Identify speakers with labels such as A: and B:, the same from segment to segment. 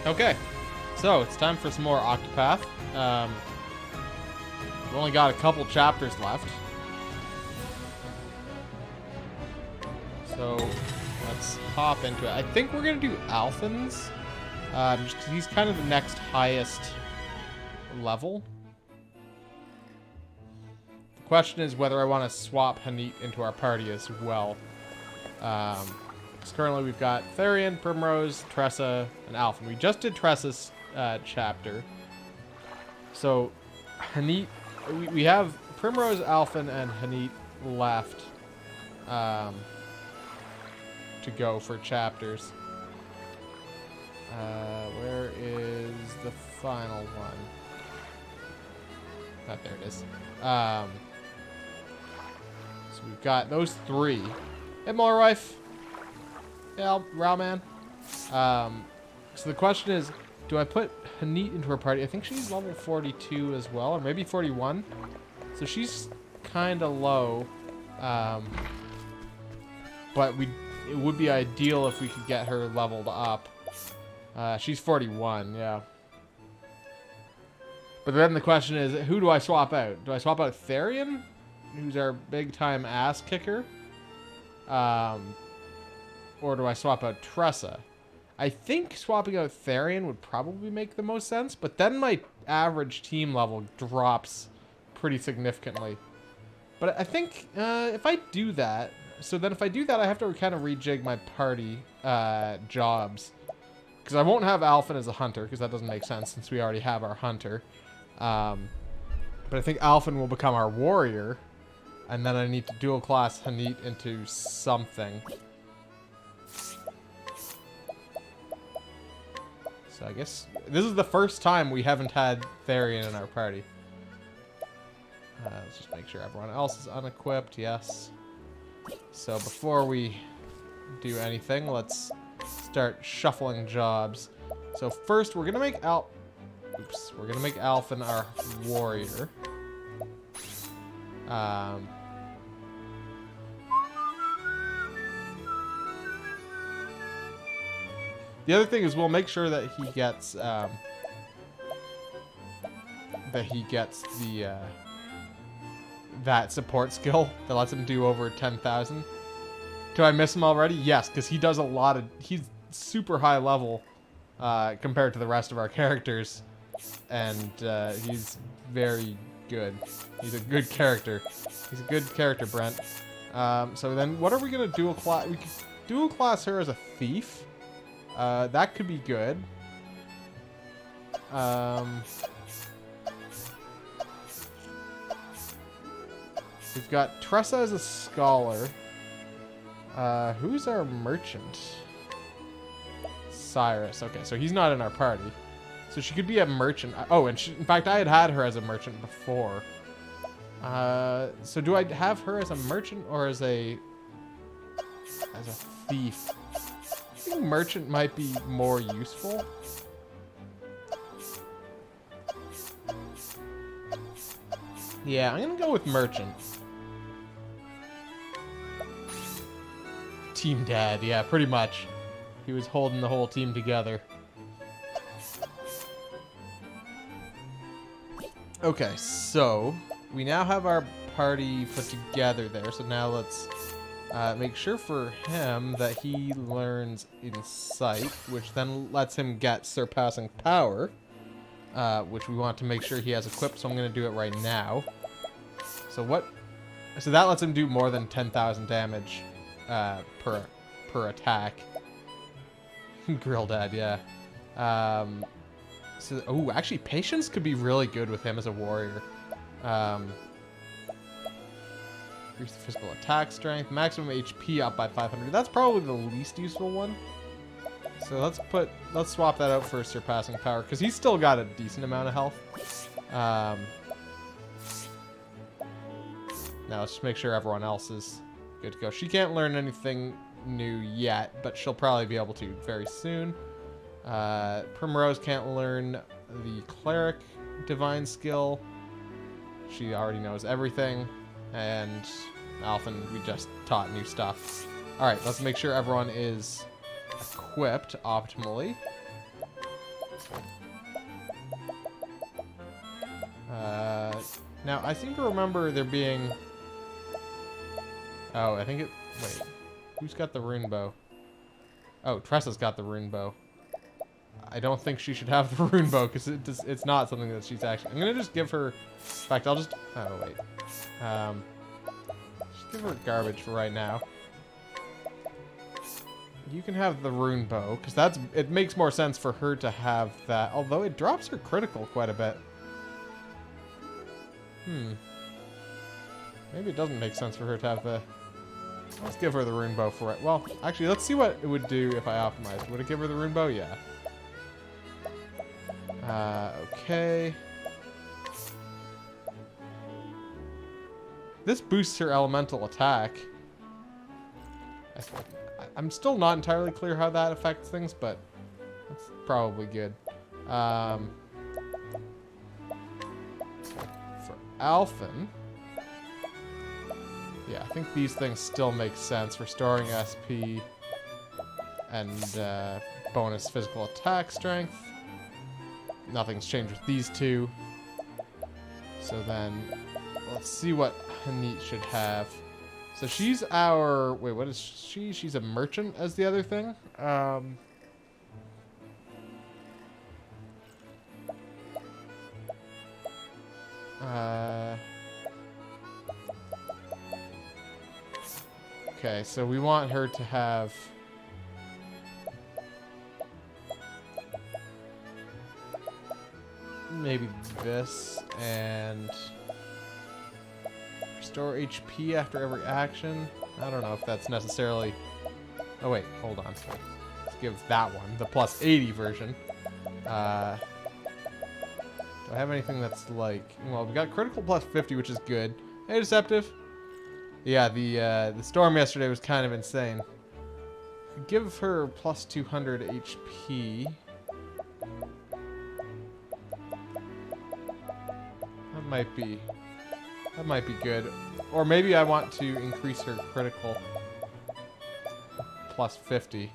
A: Okay, so it's time for some more Octopath. We've only got a couple chapters left. So let's hop into it. I think we're going to do Alphen's. Just 'cause he's kind of the next highest level. The question is whether I want to swap Hanit into our party as well. Because currently we've got Therian, Primrose, Tressa, and Alphen. We just did Tressa's chapter. So Hanit, we have Primrose, Alphen, and Hanit left to go for chapters. Where is the final one? Oh, there it is. So we've got those three. Hey, Malrife. Yeah, Rowman. So the question is, do I put Hanit into her party? I think she's level 42 as well, or maybe 41. So she's kind of low. But it would be ideal if we could get her leveled up. She's 41, yeah. But then the question is, who do I swap out? Do I swap out Therian, who's our big-time ass kicker? Or do I swap out Tressa? I think swapping out Therian would probably make the most sense, but then my average team level drops pretty significantly. But I think if I do that, I have to kind of rejig my party jobs. Because I won't have Alphen as a hunter, because that doesn't make sense since we already have our hunter. But I think Alphen will become our warrior, and then I need to dual class Hanit into something. So I guess this is the first time we haven't had Therian in our party. Let's just make sure everyone else is unequipped. Yes. So before we do anything, let's start shuffling jobs. So first, we're gonna make Alphen our warrior. The other thing is we'll make sure that he gets that support skill that lets him do over 10,000. Do I miss him already? Yes, because he does he's super high level compared to the rest of our characters, and he's very good. He's a good character. He's a good character, Brent. So then what are we going to dual class? We could dual class her as a thief. That could be good. We've got Tressa as a scholar. Who's our merchant? Cyrus. Okay, so he's not in our party. So she could be a merchant. Oh, and in fact, I had her as a merchant before. So do I have her as a merchant or as a thief? I think merchant might be more useful. Yeah, I'm gonna go with merchant. Team dad, yeah, pretty much. He was holding the whole team together. Okay, so we now have our party put together there. So now let's make sure for him that he learns Insight, which then lets him get Surpassing Power, which we want to make sure he has equipped. So I'm going to do it right now. So that lets him do more than 10,000 damage per attack. Grill Dad, yeah. Oh, actually, Patience could be really good with him as a warrior. Increase the physical attack strength, maximum HP up by 500. That's probably the least useful one. So let's swap that out for Surpassing Power, because he's still got a decent amount of health. Now let's just make sure everyone else is good to go. She can't learn anything new yet, but she'll probably be able to very soon. Primrose can't learn the Cleric Divine skill. She already knows everything. And Alphen, we just taught new stuff. Alright, let's make sure everyone is equipped optimally. Now, I seem to remember there being... Oh, I think it... Wait. Who's got the rune bow? Oh, Tressa's got the rune bow. I don't think she should have the rune bow, because it's not something that she's actually... I'm going to just give her... In fact, I'll just... Oh, wait. Just give her garbage for right now. You can have the rune bow, because that's... It makes more sense for her to have that, although it drops her critical quite a bit. Maybe it doesn't make sense for her to have the... Let's give her the rune bow for it. Well, actually, let's see what it would do if I optimized. Would it give her the rune bow? Yeah. Okay. This boosts her elemental attack. I'm still not entirely clear how that affects things, but that's probably good. For Alphen... Yeah, I think these things still make sense. Restoring SP and bonus physical attack strength. Nothing's changed with these two. So then, let's see what Hanit should have. So she's our... Wait, what is she? She's a merchant as the other thing? Okay, so we want her to have... Maybe this, and... Restore HP after every action. I don't know if that's necessarily... Oh wait, hold on. Let's give that one, the plus 80 version. Do I have anything that's like... Well, we got critical plus 50, which is good. Hey, Deceptive. Yeah, the storm yesterday was kind of insane. Give her plus 200 HP. That might be good. Or maybe I want to increase her critical plus 50.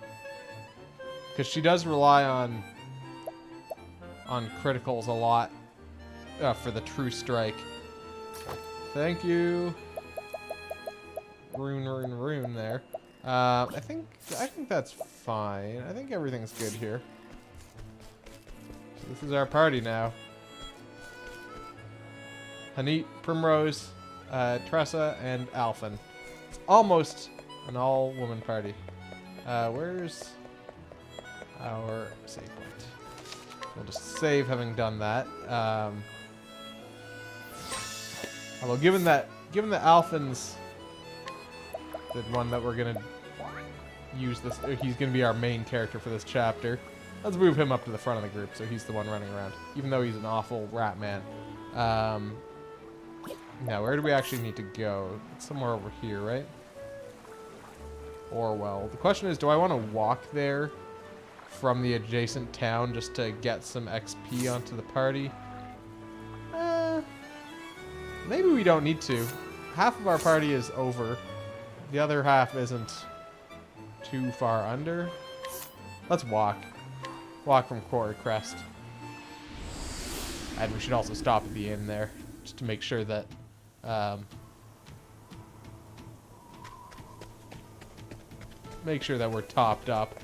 A: Because she does rely on criticals a lot for the true strike. Thank you. Rune there. I think that's fine. I think everything's good here. So this is our party now. Hanit, Primrose, Tressa, and Alphen. It's almost an all-woman party. Where's our save point? We'll just save having done that. Although given that Alphen's the one that we're gonna use this, he's gonna be our main character for this chapter. Let's move him up to the front of the group so he's the one running around, even though he's an awful rat man. Now, where do we actually need to go? It's somewhere over here, right? Orwell. The question is, do I want to walk there from the adjacent town just to get some XP onto the party? Maybe we don't need to. Half of our party is over. The other half isn't too far under. Let's walk. Walk from Quarry Crest. And we should also stop at the inn there, just to make sure that we're topped up.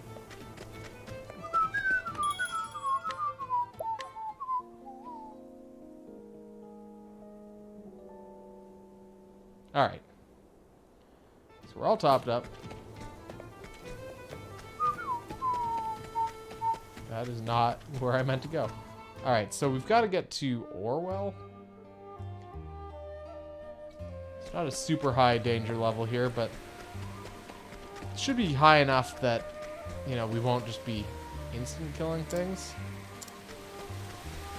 A: All right. So we're all topped up. That is not where I meant to go. All right, so we've got to get to Orwell. It's not a super high danger level here, but it should be high enough that, you know, we won't just be instant killing things.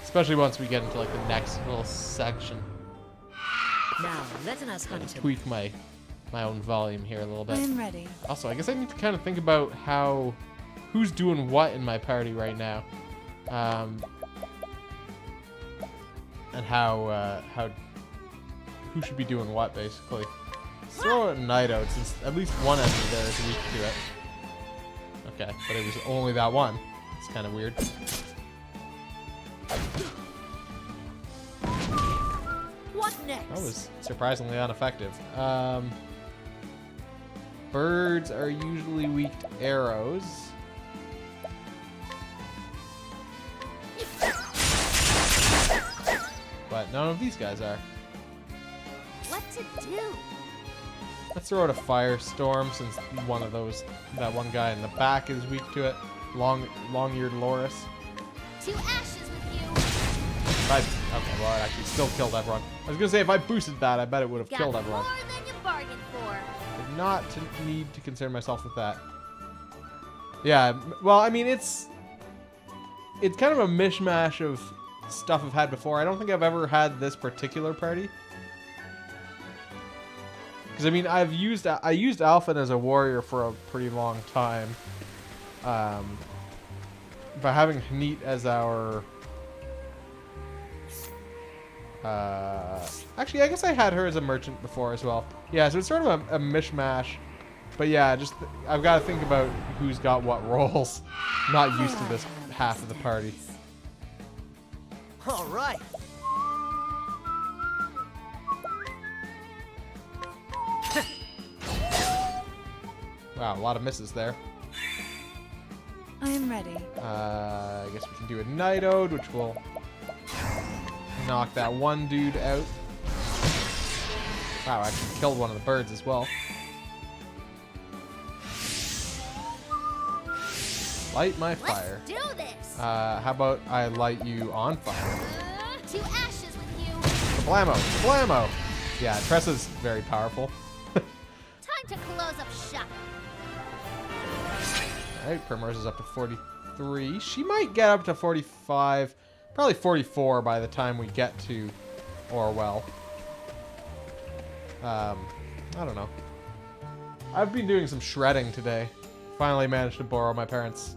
A: Especially once we get into like the next little section.
B: Now, let us hunt him.
A: Tweak my own volume here a little bit.
B: I'm ready.
A: Also, I guess I need to kind of think about who's doing what in my party right now. And who should be doing what, basically. Let's throw a night out, since at least one enemy there is weak to it. Okay, but it was only that one. It's kind of weird.
B: What next?
A: That was surprisingly ineffective. Birds are usually weak to arrows. But none of these guys are.
B: What to do?
A: Let's throw out a firestorm since that one guy in the back is weak to it. Long-eared loris.
B: To ashes with you.
A: Okay, well, it actually still killed everyone. I was gonna say if I boosted that, I bet it would have killed everyone.
B: More than you bargained for.
A: Did not need to concern myself with that. Yeah, well, I mean, it's kind of a mishmash of stuff I've had before. I don't think I've ever had this particular party. Because, I mean, I used Alphen as a warrior for a pretty long time. By having Hanit as our... actually, I guess I had her as a merchant before as well. Yeah, so it's sort of a mishmash. But yeah, just I've got to think about who's got what roles. I'm not used to this half of the party.
C: All right.
A: Wow, a lot of misses there.
D: I am ready.
A: I guess we can do a Night Ode, which will knock that one dude out. Wow, I actually killed one of the birds as well. Light my fire.
B: Let's do this.
A: How about I light you on fire?
B: To ashes with you.
A: Blammo! Blammo! Yeah, Tressa's very powerful.
B: Time to close up shop.
A: Alright, Primrose is up to 43. She might get up to 45, probably 44 by the time we get to Orwell. I don't know. I've been doing some shredding today. Finally managed to borrow my parents'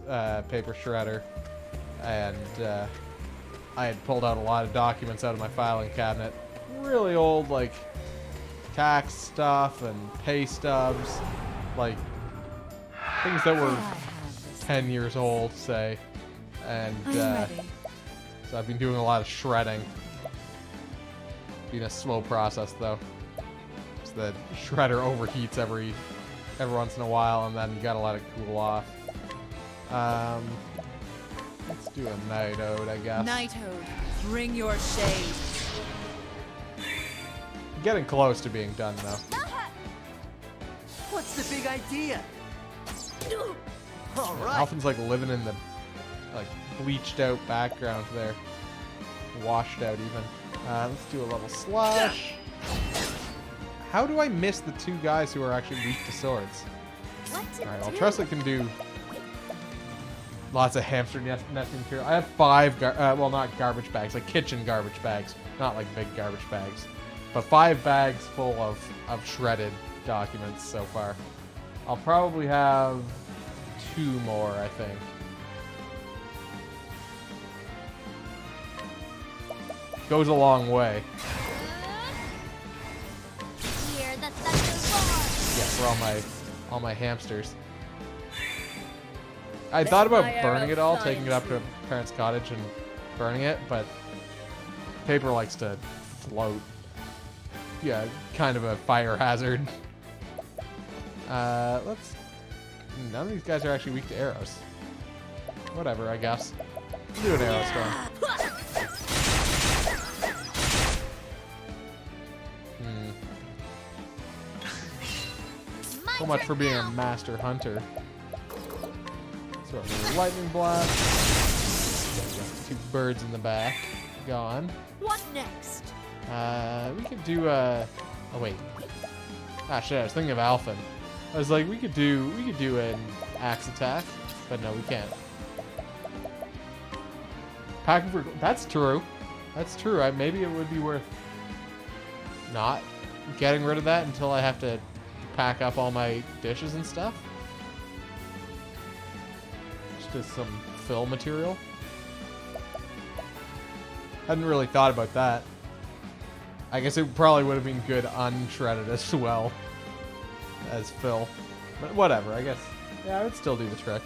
A: paper shredder. And I had pulled out a lot of documents out of my filing cabinet. Really old, like, tax stuff and pay stubs. Like, things that were 10 years old, say. And so I've been doing a lot of shredding. Been a slow process, though. So the shredder overheats every once in a while, and then you gotta let it cool off. Let's do a Night Ode, I guess.
D: Night Ode, bring your shade.
A: Getting close to being done, though.
C: What's the big idea? All right.
A: Alphen's like living in the like bleached out background there. Washed out even. Let's do a level slash. How do I miss the two guys who are actually weak to swords? Alright, well, Tressa can do lots of hamster nesting material. I have 5, well, not garbage bags, like kitchen garbage bags. Not like big garbage bags. But 5 bags full of shredded documents so far. I'll probably have 2 more, I think. Goes a long way. Yeah, for all my hamsters. I thought about burning it all, taking it up to a parent's cottage and burning it, but paper likes to float. Yeah, kind of a fire hazard. None of these guys are actually weak to arrows. Whatever, I guess. Let's do an arrow storm. So much for being a master hunter. So lightning blast. 2 birds in the back. Gone.
B: What next?
A: We could do oh wait. Ah shit, I was thinking of Alphen. I was like, we could do an axe attack, but no, we can't. Packing for that's true. That's true. Maybe it would be worth not getting rid of that until I have to pack up all my dishes and stuff. Just as some fill material. Hadn't really thought about that. I guess it probably would have been good unshredded as well as fill. But whatever, I guess. Yeah, I would still do the trick.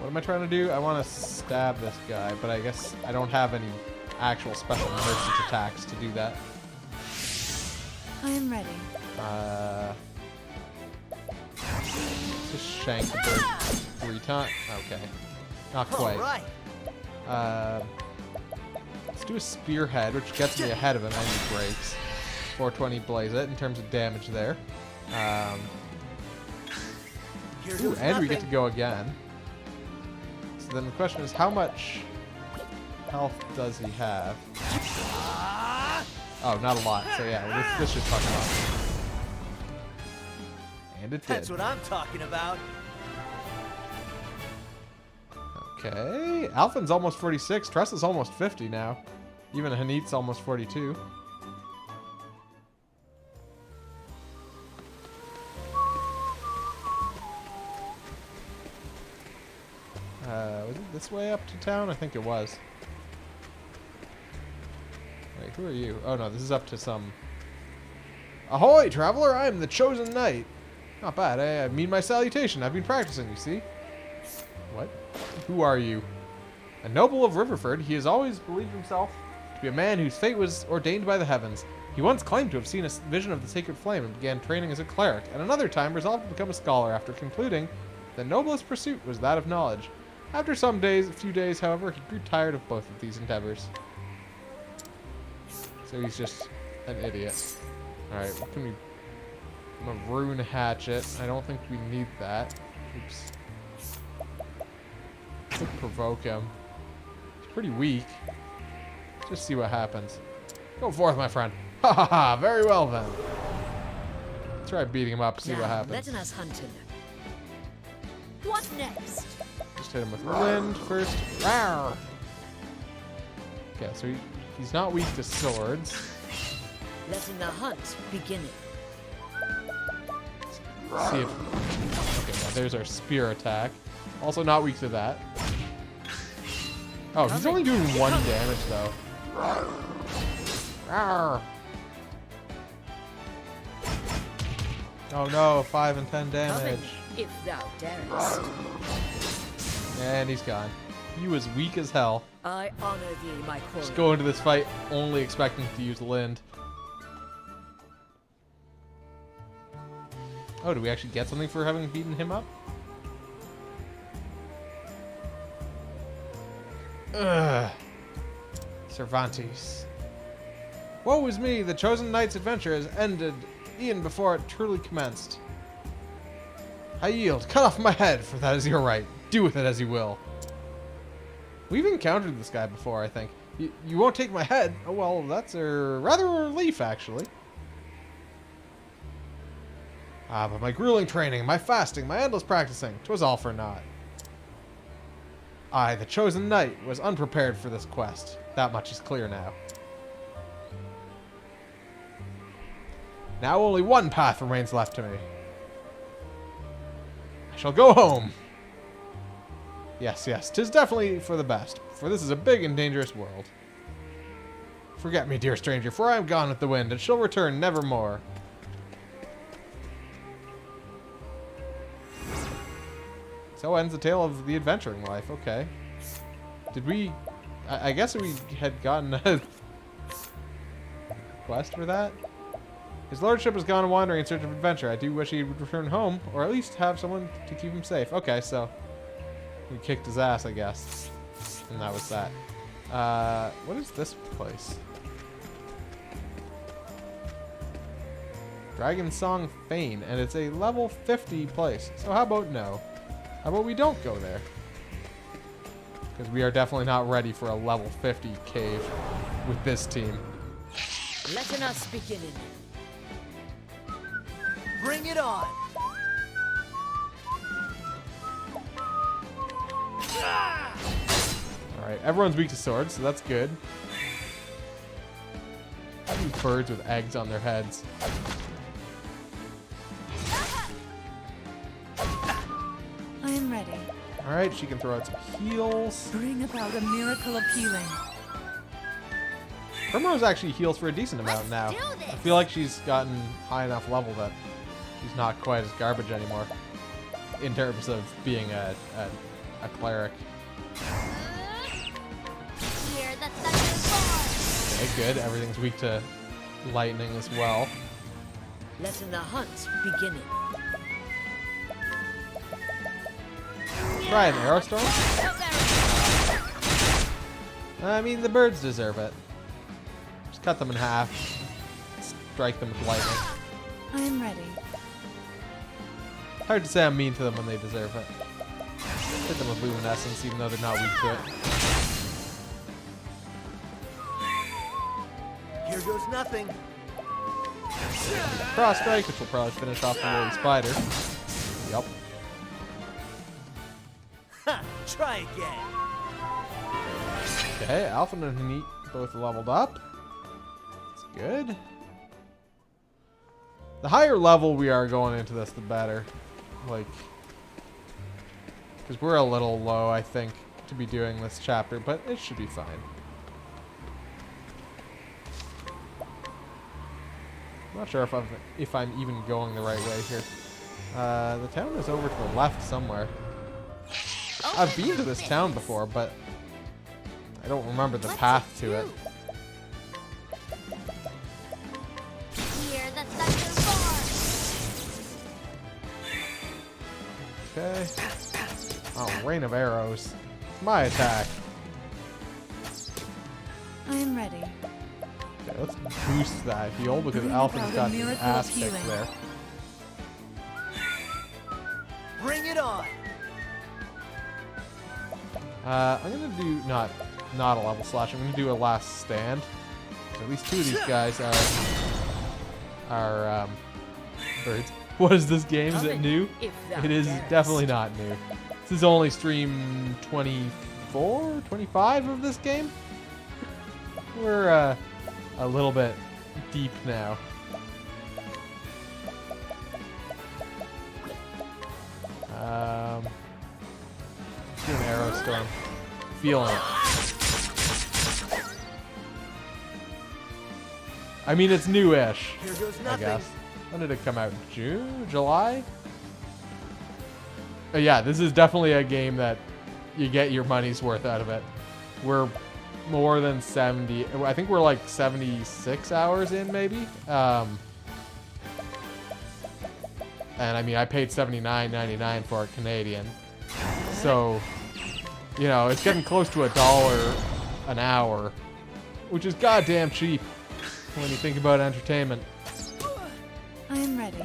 A: What am I trying to do? I want to stab this guy, but I guess I don't have any actual special merchant attacks to do that.
D: I am ready.
A: Just shank the bird 3 times. Okay. Not quite.
C: All right.
A: Let's do a spearhead, which gets me ahead of him, and he breaks. 420 blaze it in terms of damage there.
C: Here
A: Ooh,
C: goes
A: and we get to
C: nothing.
A: go again. So then the question is, how much health does he have? Oh, not a lot. So yeah, this should fuck him up. And it
C: That's
A: did.
C: what I'm talking about.
A: Okay. Alphen's almost 46. Tressa's almost 50 now. Even Hanit's almost 42. Was it this way up to town? I think it was. Wait, who are you? Oh no, this is up to some... Ahoy, traveler! I am the chosen knight. Not bad, eh? I mean my salutation. I've been practicing, you see. What? Who are you? A noble of Riverford, he has always believed himself to be a man whose fate was ordained by the heavens. He once claimed to have seen a vision of the sacred flame and began training as a cleric, and another time resolved to become a scholar after concluding the noblest pursuit was that of knowledge. After a few days, however, he grew tired of both of these endeavors. So he's just an idiot. Alright, what can we... Maroon hatchet. I don't think we need that. Oops. Could provoke him. He's pretty weak. Just see what happens. Go forth, my friend. Ha ha ha! Very well then. Try beating him up, see what happens.
D: Let us hunt him.
B: What next?
A: Just hit him with wind first. Rawr! Okay, so he's not weak to swords.
D: Letting the hunt begin.
A: See if... Okay, yeah, there's our spear attack. Also not weak to that. Oh, he's only doing 1 damage though. Rawr! Oh no, 5 and 10 damage.
D: If thou darest.
A: And he's gone. He was weak as hell.
D: I honor thee, my quarry.
A: Just go into this fight only expecting to use Lind. Oh, do we actually get something for having beaten him up? Ugh. Cervantes. Woe is me, the chosen knight's adventure has ended e'en before it truly commenced. I yield. Cut off my head, for that is your right. Do with it as you will. We've encountered this guy before, I think. You won't take my head? Oh, well, that's rather a relief, actually. Ah, but my grueling training, my fasting, my endless practicing, 'twas all for naught. I, the chosen knight, was unprepared for this quest. That much is clear now. Now only one path remains left to me. I shall go home. Yes, yes, 'tis definitely for the best, for this is a big and dangerous world. Forget me, dear stranger, for I am gone with the wind, and shall return nevermore. So ends the tale of the adventuring life. Okay. Did we... I guess we had gotten a quest for that? His lordship has gone wandering in search of adventure. I do wish he would return home, or at least have someone to keep him safe. Okay, so... we kicked his ass, I guess. And that was that. What is this place? Dragon Song Fane, and it's a level 50 place. So how about no? How about we don't go there? Because we are definitely not ready for a level 50 cave with this team.
D: Letting us begin.
C: Bring it on.
A: Alright, everyone's weak to swords, so that's good. Having birds with eggs on their heads.
D: I am ready.
A: Alright, she can throw out some heals.
D: Bring about a miracle of healing.
A: Primrose actually heals for a decent amount now.
B: do this.
A: I feel like she's gotten high enough level that she's not quite as garbage anymore. In terms of being a a cleric.
B: Hear the thunder roar.
A: Okay, good. Everything's weak to lightning as well.
D: Letting the hunt begin.
A: Try an arrow storm.
B: Out there.
A: I mean, the birds deserve it. Just cut them in half. Strike them with lightning.
D: I am ready.
A: Hard to say I'm mean to them when they deserve it. Hit them with luminescence, even though they're not weak to it.
C: Here goes nothing.
A: Cross strike, which will probably finish off the little spider. Yup.
C: Ha! Try again.
A: Okay, Alpha and Hanit both leveled up. That's good. The higher level we are going into this, the better. Like, because we're a little low, I think, to be doing this chapter, but it should be fine. I'm not sure if I'm even going the right way here. The town is over to the left somewhere. I've been to this town before, but I don't remember the path to it.
B: Hear the thunder roar.
A: Okay. Oh, rain of arrows. My attack.
D: I am ready.
A: Okay, let's boost that heal because
D: Bring
A: Alpha's
D: about
A: got
D: a
A: his
D: miracle
A: ass
D: of
A: kicked
D: healing.
A: there.
C: Bring it on.
A: I'm gonna do not a level slash. I'm gonna do a last stand. So at least two of these guys are birds. What is this game? Is it new?
D: If thou
A: It is
D: darest.
A: definitely not new. This is only stream 24, 25 of this game. We're a little bit deep now. Do an arrow storm. Feeling it. I mean, it's new-ish,
C: Here goes
A: I
C: nothing.
A: guess. When did it come out? June? July? Yeah, this is definitely a game that you get your money's worth out of it. We're more than 70. I think we're like 76 hours in, maybe. And I mean, I paid $79.99 for it Canadian. So, you know, it's getting close to $1 an hour, which is goddamn cheap when you think about entertainment.
D: I am ready.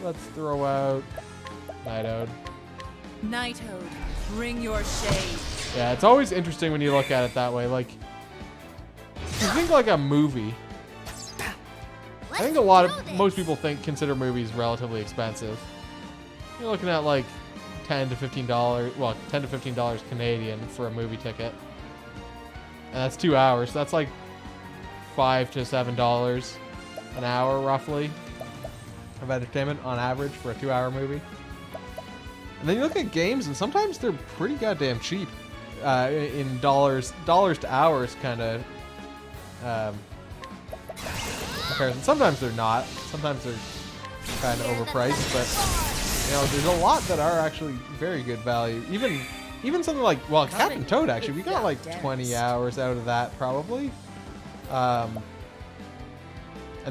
A: Let's throw out Night Ode.
D: Nighthode, bring your shade.
A: Yeah, it's always interesting when you look at it that way. Like, you think like a movie. I think most people consider movies relatively expensive. You're looking at like $10 to $15, well, $10 to $15 Canadian for a movie ticket. And that's 2 hours. So that's like $5 to $7 an hour, roughly, of entertainment on average for a 2-hour movie. And then you look at games, and sometimes they're pretty goddamn cheap in dollars to hours kind of comparison. Sometimes they're not. Sometimes they're kind of overpriced, but you know, there's a lot that are actually very good value. Even something like, well, Captain Toad, actually, we got like 20 hours out of that probably. And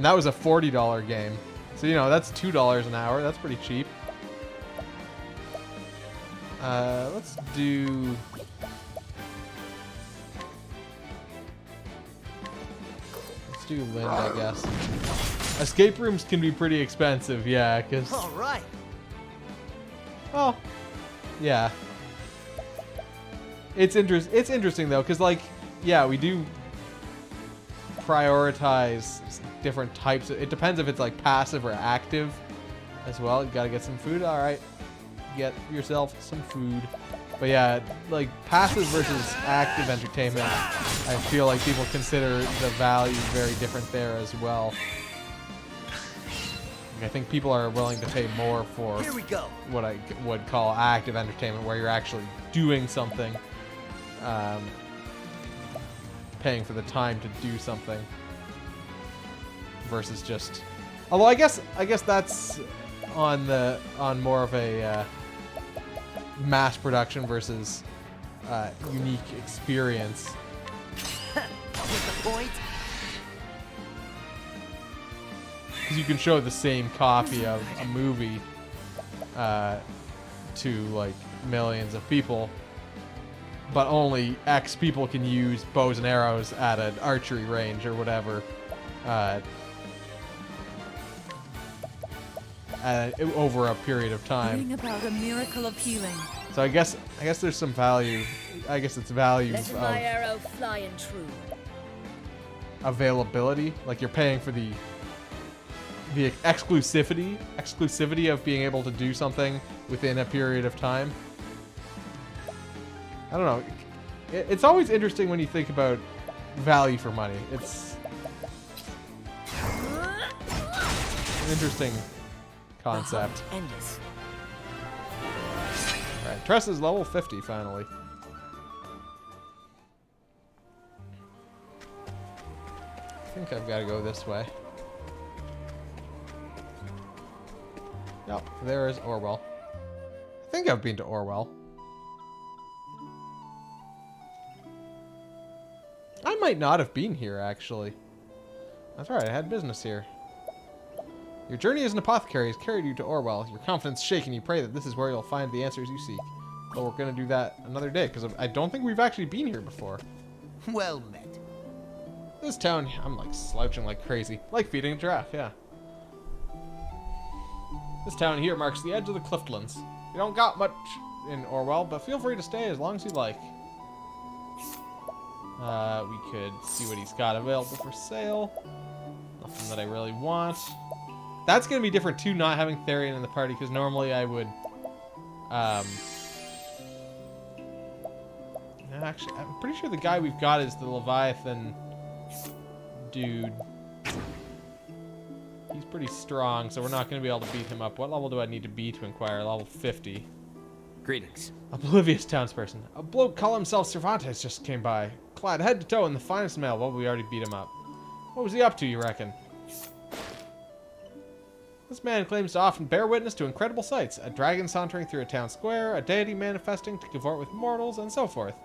A: that was a $40 game. So, you know, that's $2 an hour. That's pretty cheap. Let's do... Let's do Lind, I guess. Escape rooms can be pretty expensive, yeah, because...
C: All right.
A: Well, yeah. It's interesting, though, because, like, yeah, we do prioritize different types. It depends if it's, like, passive or active as well. You gotta get some food. All right. Get yourself some food. But, yeah, like, passive versus active entertainment, I feel like people consider the value very different there as well. I think people are willing to pay more for
C: Here we go.
A: what I would call active entertainment, where you're actually doing something, paying for the time to do something, versus just. Although I guess that's on more of a mass production versus unique experience.
C: Get the point?
A: Because you can show the same copy of a movie to like millions of people, but only X people can use bows and arrows at an archery range or whatever over a period of time.
D: Bring about a miracle of healing.
A: So I guess there's some value. I guess it's value
E: Let
A: of
E: my arrow fly and true.
A: availability. Like you're paying for the exclusivity of being able to do something within a period of time. I don't know. It's always interesting when you think about value for money. It's an interesting concept.
E: Endless.
A: Alright, Tressa's level 50 finally. I think I've got to go this way. Yep, there is Orwell. I think I've been to Orwell. I might not have been here, actually. That's right, I had business here. Your journey as an apothecary has carried you to Orwell. Your confidence shaken. You pray that this is where you'll find the answers you seek. But we're going to do that another day, because I don't think we've actually been here before.
C: Well met.
A: This town, I'm like slouching like crazy. Like feeding a giraffe, yeah. This town here marks the edge of the Cliftlands. You don't got much in Orwell, but feel free to stay as long as you like. We could see what he's got available for sale. Nothing that I really want. That's going to be different too, not having Therian in the party, because normally I would... Actually, I'm pretty sure the guy we've got is the Leviathan dude. He's pretty strong, so we're not going to be able to beat him up. What level do I need to be to inquire? Level 50.
C: Greetings.
A: Oblivious townsperson. A bloke call himself Cervantes just came by. Clad head to toe in the finest mail. Well, we already beat him up. What was he up to, you reckon? This man claims to often bear witness to incredible sights. A dragon sauntering through a town square, a deity manifesting to cavort with mortals, and so forth.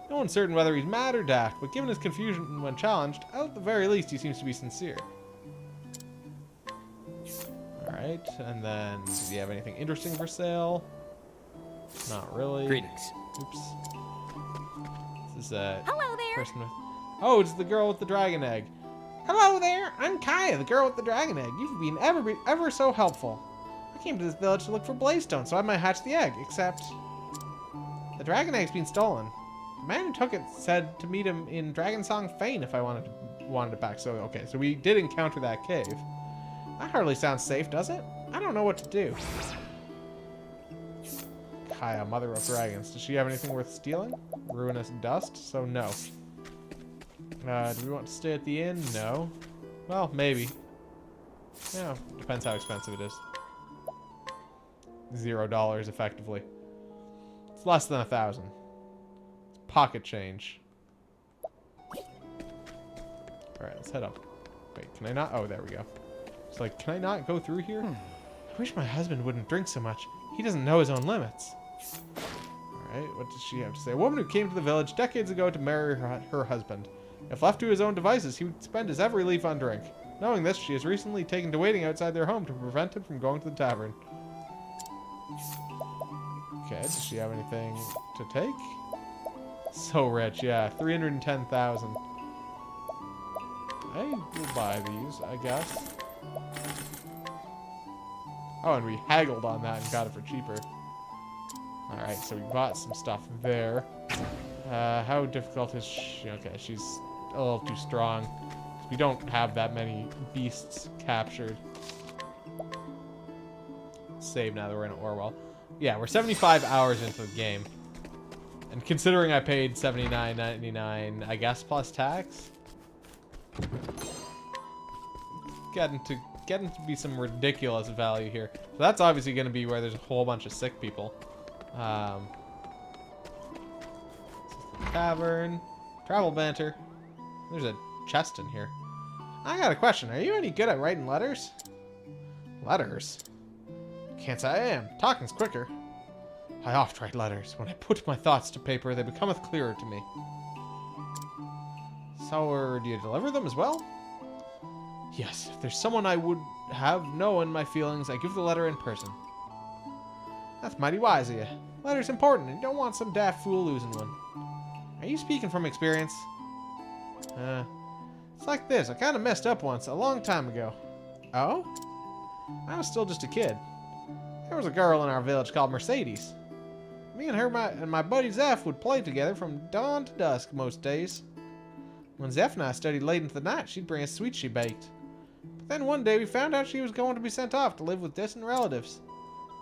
A: No one's certain whether he's mad or daft, but given his confusion when challenged, at the very least he seems to be sincere. Alright, and then, does he have anything interesting for sale? Not really.
C: Greetings.
A: Oops. This is a
B: Hello there.
A: person with... Oh, it's the girl with the dragon egg. Hello there, I'm Kaya, the girl with the dragon egg. You've been ever so helpful. I came to this village to look for Blaystone, so I might hatch the egg, except... the dragon egg's been stolen. The man who took it said to meet him in Dragonsong Fane if I wanted it back. So, okay, so we did encounter that cave. That hardly sounds safe, does it? I don't know what to do. Kaya, mother of dragons. Does she have anything worth stealing? Ruinous dust? So no. Do we want to stay at the inn? No. Well, maybe. Yeah, depends how expensive it is. $0 effectively. It's less than 1,000. It's pocket change. Alright, let's head up. Wait, can I not? Oh, there we go. It's like, can I not go through here? I wish my husband wouldn't drink so much. He doesn't know his own limits. Alright, what does she have to say? A woman who came to the village decades ago to marry her husband. If left to his own devices, he would spend his every leaf on drink. Knowing this, she is recently taken to waiting outside their home to prevent him from going to the tavern. Okay, does she have anything to take? So rich, yeah. 310,000. I will buy these, I guess. Oh, and we haggled on that and got it for cheaper. Alright, so we bought some stuff there. How difficult is she? Okay, she's a little too strong. We don't have that many beasts captured. Save now that we're in Orwell. Yeah, we're 75 hours into the game. And considering I paid $79.99, I guess plus tax? Getting to be some ridiculous value here. So that's obviously going to be where there's a whole bunch of sick people. Tavern. Travel banter. There's a chest in here. I got a question. Are you any good at writing letters? Letters? Can't say I am. Talking's quicker. I oft write letters. When I put my thoughts to paper, they becometh clearer to me. So, do you deliver them as well? Yes, if there's someone I would have known my feelings, I give the letter in person. That's mighty wise of you. Letter's important, and you don't want some daft fool losing one. Are you speaking from experience? It's like this. I kind of messed up once, a long time ago. Oh? I was still just a kid. There was a girl in our village called Mercedes. Me and her and my buddy Zeph would play together from dawn to dusk most days. When Zeph and I studied late into the night, she'd bring us sweets she baked. But then one day we found out she was going to be sent off to live with distant relatives.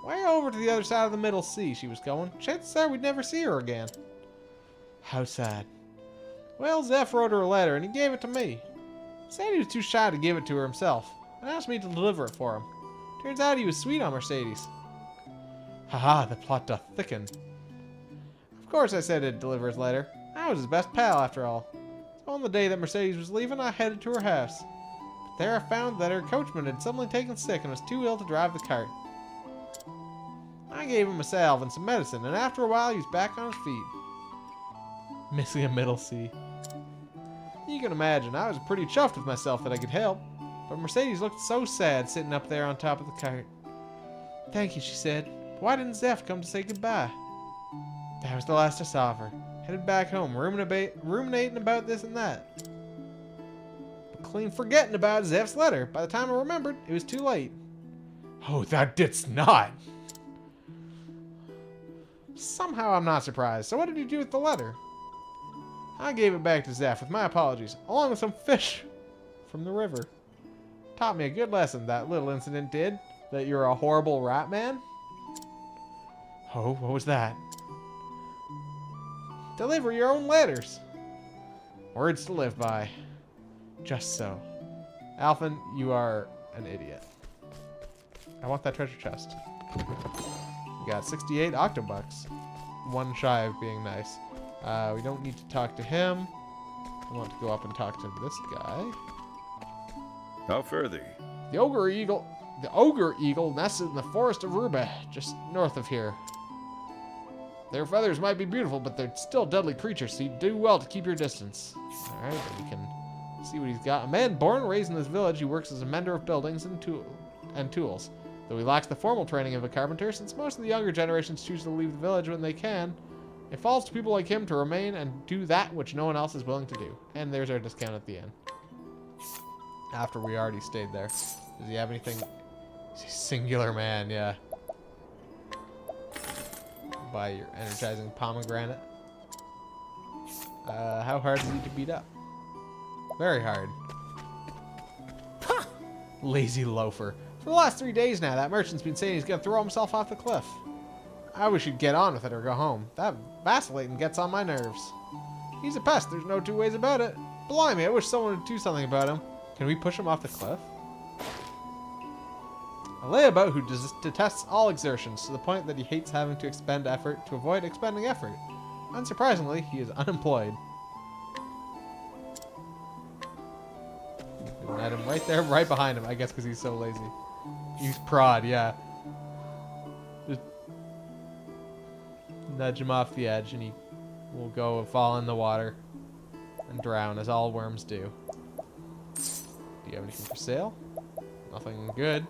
A: Way over to the other side of the Middle Sea she was going. Chances are we'd never see her again. How sad. Well, Zeph wrote her a letter and he gave it to me. Said he was too shy to give it to her himself, and asked me to deliver it for him. Turns out he was sweet on Mercedes. Haha, the plot doth thicken. Of course I said I'd deliver his letter. I was his best pal after all. So on the day that Mercedes was leaving, I headed to her house. But there I found that her coachman had suddenly taken sick and was too ill to drive the cart. I gave him a salve and some medicine, and after a while he was back on his feet. Missing a Middle Sea. You can imagine, I was pretty chuffed with myself that I could help. But Mercedes looked so sad sitting up there on top of the cart. Thank you, she said. Why didn't Zeph come to say goodbye? That was the last I saw of her. Headed back home, ruminating about this and that. But clean forgetting about Zeph's letter. By the time I remembered, it was too late. Oh, thou didst not! Somehow I'm not surprised. So what did you do with the letter? I gave it back to Zeph with my apologies, along with some fish from the river. Taught me a good lesson, that little incident did. That you're a horrible rat man? Oh, what was that? Deliver your own letters. Words to live by. Just so. Alphen, you are an idiot. I want that treasure chest. You got 68 octobucks. One shy of being nice. We don't need to talk to him. I want to go up and talk to this guy.
F: How fare thee?
A: The ogre eagle nests in the forest of Ruba, just north of here. Their feathers might be beautiful, but they're still deadly creatures, so you do well to keep your distance. Alright, then we can see what he's got. A man born and raised in this village who works as a mender of buildings and tools. Though he lacks the formal training of a carpenter, since most of the younger generations choose to leave the village when they can, it falls to people like him to remain and do that which no one else is willing to do. And there's our discount at the end. After we already stayed there. Does he have anything? He's a singular man, yeah. Buy your energizing pomegranate. How hard is he to beat up? Very hard. Lazy loafer. For the last 3 days now, that merchant's been saying he's gonna throw himself off the cliff. I wish he'd get on with it or go home. That vacillating gets on my nerves. He's a pest, there's no two ways about it. Blimey, I wish someone would do something about him. Can we push him off the cliff? A layabout who detests all exertions to the point that he hates having to expend effort to avoid expending effort. Unsurprisingly, he is unemployed. Net him right there, right behind him, I guess because he's so lazy. He's prod, yeah. Just nudge him off the edge and he will go and fall in the water and drown, as all worms do. Do you have anything for sale? Nothing good.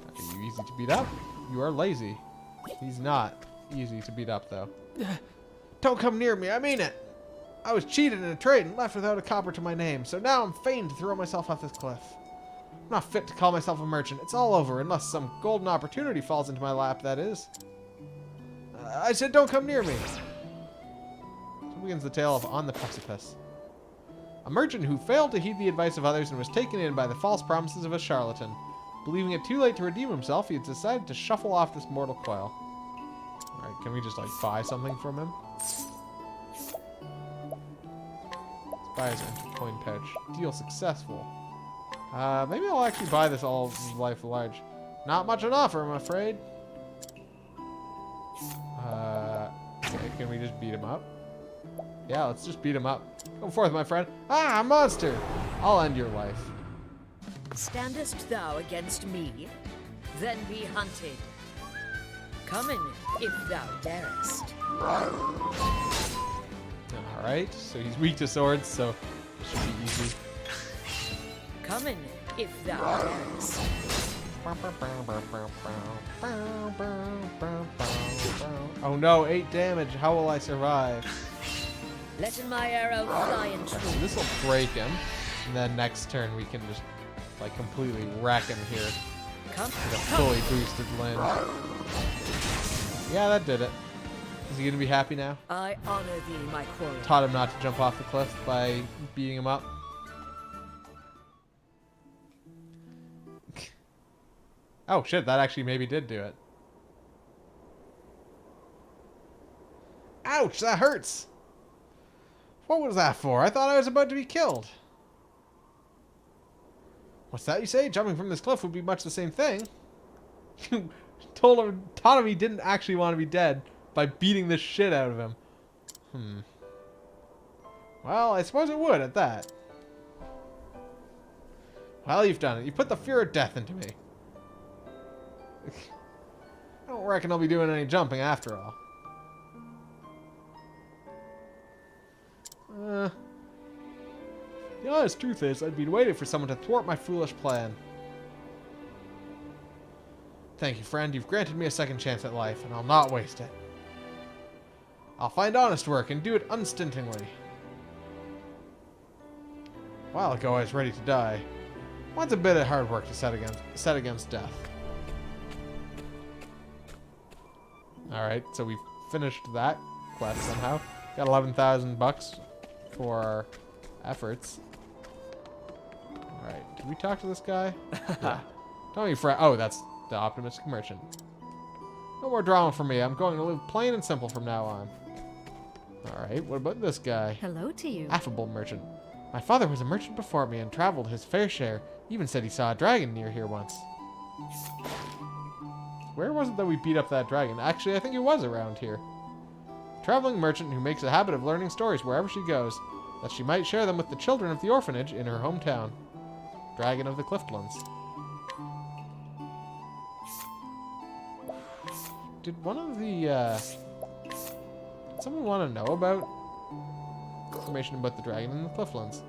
A: Are you easy to beat up? You are lazy. He's not easy to beat up, though. Don't come near me, I mean it! I was cheated in a trade and left without a copper to my name, so now I'm fain to throw myself off this cliff. I'm not fit to call myself a merchant. It's all over, unless some golden opportunity falls into my lap, that is. I said don't come near me! So begins the tale of On the Precipice. A merchant who failed to heed the advice of others and was taken in by the false promises of a charlatan. Believing it too late to redeem himself, he had decided to shuffle off this mortal coil. Alright, can we just, like, buy something from him? Let's buy his enter coin pouch. Deal successful. Maybe I'll actually buy this all life large. Not much on offer, I'm afraid. Okay, can we just beat him up? Yeah, let's just beat him up. Go forth, my friend. Ah, a monster! I'll end your life.
E: Standest thou against me? Then be hunted. Come in, if thou darest.
A: Alright, so he's weak to swords, so it should be easy.
E: Come in, if thou darest.
A: Oh no, 8 damage. How will I survive?
E: Let my arrow fly and
A: So
E: true.
A: this will break him. And then next turn we can just like completely wreck him here.
E: Come,
A: With a fully boosted Lynn. Yeah, that did it. Is he gonna be happy now?
E: I honor thee, my quarry.
A: Taught him not to jump off the cliff by beating him up. Oh shit, that actually maybe did do it. Ouch, that hurts! What was that for? I thought I was about to be killed. What's that you say? Jumping from this cliff would be much the same thing. Taught him he didn't actually want to be dead by beating the shit out of him. Well, I suppose it would at that. Well, you've done it. You put the fear of death into me. I don't reckon I'll be doing any jumping after all. The honest truth is, I'd been waiting for someone to thwart my foolish plan. Thank you, friend. You've granted me a second chance at life, and I'll not waste it. I'll find honest work and do it unstintingly. A while ago, I was ready to die. What's a bit of hard work to set against death? Alright, so we finished that quest somehow. Got 11,000 bucks for our efforts. Alright, did we talk to this guy? Yeah. Don't be fret. Oh, that's the optimistic merchant. No more drama for me. I'm going to live plain and simple from now on. Alright, what about this guy?
D: Hello to you.
A: Affable merchant. My father was a merchant before me and traveled his fair share. Even said he saw a dragon near here once. Where was it that we beat up that dragon? Actually, I think it was around here. A traveling merchant who makes a habit of learning stories wherever she goes, that she might share them with the children of the orphanage in her hometown. Dragon of the Cliftlands. Did one of the, did someone want to know about information about the dragon in the Cliftlands?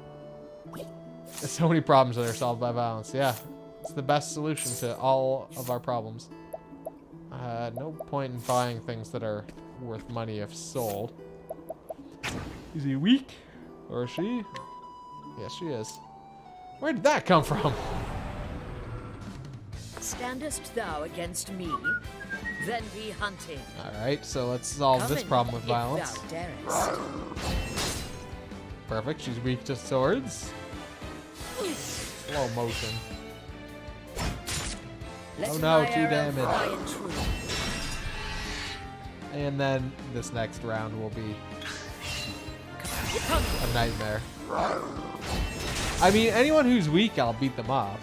A: There's so many problems that are solved by violence. Yeah, it's the best solution to all of our problems. No point in buying things that are worth money if sold. Is he weak? Or is she? Yes, she is. Where did that come from?
E: Standest thou against me? Then be hunting.
A: Alright, so let's solve
E: Come
A: this
E: in,
A: problem with
E: if
A: violence.
E: thou darest.
A: Perfect, she's weak to swords. Slow motion.
E: Let
A: Oh no,
E: my
A: 2
E: arrow
A: damage.
E: fly and true.
A: And then this next round will be
E: Come,
A: a nightmare. I mean, anyone who's weak, I'll beat them up.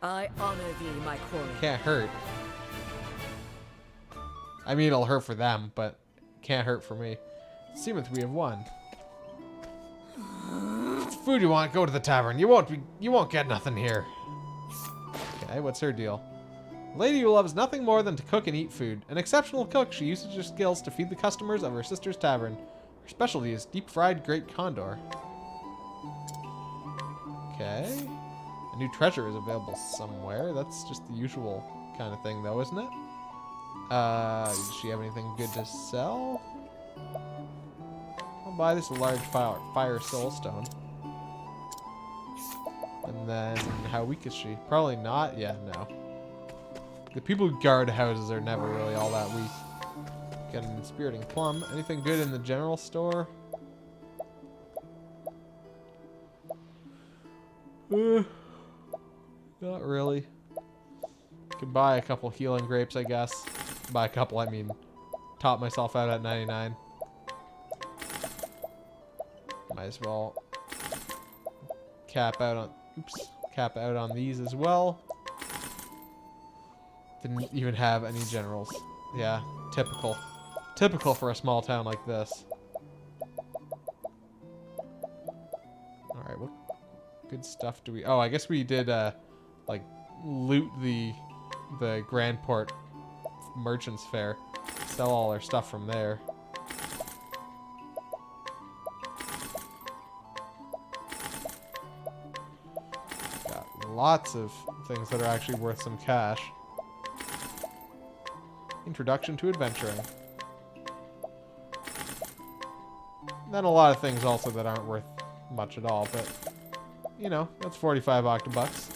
E: I honor thee, my quarry.
A: Can't hurt. I mean, it'll hurt for them, but can't hurt for me. Seemeth we have won. If it's food you want, go to the tavern. You won't get nothing here. Okay, what's her deal? A lady who loves nothing more than to cook and eat food. An exceptional cook, she uses her skills to feed the customers of her sister's tavern. Her specialty is deep-fried great condor. Okay. A new treasure is available somewhere. That's just the usual kind of thing, though, isn't it? Does she have anything good to sell? I'll buy this large fire soulstone. And then, how weak is she? Probably not. Yeah, no. The people who guard houses are never really all that weak. Get an inspiriting plum. Anything good in the general store? Not really. Could buy a couple healing grapes, I guess. By a couple, I mean top myself out at 99. Might as well cap out on these as well. Didn't even have any generals. Yeah, typical. Typical for a small town like this. Alright, what good stuff do we... Oh, I guess we did, like, loot the Grand Port merchant's fair. Sell all our stuff from there. Got lots of things that are actually worth some cash. Introduction to adventuring. Then a lot of things also that aren't worth much at all, but you know, that's 45 octobucks.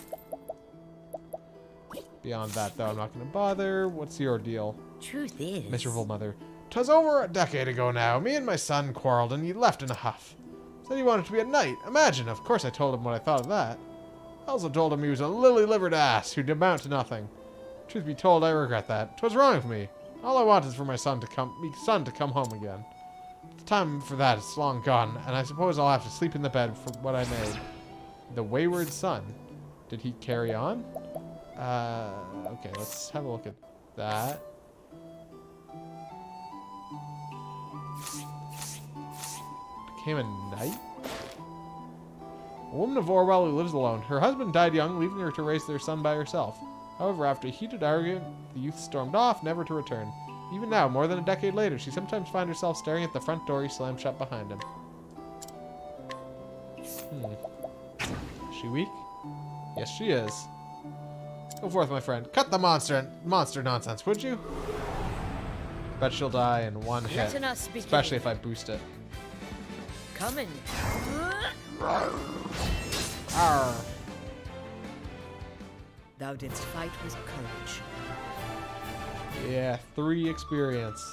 A: Beyond that, though, I'm not going to bother. What's your deal?
E: Truth is...
A: Miserable mother. 'Twas over a decade ago now. Me and my son quarreled, and he left in a huff. Said he wanted to be a knight. Imagine, of course I told him what I thought of that. I also told him he was a lily-livered ass who'd amount to nothing. Truth be told, I regret that. 'Twas wrong of me. All I want is for my son to come home again. The time for that is long gone, and I suppose I'll have to sleep in the bed for what I made. The wayward son. Did he carry on? Okay, let's have a look at that. Became a knight? A woman of Orwell who lives alone. Her husband died young, leaving her to raise their son by herself. However, after a heated argument, the youth stormed off, never to return. Even now, more than a decade later, she sometimes finds herself staring at the front door he slammed shut behind him. Is she weak? Yes, she is. Go forth, my friend. Cut the monster nonsense, would you? Bet she'll die in one hit.
E: Letting us begin.
A: Especially if I boost it.
E: Coming.
A: Arr.
E: Thou didst fight with courage.
A: Yeah, 3 experience.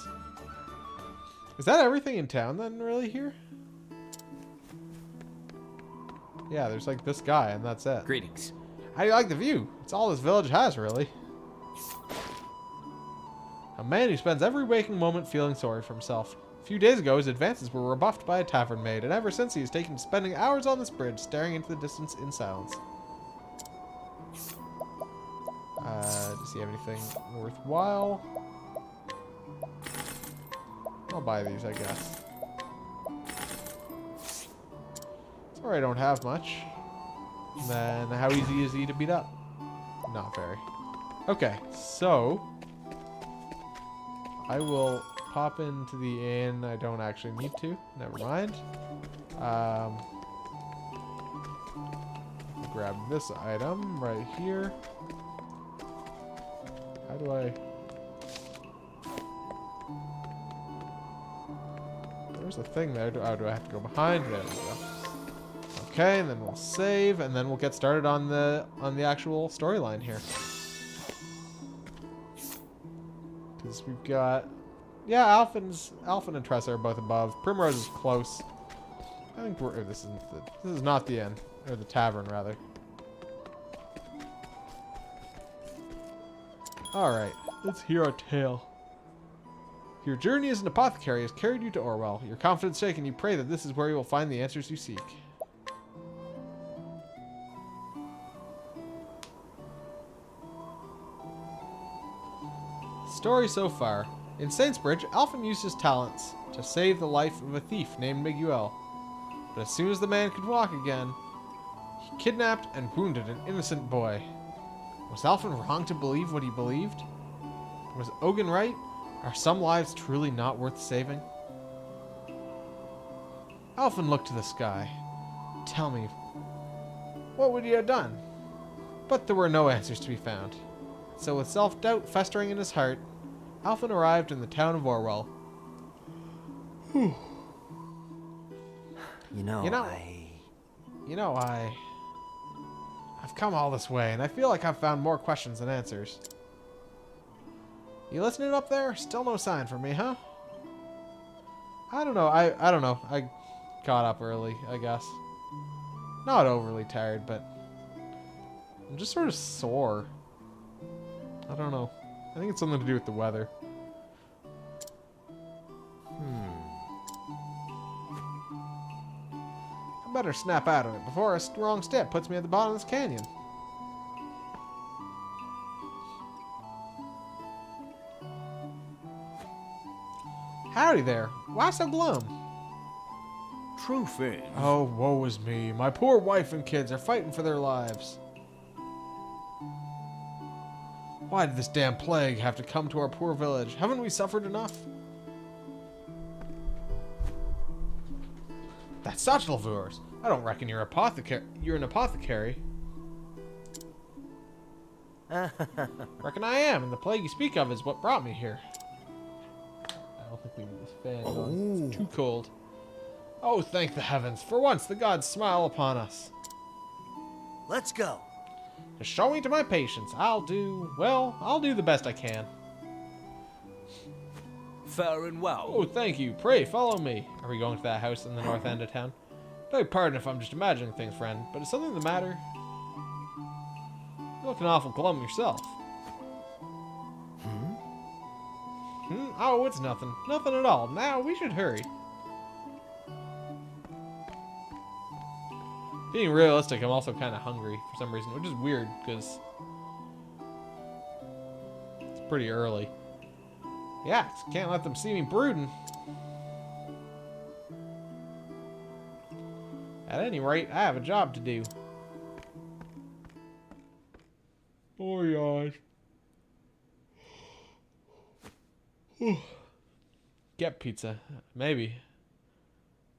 A: Is that everything in town then, really, here? Yeah, there's like this guy, and that's it.
C: Greetings.
A: How do you like the view? It's all this village has, really. A man who spends every waking moment feeling sorry for himself. A few days ago, his advances were rebuffed by a tavern maid, and ever since he has taken to spending hours on this bridge, staring into the distance in silence. Does he have anything worthwhile? I'll buy these, I guess. Sorry I don't have much. And then, how easy is he to beat up? Not very. Okay, so I will pop into the inn. I don't actually need to. Never mind. Grab this item right here. How do I... There's a thing there. Oh, do I have to go behind? There we go. Okay, and then we'll save, and then we'll get started on the actual storyline here. Because we've got, yeah, Alphen and Tressa are both above. Primrose is close. I think this is not the inn, or the tavern rather. All right, let's hear our tale. Your journey as an apothecary has carried you to Orwell. Your confidence shaken, you pray that this is where you will find the answers you seek. Story so far. In Saintsbridge, Alphen used his talents to save the life of a thief named Miguel. But as soon as the man could walk again, he kidnapped and wounded an innocent boy. Was Alphen wrong to believe what he believed? Was Ogun right? Are some lives truly not worth saving? Alphen looked to the sky. Tell me, what would he have done? But there were no answers to be found. So with self-doubt festering in his heart, Alphen arrived in the town of Orwell.
C: You know,
A: I've come all this way, and I feel like I've found more questions than answers. You listening up there? Still no sign from me, huh? I don't know. I don't know. I got up early, I guess. Not overly tired, but I'm just sort of sore. I don't know. I think it's something to do with the weather. I better snap out of it before a wrong step puts me at the bottom of this canyon. Howdy there. Why so glum?
F: Truth is,
A: Oh, woe is me. My poor wife and kids are fighting for their lives. Why did this damn plague have to come to our poor village? Haven't we suffered enough? That's satchel of yours. I don't reckon you're an apothecary. Reckon I am, and the plague you speak of is what brought me here. I don't think we need this fan on. It's too cold. Oh, thank the heavens. For once, the gods smile upon us.
C: Let's go.
A: To show me to my patients, I'll do the best I can.
F: Fair and well.
A: Oh, thank you. Pray, follow me. Are we going to that house in the north end of town? Beg pardon if I'm just imagining things, friend, but is something the matter? You're looking awful glum yourself. Oh, it's nothing. Nothing at all. Now, we should hurry. Being realistic, I'm also kind of hungry for some reason, which is weird, because it's pretty early. Yeah, can't let them see me brooding. At any rate, I have a job to do. Oh, gosh. Get pizza. Maybe.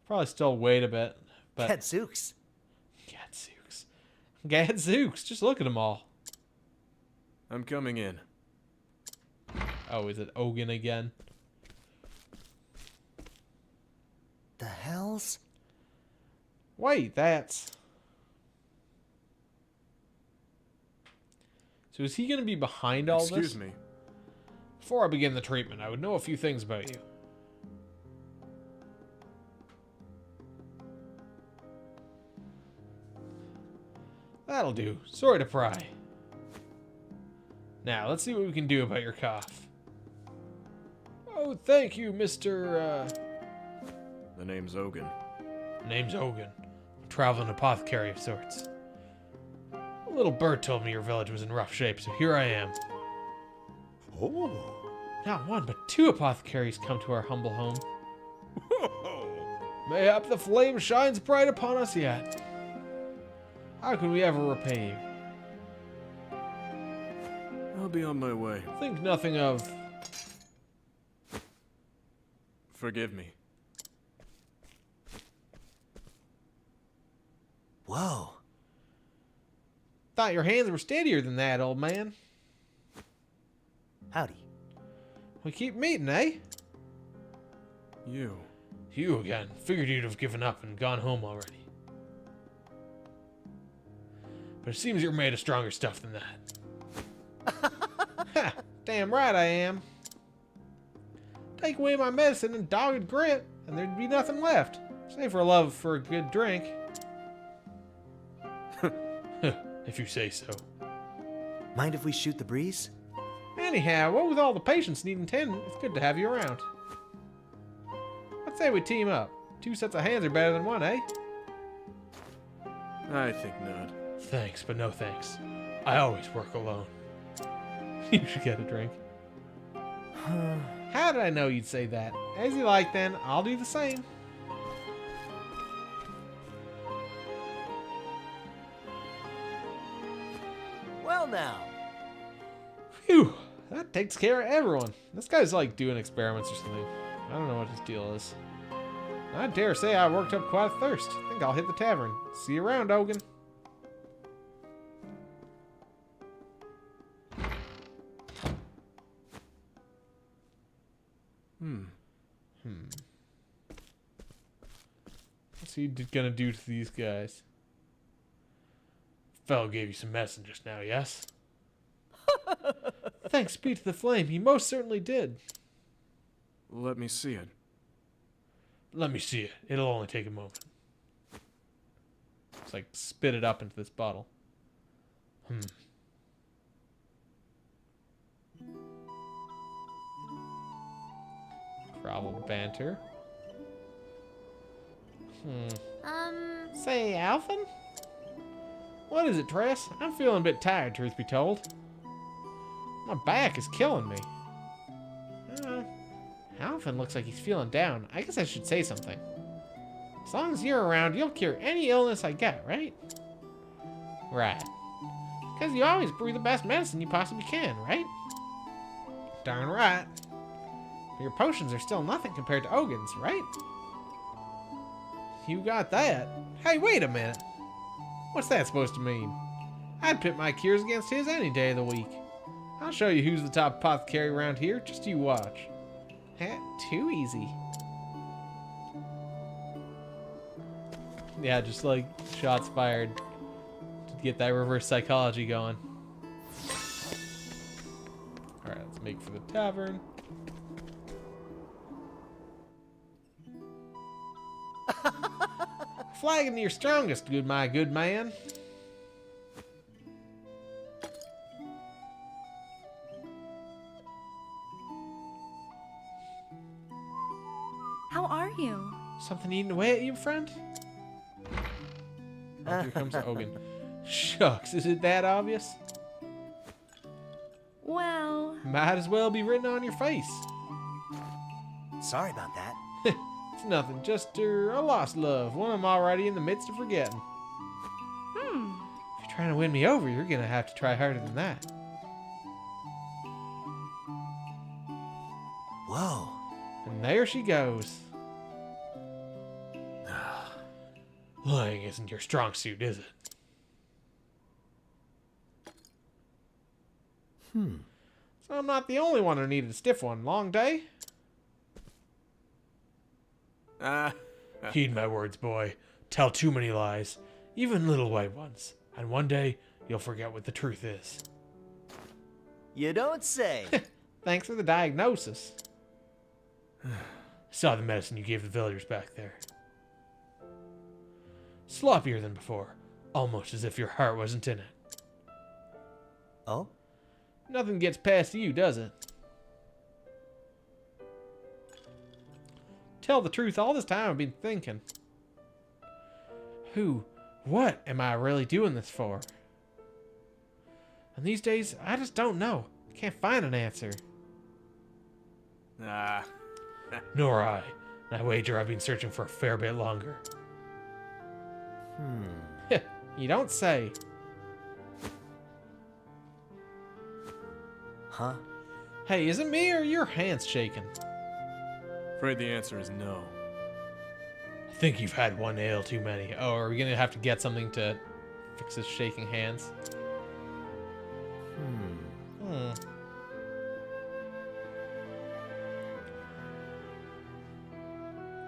A: Probably still wait a bit, but...
C: Gadzooks.
A: Gadzooks. Gadzooks. Just look at them all.
F: I'm coming in.
A: Oh, is it Ogun again?
C: The hells?
A: Wait, that's... So is he going to be behind all this?
F: Excuse me.
A: Before I begin the treatment, I would know a few things about you. That'll do. Sorry to pry. Now, let's see what we can do about your cough. Oh, thank you, Mr.
F: The name's Ogun.
A: Name's Ogun. A traveling apothecary of sorts. A little bird told me your village was in rough shape, so here I am.
C: Oh.
A: Not one, but two apothecaries come to our humble home. Mayhap the flame shines bright upon us yet. How can we ever repay you?
F: I'll be on my way.
A: Think nothing of...
F: Forgive me.
C: Whoa.
A: Thought your hands were steadier than that, old man.
C: Howdy.
A: We keep meeting, eh?
F: You.
A: You again. Figured you'd have given up and gone home already. But it seems you're made of stronger stuff than that. Ha! Damn right I am. Take away my medicine and dogged grit, and there'd be nothing left. Save for love for a good drink. If you say so.
C: Mind if we shoot the breeze?
A: Anyhow, what with all the patients needing tending, it's good to have you around. I'd say we team up. Two sets of hands are better than one, eh?
F: I think not.
A: Thanks, but no thanks. I always work alone. You should get a drink. How did I know you'd say that? As you like then, I'll do the same.
C: Well now.
A: Phew, that takes care of everyone. This guy's like doing experiments or something. I don't know what his deal is. I dare say I worked up quite a thirst. Think I'll hit the tavern. See you around, Ogun. What's he gonna do to these guys? Fellow gave you some medicine just now, yes? Thanks be to the flame, he most certainly did.
F: Let me see it.
A: Let me see it. It'll only take a moment. It's like spit it up into this bottle. Travel banter. Say, Alphen? What is it, Tress? I'm feeling a bit tired, truth be told. My back is killing me. Alphen looks like he's feeling down. I guess I should say something. As long as you're around, you'll cure any illness I get, right? Right. Because you always brew the best medicine you possibly can, right? Darn right. But your potions are still nothing compared to Ogin's, right? You got that. Hey, wait a minute. What's that supposed to mean? I'd pit my cures against his any day of the week. I'll show you who's the top apothecary around here. Just you watch. Heh, too easy. Yeah, just like shots fired to get that reverse psychology going. Alright, let's make for the tavern. Flagging your strongest, my good man.
D: How are you?
A: Something eating away at you, friend? Oh, here comes Ogun. Shucks, is it that obvious?
D: Well,
A: Might as well be written on your face.
C: Sorry about that.
A: It's nothing, just a lost love, one I'm already in the midst of forgetting. If you're trying to win me over, you're gonna have to try harder than that.
C: Whoa.
A: And there she goes. Lying isn't your strong suit, is it? So I'm not the only one who needed a stiff one. Long day? Heed my words, boy. Tell too many lies, even little white ones, and one day you'll forget what the truth is.
C: You don't say.
A: Thanks for the diagnosis. Saw the medicine you gave the villagers back there. Sloppier than before, almost as if your heart wasn't in it.
C: Oh?
A: Nothing gets past you, does it? Tell the truth, all this time I've been thinking. What am I really doing this for? And these days, I just don't know. Can't find an answer. Nor I. And I wager I've been searching for a fair bit longer. You don't say.
C: Huh?
A: Hey, is it me or your hands shaking?
F: Afraid the answer is no.
A: I think you've had one ale too many. Oh, are we gonna have to get something to fix his shaking hands?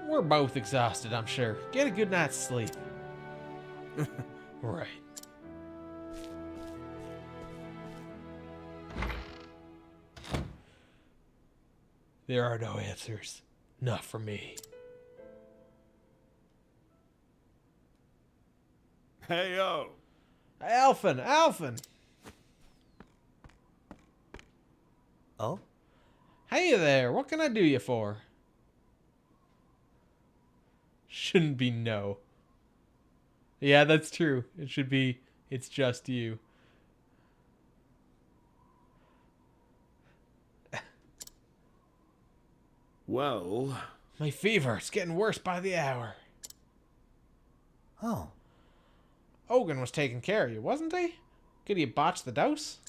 A: We're both exhausted, I'm sure. Get a good night's sleep. Right. There are no answers. Not for me.
F: Hey, yo!
A: Alphen!
C: Oh?
A: Hey there, what can I do you for? Shouldn't be no. Yeah, that's true. It should be, it's just you.
F: Well...
A: My fever, it's getting worse by the hour.
C: Oh.
A: Ogun was taking care of you, wasn't he? Could he have botched the dose?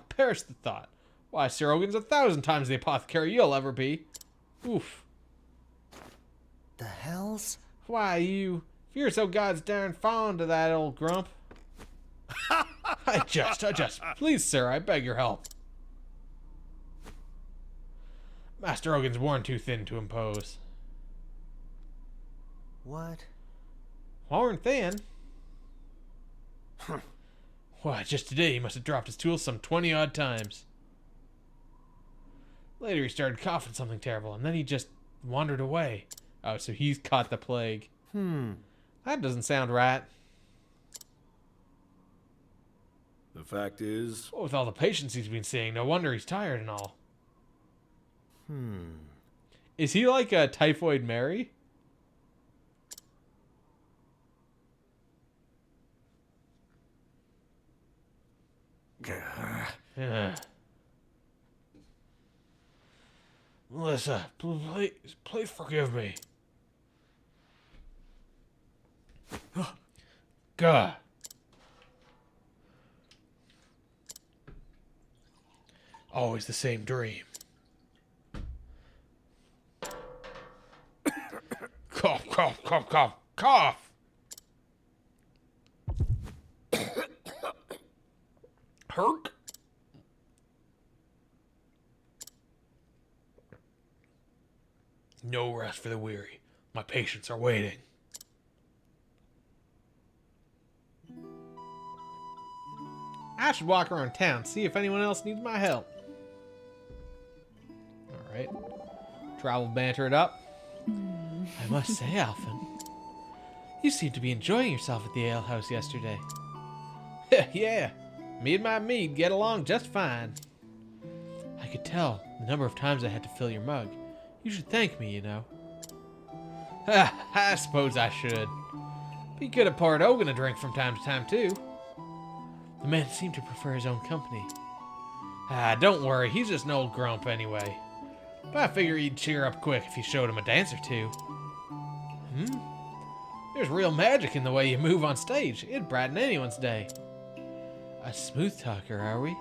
A: Perish the thought. Why, Sir Ogun's 1,000 times the apothecary you'll ever be. Oof.
C: The hells?
A: Why, if you're so god's darn fond of that old grump. I just, please, sir, I beg your help. Master Ogun's worn too thin to impose.
C: What?
A: Worn thin? Why, just today he must have dropped his tools some 20-odd times. Later he started coughing something terrible, and then he just wandered away. Oh, so he's caught the plague. That doesn't sound right.
F: The fact is...
A: What with all the patients he's been seeing, no wonder he's tired and all. Is he like a Typhoid Mary? Yeah. Melissa, please forgive me. Gah. Always the same dream. Cough, cough, cough, cough, cough. Herc. No rest for the weary. My patients are waiting. I should walk around town, see if anyone else needs my help. Alright. Travel banter it up. I must say, Alphen, you seemed to be enjoying yourself at the alehouse yesterday. Yeah, me and my mead get along just fine. I could tell the number of times I had to fill your mug. You should thank me, you know. I suppose I should. But you could have poured Ogun a drink from time to time, too. The man seemed to prefer his own company. Don't worry, he's just an old grump anyway. But I figure he'd cheer up quick if you showed him a dance or two. There's real magic in the way you move on stage. It'd brighten anyone's day. A smooth talker, are we?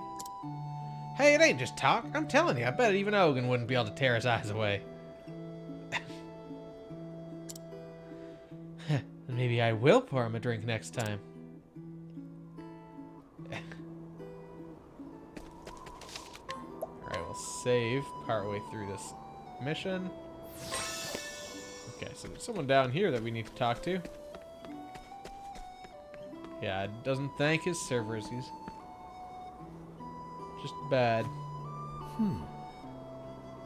A: Hey, it ain't just talk. I'm telling you, I bet even Ogun wouldn't be able to tear his eyes away. Maybe I will pour him a drink next time. Alright, we'll save partway through this mission. Okay, so there's someone down here that we need to talk to. Yeah, it doesn't thank his servers. He's just bad.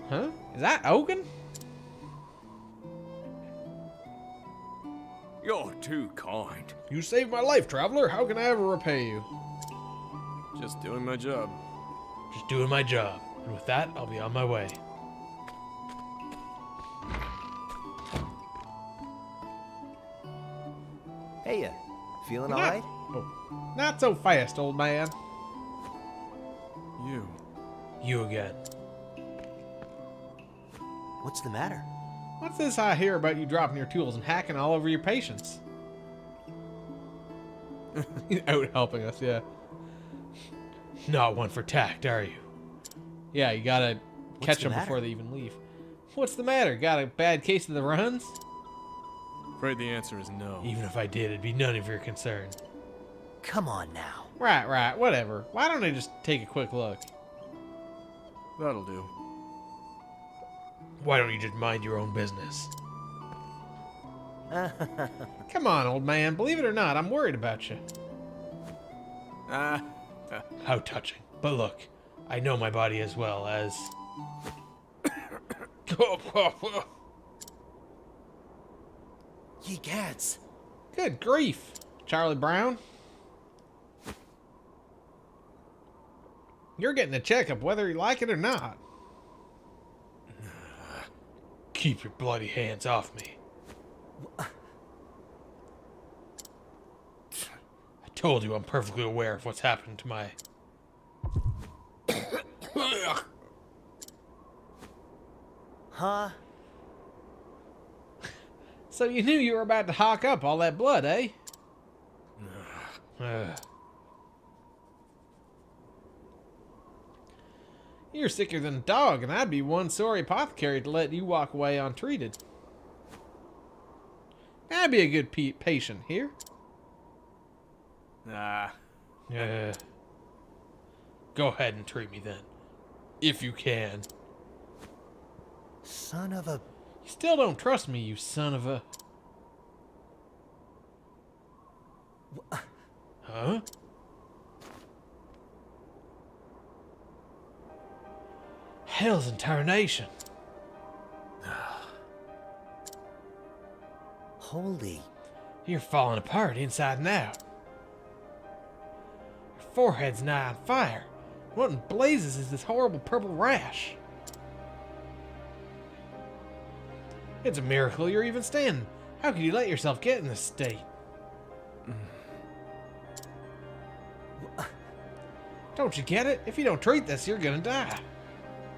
A: Huh? Is that Ogun?
F: You're too kind.
A: You saved my life, traveler. How can I ever repay you?
F: Just doing my job.
A: Just doing my job. And with that, I'll be on my way.
C: Hey, feeling all right?
A: Oh, not so fast, old man.
F: You.
A: You again.
C: What's the matter?
A: What's this I hear about you dropping your tools and hacking all over your patients? He's out helping us, yeah. Not one for tact, are you? Yeah, you gotta catch
C: the
A: them
C: matter?
A: before they even leave. What's the matter? Got a bad case of the runs?
F: Afraid the answer is no.
A: Even if I did, it'd be none of your concern.
C: Come on now.
A: Right, whatever. Why don't I just take a quick look?
F: That'll do.
A: Why don't you just mind your own business? Come on, old man. Believe it or not, I'm worried about you. How touching. But look, I know my body as well as...
C: Ye gads.
A: Good grief, Charlie Brown. You're getting a checkup whether you like it or not. Keep your bloody hands off me. I told you I'm perfectly aware of what's happened to my...
C: Huh?
A: So you knew you were about to hawk up all that blood, eh? You're sicker than a dog, and I'd be one sorry apothecary to let you walk away untreated. I'd be a good patient here.
F: Nah.
A: Go ahead and treat me then. If you can.
C: Son of a...
A: You still don't trust me, you son of a... Huh? Hell's in tarnation.
C: Holy...
A: You're falling apart inside and out. Your forehead's nigh on fire. What in blazes is this horrible purple rash? It's a miracle you're even standing. How could you let yourself get in this state? Don't you get it? If you don't treat this, you're gonna die.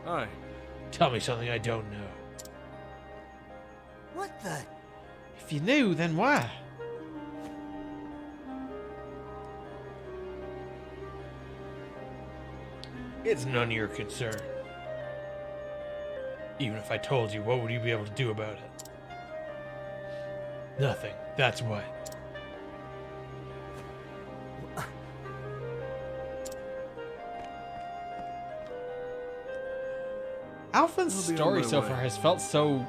F: Hi.
A: Tell me something I don't know.
C: What the...
A: If you knew, then why?
G: It's none of your concern. Even if I told you, what would you be able to do about it? Nothing, that's what.
A: Alphen's
F: I'll be on
A: story
F: my
A: so
F: way.
A: far has felt so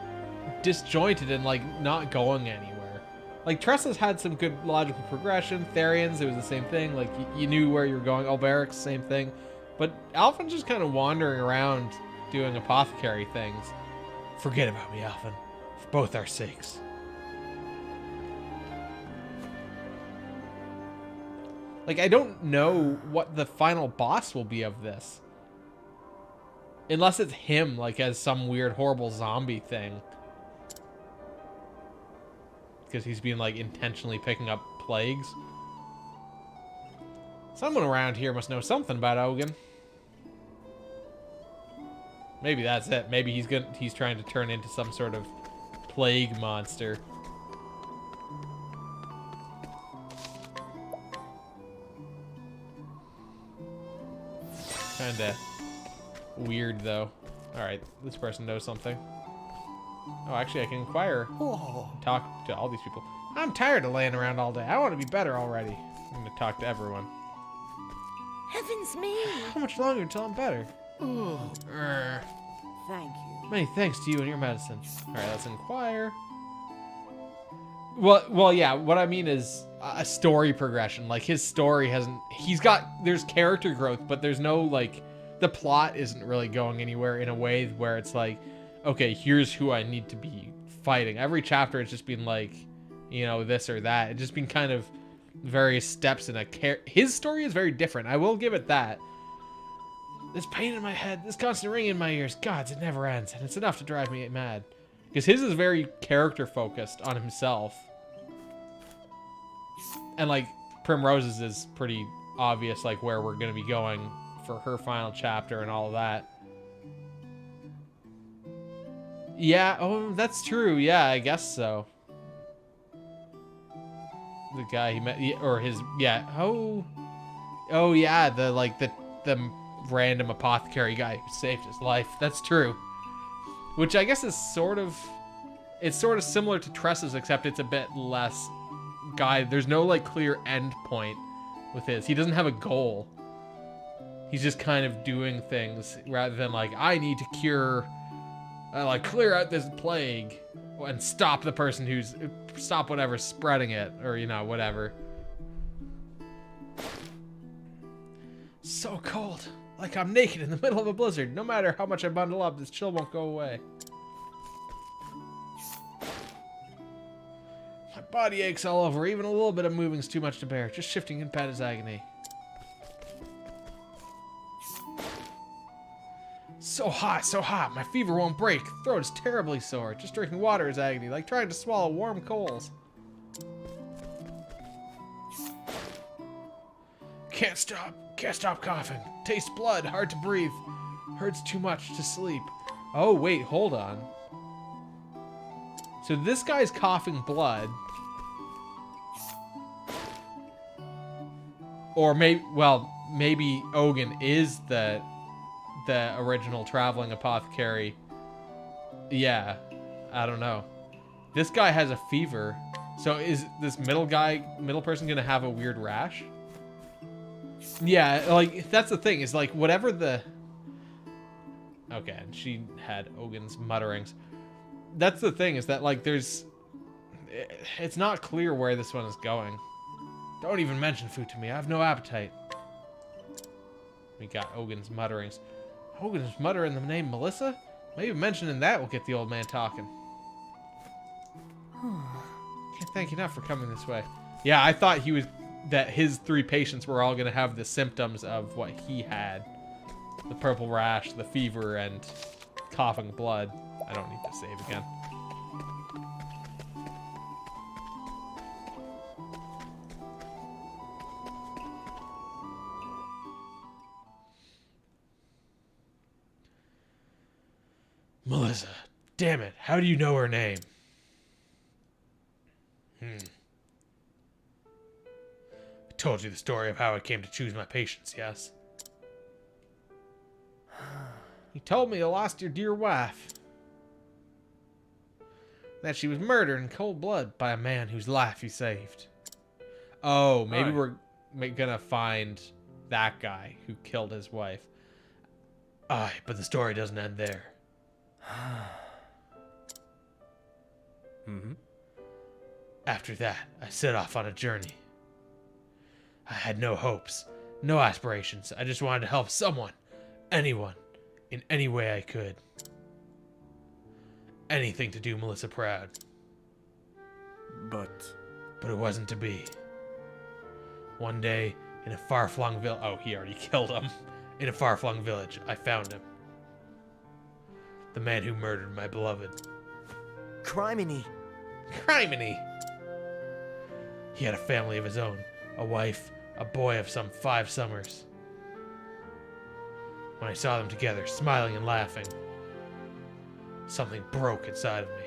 A: disjointed and like not going anywhere. Like Tressa's had some good logical progression. Therian's, it was the same thing. Like you knew where you were going. Alberic's, same thing. But Alphen's just kind of wandering around doing apothecary things.
G: Forget about me, Alphen. For both our sakes.
A: Like I don't know what the final boss will be of this. Unless it's him, like, as some weird, horrible zombie thing. Because he's been, like, intentionally picking up plagues. Someone around here must know something about Ogun. Maybe that's it. Maybe he's trying to turn into some sort of plague monster. Kinda weird, though. Alright, this person knows something. Oh, actually, I can inquire. Talk to all these people. I'm tired of laying around all day. I want to be better already. I'm going to talk to everyone.
E: Heavens me!
A: How much longer until I'm better?
E: Thank you.
A: Many thanks to you and your medicine. Alright, let's inquire. Well, yeah, what I mean is a story progression. Like, his story hasn't... There's character growth, but there's no, like... The plot isn't really going anywhere in a way where it's like, okay, here's who I need to be fighting. Every chapter it's just been like, you know, this or that. It's just been kind of various steps in his story is very different. I will give it that. This pain in my head, this constant ringing in my ears, gods, it never ends, and it's enough to drive me mad. Because his is very character focused on himself. And like Primrose's is pretty obvious, like where we're gonna be going for her final chapter and all of that. Yeah, oh, that's true. Yeah, I guess so. The guy he met, or his, yeah. Oh yeah, the random apothecary guy who saved his life. That's true. Which I guess is it's sort of similar to Tressa's, except it's a bit less guided. There's no like clear end point with his. He doesn't have a goal. He's just kind of doing things rather than like, I need to cure, like clear out this plague and stop the person stop whatever's spreading it, or, you know, whatever. So cold, like I'm naked in the middle of a blizzard. No matter how much I bundle up, this chill won't go away. My body aches all over. Even a little bit of moving's too much to bear. Just shifting in bed is agony. So hot, my fever won't break. Throat is terribly sore. Just drinking water is agony, like trying to swallow warm coals. Can't stop coughing. Taste blood, hard to breathe. Hurts too much to sleep. Oh, wait, hold on. So this guy's coughing blood. Or maybe Ogun is the original traveling apothecary. Yeah, I don't know. This guy has a fever. So is this middle person gonna have a weird rash? Yeah, like that's the thing, is like whatever the... Okay, and she had Ogun's mutterings. That's the thing, is that like it's not clear where this one is going. Don't even mention food to me, I have no appetite. We got Ogun's mutterings. Ogun's muttering the name Melissa? Maybe mentioning that will get the old man talking. Can't thank you enough for coming this way. Yeah, I thought that his 3 patients were all gonna have the symptoms of what he had. The purple rash, the fever, and coughing blood. I don't need to save again. Melissa, damn it, how do you know her name? I told you the story of how I came to choose my patients, yes? You told me you lost your dear wife. That she was murdered in cold blood by a man whose life you saved. Oh, maybe
F: Aye.
A: we're gonna find that guy who killed his wife.
G: Aye, but the story doesn't end there.
F: Mm-hmm.
G: After that, I set off on a journey. I had no hopes, no aspirations. I just wanted to help someone, anyone, in any way I could. Anything to do Melissa proud.
F: But
G: But it wasn't to be. One day, in a far-flung village... Oh, he already killed him. In a far-flung village, I found him. The man who murdered my beloved.
C: Criminy.
A: Criminy!
G: He had a family of his own. A wife, a boy of some 5 summers. When I saw them together, smiling and laughing, something broke inside of me.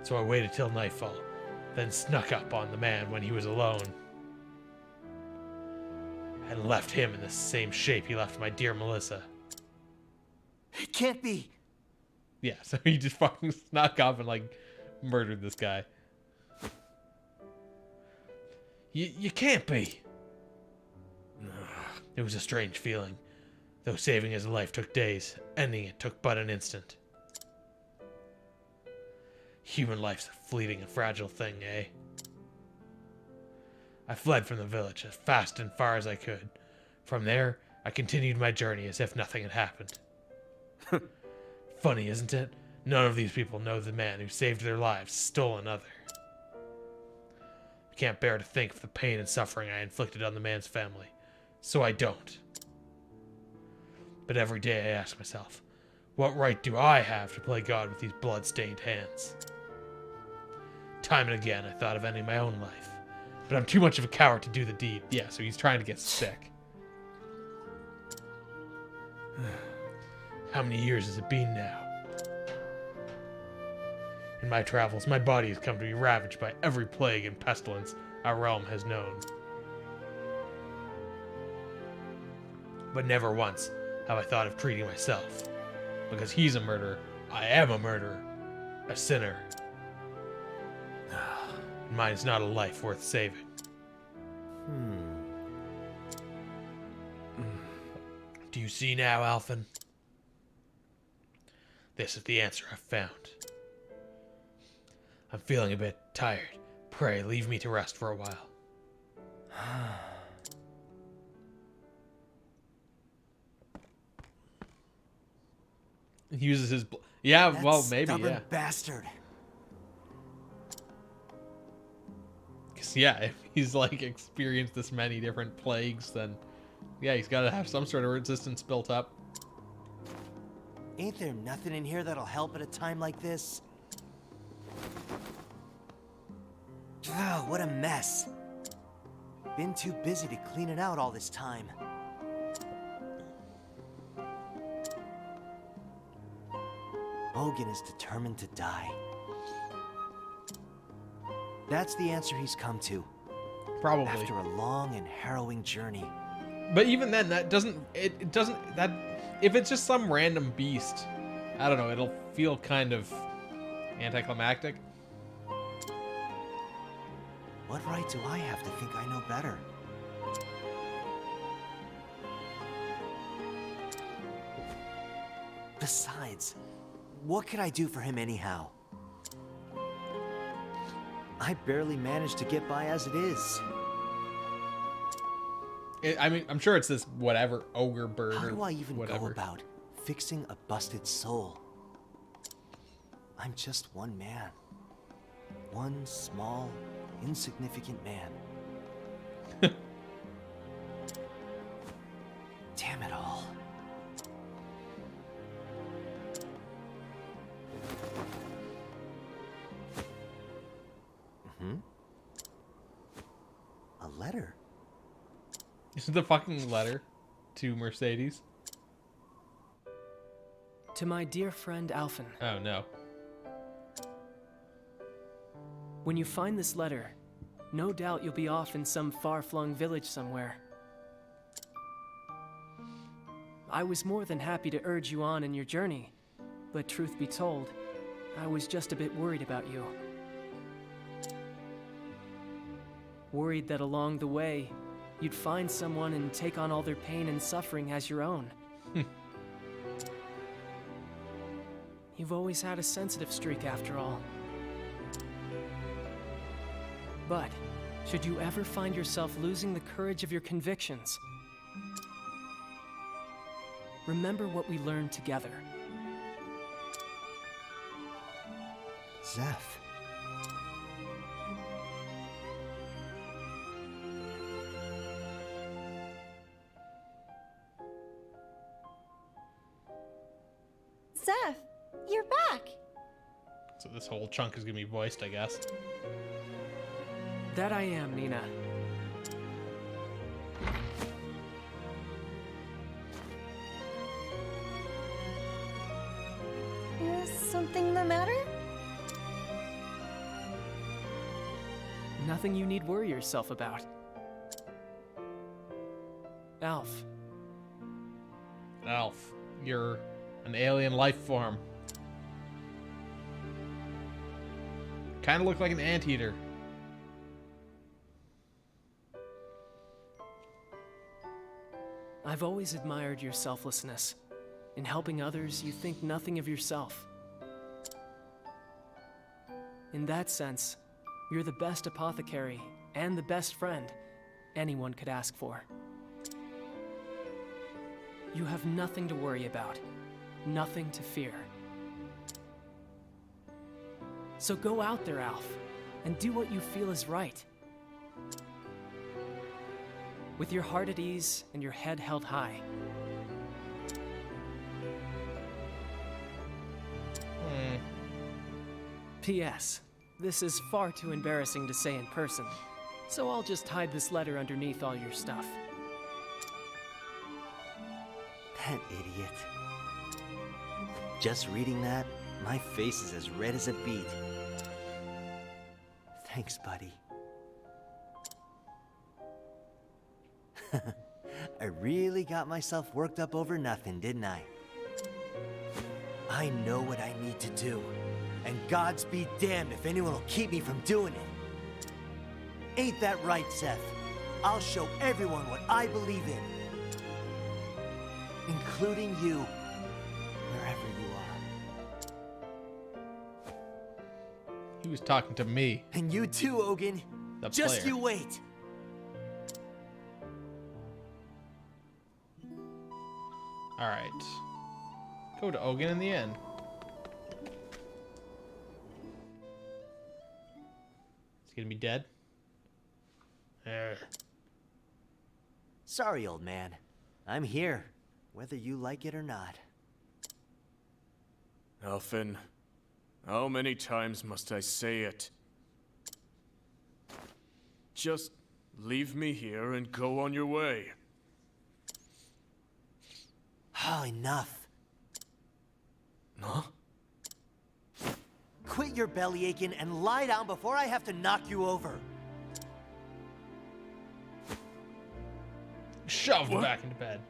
G: So I waited till nightfall, then snuck up on the man when he was alone. And left him in the same shape he left my dear Melissa.
C: It can't be.
A: Yeah, so he just fucking snuck up and, like, murdered this guy.
G: You can't be. It was a strange feeling. Though saving his life took days, ending it took but an instant. Human life's a fleeting and fragile thing, eh? I fled from the village as fast and far as I could. From there, I continued my journey as if nothing had happened. Funny, isn't it? None of these people know the man who saved their lives stole another. I can't bear to think of the pain and suffering I inflicted on the man's family, so I don't. But every day I ask myself, what right do I have to play God with these blood-stained hands? Time and again I thought of ending my own life, but I'm too much of a coward to do the deed.
A: Yeah, so he's trying to get sick.
G: How many years has it been now? In my travels, my body has come to be ravaged by every plague and pestilence our realm has known. But never once have I thought of treating myself.
A: Because he's a murderer.
G: I am a murderer, a sinner. And mine is not a life worth saving. Do you see now, Alphen? This is the answer I've found. I'm feeling a bit tired. Pray, leave me to rest for a while.
A: He uses his... Yeah,
C: That
A: well, maybe,
C: stubborn
A: yeah.
C: bastard.
A: 'Cause, yeah, if he's, like, experienced this many different plagues, then... Yeah, he's got to have some sort of resistance built up.
C: Ain't there nothing in here that'll help at a time like this? Oh, what a mess. Been too busy to clean it out all this time. Hogan is determined to die. That's the answer he's come to.
A: Probably.
C: After a long and harrowing journey.
A: But even then, that doesn't... It doesn't... That... If it's just some random beast, I don't know, it'll feel kind of anticlimactic.
C: What right do I have to think I know better? Besides, what could I do for him anyhow? I barely manage to get by as it is.
A: I mean, I'm sure it's this whatever ogre bird
C: How
A: or
C: do I even
A: whatever.
C: go about fixing a busted soul? I'm just one man. One small, insignificant man. Damn it all. A letter?
A: This is the fucking letter to Mercedes.
H: To my dear friend Alphen,
A: Oh no.
H: when you find this letter, no doubt you'll be off in some far-flung village somewhere, I was more than happy to urge you on in your journey, but truth be told, I was just a bit worried about you. Worried that along the way, you'd find someone and take on all their pain and suffering as your own. You've always had a sensitive streak after all. But, should you ever find yourself losing the courage of your convictions, remember what we learned together.
C: Zeph.
D: Zeph, you're back.
G: So this whole chunk is gonna be voiced, I guess.
H: That I am, Nina.
D: Is something the matter?
H: Nothing you need worry yourself about. Alf,
A: Alf, you're an alien life form. Kind of look like an anteater.
H: I've always admired your selflessness. In helping others, you think nothing of yourself. In that sense, you're the best apothecary and the best friend anyone could ask for. You have nothing to worry about, nothing to fear. So go out there, Alf, and do what you feel is right. With your heart at ease and your head held high. P.S. This is far too embarrassing to say in person, so I'll just hide this letter underneath all your stuff.
C: That idiot. Just reading that, my face is as red as a beet. Thanks, buddy. I really got myself worked up over nothing, didn't I? I know what I need to do, and Gods be damned if anyone will keep me from doing it. Ain't that right, Seth? I'll show everyone what I believe in. Including you, wherever you are.
A: He was talking to me.
C: And you too, Ogun.
A: The
C: Just
A: player.
C: you wait.
A: Alright. Go to Ogun in the end. Is he gonna be dead?
C: Sorry, old man. I'm here, whether you like it or not.
F: Alphen, how many times must I say it? Just leave me here and go on your way.
C: Oh, enough.
F: Huh?
C: Quit your belly aching and lie down before I have to knock you over.
A: Shoved
F: What?
A: back into bed.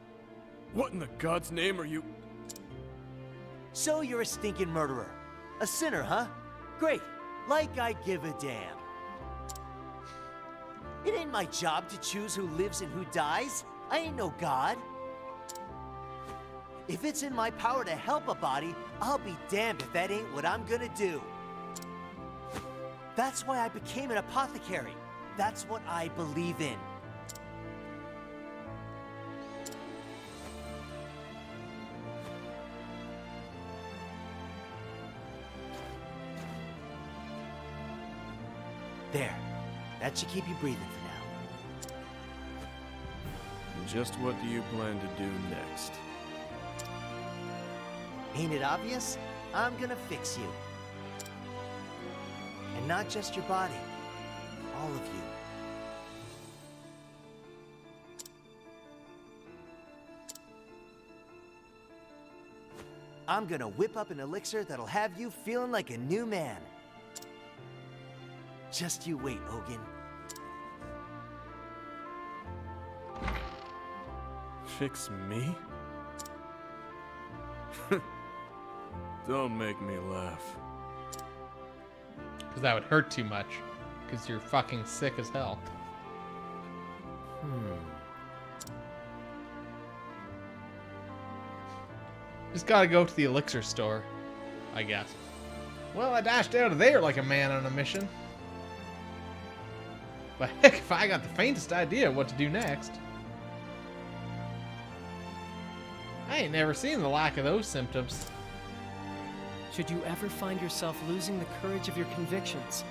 F: What in the God's name are you?
C: So you're a stinking murderer. A sinner, huh? Great. Like I give a damn. It ain't my job to choose who lives and who dies. I ain't no god. If it's in my power to help a body, I'll be damned if that ain't what I'm gonna do. That's why I became an apothecary. That's what I believe in. There. That should keep you breathing for now.
F: Just what do you plan to do next?
C: Ain't it obvious? I'm gonna fix you. And not just your body. All of you. I'm gonna whip up an elixir that'll have you feeling like a new man. Just you wait, Ogun.
F: Fix me? Don't make me laugh.
A: Because that would hurt too much. Because you're fucking sick as hell. Just gotta go to the elixir store, I guess. Well, I dashed out of there like a man on a mission. But heck, if I got the faintest idea what to do next. I ain't never seen the lack of those symptoms.
H: Should you ever find yourself losing the courage of your convictions,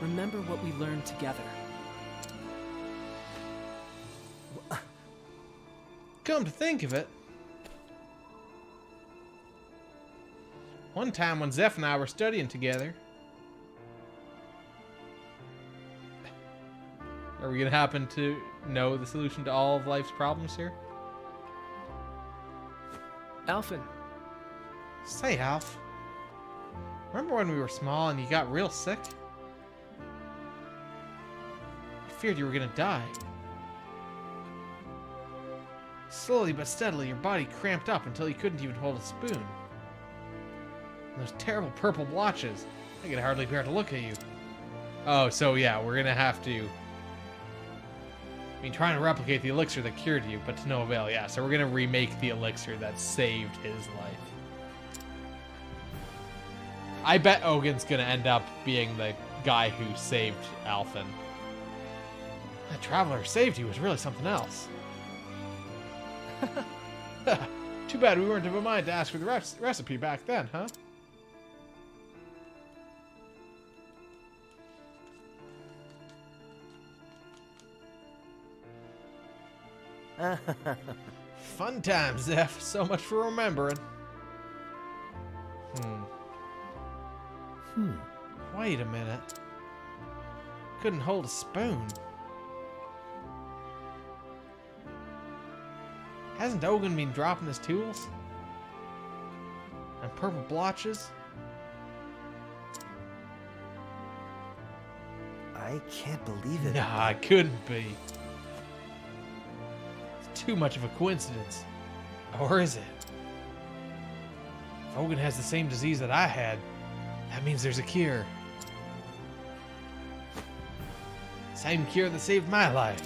H: remember what we learned together.
A: Come to think of it, one time when Zeph and I were studying together, are we gonna happen to know the solution to all of life's problems here?
H: Alphen,
A: Say, Alf, remember when we were small and you got real sick? I feared you were gonna die. Slowly but steadily, your body cramped up until you couldn't even hold a spoon. And those terrible purple blotches, I could hardly bear to look at you. Oh, so yeah, we're gonna have to... I mean, trying to replicate the elixir that cured you, but to no avail, yeah. So we're gonna remake the elixir that saved his life. I bet Ogin's gonna end up being the guy who saved Alphen. That traveler who saved you was really something else. Too bad we weren't of a mind to ask for the recipe back then, huh? Fun times, Zeph. So much for remembering. Wait a minute. Couldn't hold a spoon. Hasn't Ogin been dropping his tools? And purple blotches?
C: I can't believe it.
A: Nah, it couldn't be. It's too much of a coincidence. Or is it? If Ogin has the same disease that I had, that means there's a cure. Same cure that saved my life.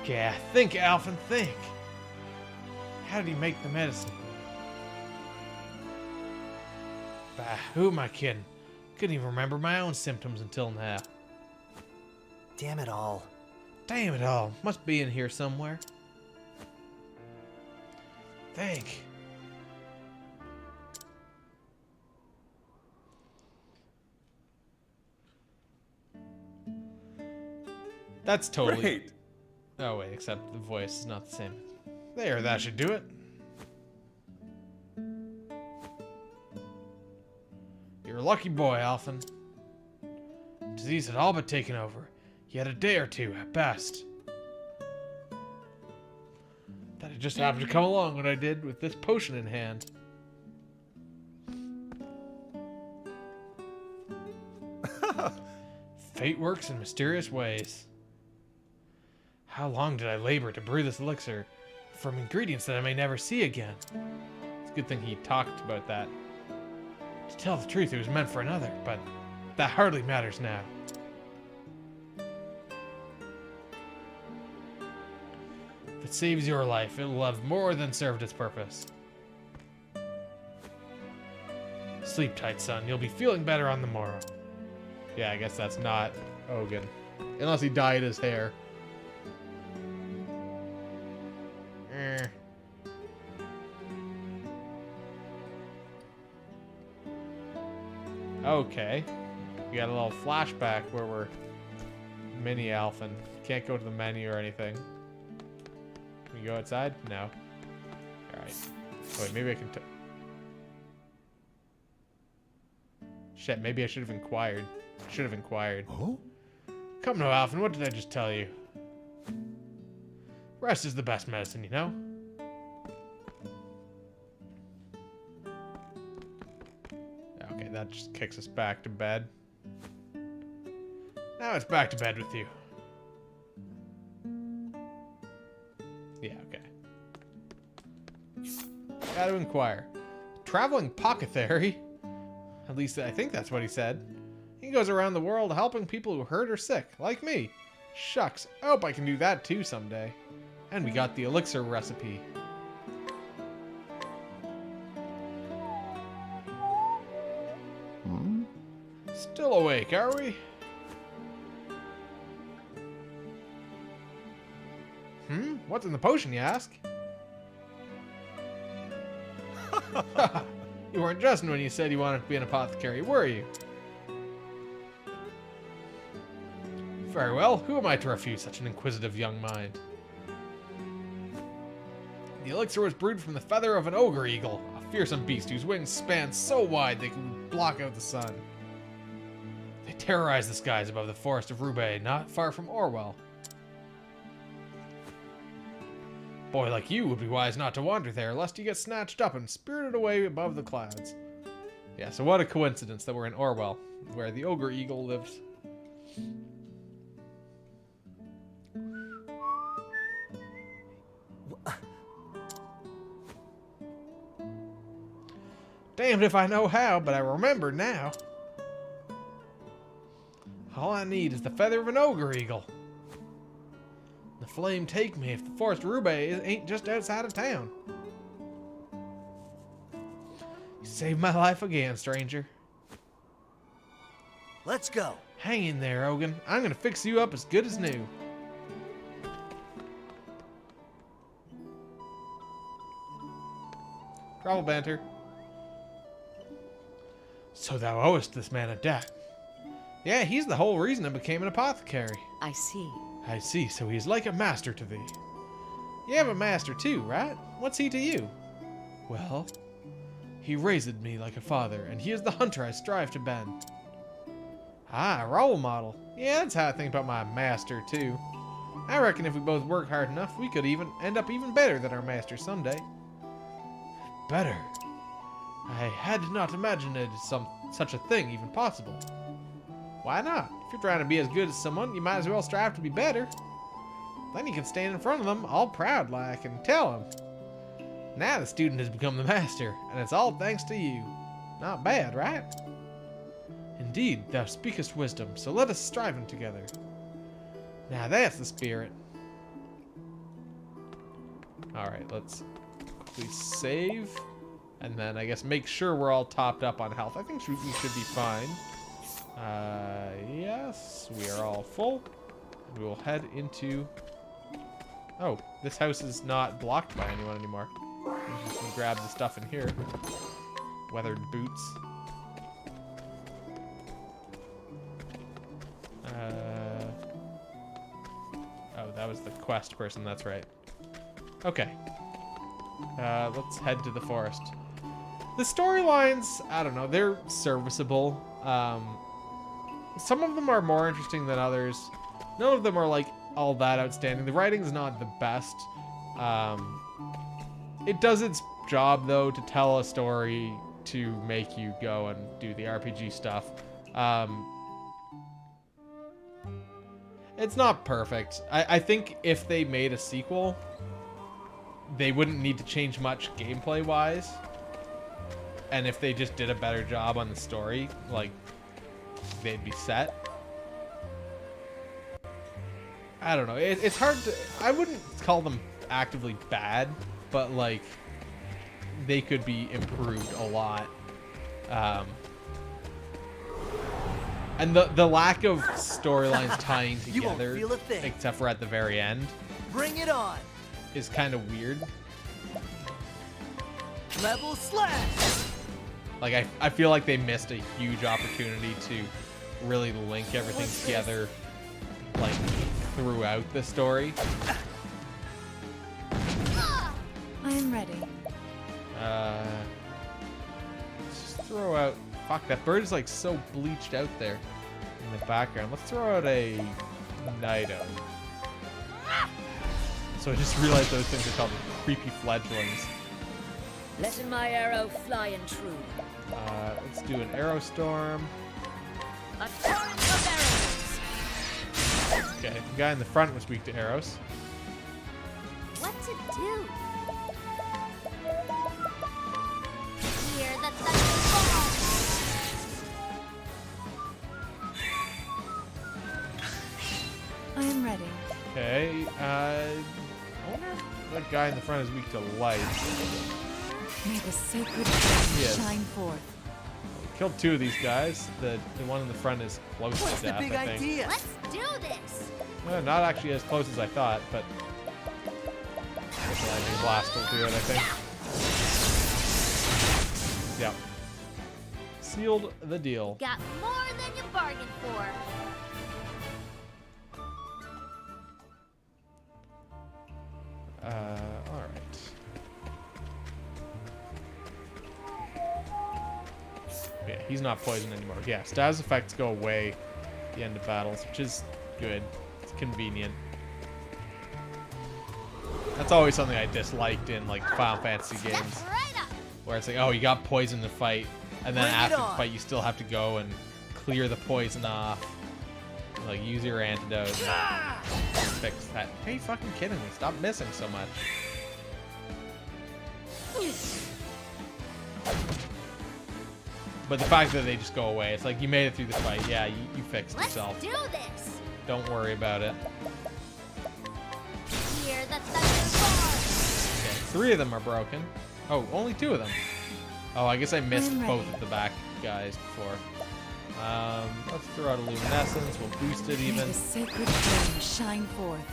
A: Yeah, think, Alphen, think. How did he make the medicine? Bah, who am I kidding? Couldn't even remember my own symptoms until now.
C: Damn it all.
A: Damn it all. Must be in here somewhere. Think. That's totally...
F: Great.
A: Oh wait, except the voice is not the same. There, that should do it. You're a lucky boy, Alphen. Disease had all but taken over. You had a day or two, at best. That it just happened to come along when I did with this potion in hand. Fate works in mysterious ways. How long did I labor to brew this elixir from ingredients that I may never see again? It's a good thing he talked about that. To tell the truth, it was meant for another, but that hardly matters now. If it saves your life, it will have more than served its purpose. Sleep tight, son. You'll be feeling better on the morrow. Yeah, I guess that's not Ogin. Unless he dyed his hair. Okay. We got a little flashback where we're mini Alphen. Can't go to the menu or anything. Can we go outside? No. Alright. Wait, maybe I can... Shit, maybe I should have inquired. Should have inquired.
C: Oh?
A: Come now, Alphen, what did I just tell you? Rest is the best medicine, you know? Okay, that just kicks us back to bed. Now it's back to bed with you. Gotta inquire. Traveling pocketary? At least I think that's what he said. He goes around the world helping people who hurt or sick, like me. Shucks, I hope I can do that too someday. And we got the elixir recipe. Still awake, are we? What's in the potion, you ask? You weren't jesting when you said you wanted to be an apothecary, were you? Very well, who am I to refuse such an inquisitive young mind? The elixir was brewed from the feather of an ogre eagle, a fearsome beast whose wings span so wide they can block out the sun. They terrorize the skies above the forest of Roubaix, not far from Orwell. Boy like you would be wise not to wander there, lest you get snatched up and spirited away above the clouds. Yeah, so what a coincidence that we're in Orwell, where the ogre eagle lives. Damned if I know how, but I remember now. All I need is the feather of an ogre eagle. The flame take me if the forest of Roubaix ain't just outside of town. You saved my life again, stranger.
C: Let's go.
A: Hang in there, Ogun. I'm gonna fix you up as good as new. Travel banter. So thou owest this man a debt. Yeah, he's the whole reason I became an apothecary.
E: I see.
A: I see, so he's like a master to thee. You have a master too, right? What's he to you? Well, he raised me like a father, and he is the hunter I strive to bend. Ah, a role model. Yeah, that's how I think about my master too. I reckon if we both work hard enough, we could even end up even better than our master someday. Better? I had not imagined such a thing even possible. Why not? If you're trying to be as good as someone, you might as well strive to be better. Then you can stand in front of them, all proud like, and tell them. Now the student has become the master, and it's all thanks to you. Not bad, right? Indeed, thou speakest wisdom, so let us strive together. Now that's the spirit. Alright, let's please save. And then I guess make sure we're all topped up on health. I think we should be fine. Yes, we are all full. We will head into... Oh, this house is not blocked by anyone anymore. We just can grab the stuff in here. Weathered boots. Oh, that was the quest person, that's right. Okay. Let's head to the forest. The storylines, I don't know, they're serviceable. Some of them are more interesting than others. None of them are like all that outstanding. The writing's not the best. It does its job though to tell a story to make you go and do the RPG stuff. It's not perfect. I think if they made a sequel, they wouldn't need to change much gameplay wise. And if they just did a better job on the story, like, they'd be set. I don't know. It's hard to... I wouldn't call them actively bad, but, like, they could be improved a lot. And the lack of storylines tying
C: You won't
A: together,
C: feel a thing.
A: except for at the very end,
C: Bring it on.
A: is kind of weird.
C: Level slash.
A: Like, I feel like they missed a huge opportunity to really link everything together, like, throughout the story.
D: I am ready.
A: Let's just throw out... Fuck, that bird is, like, so bleached out there in the background. Let's throw out a Nido. So I just realized those things are called creepy fledglings.
E: Letting my arrow fly and true.
A: Let's do an arrow storm.
E: A torrent of arrows.
A: Okay, the guy in the front was weak to arrows.
B: What to do?
D: I am ready.
A: Okay, I wonder if that guy in the front is weak to light.
D: May the sacred flame
A: Yes.
D: shine forth.
A: Killed 2 of these guys. The one in the front is close
C: What's
A: to
C: the
A: death,
C: big
A: I think.
C: idea?
B: Let's do this.
A: Not actually as close as I thought, but the lightning blast will do it, I think. Yeah. Sealed the deal.
B: Got more than you bargained for.
A: Alright. Yeah, he's not poisoned anymore. Yeah, status effects go away at the end of battles, which is good. It's convenient. That's always something I disliked in like Final Fantasy games,
B: Step right up.
A: where it's like, oh, you got poison to fight, and then
C: Bring it
A: after the
C: on.
A: fight, you still have to go and clear the poison off. Like, use your antidote and fix that. Are you fucking kidding me? Stop missing so much. But the fact that they just go away, it's like you made it through the fight. Yeah, you fixed
B: Let's
A: yourself.
B: do this.
A: Don't worry about it.
B: Hear the thunder
A: Okay, 3 of them are broken. Oh, only 2 of them. Oh, I guess I missed
D: I'm
A: both
D: ready.
A: of the back guys before. Let's throw out a luminescence. We'll boost it
D: May
A: even.
D: the sacred flame shine forth.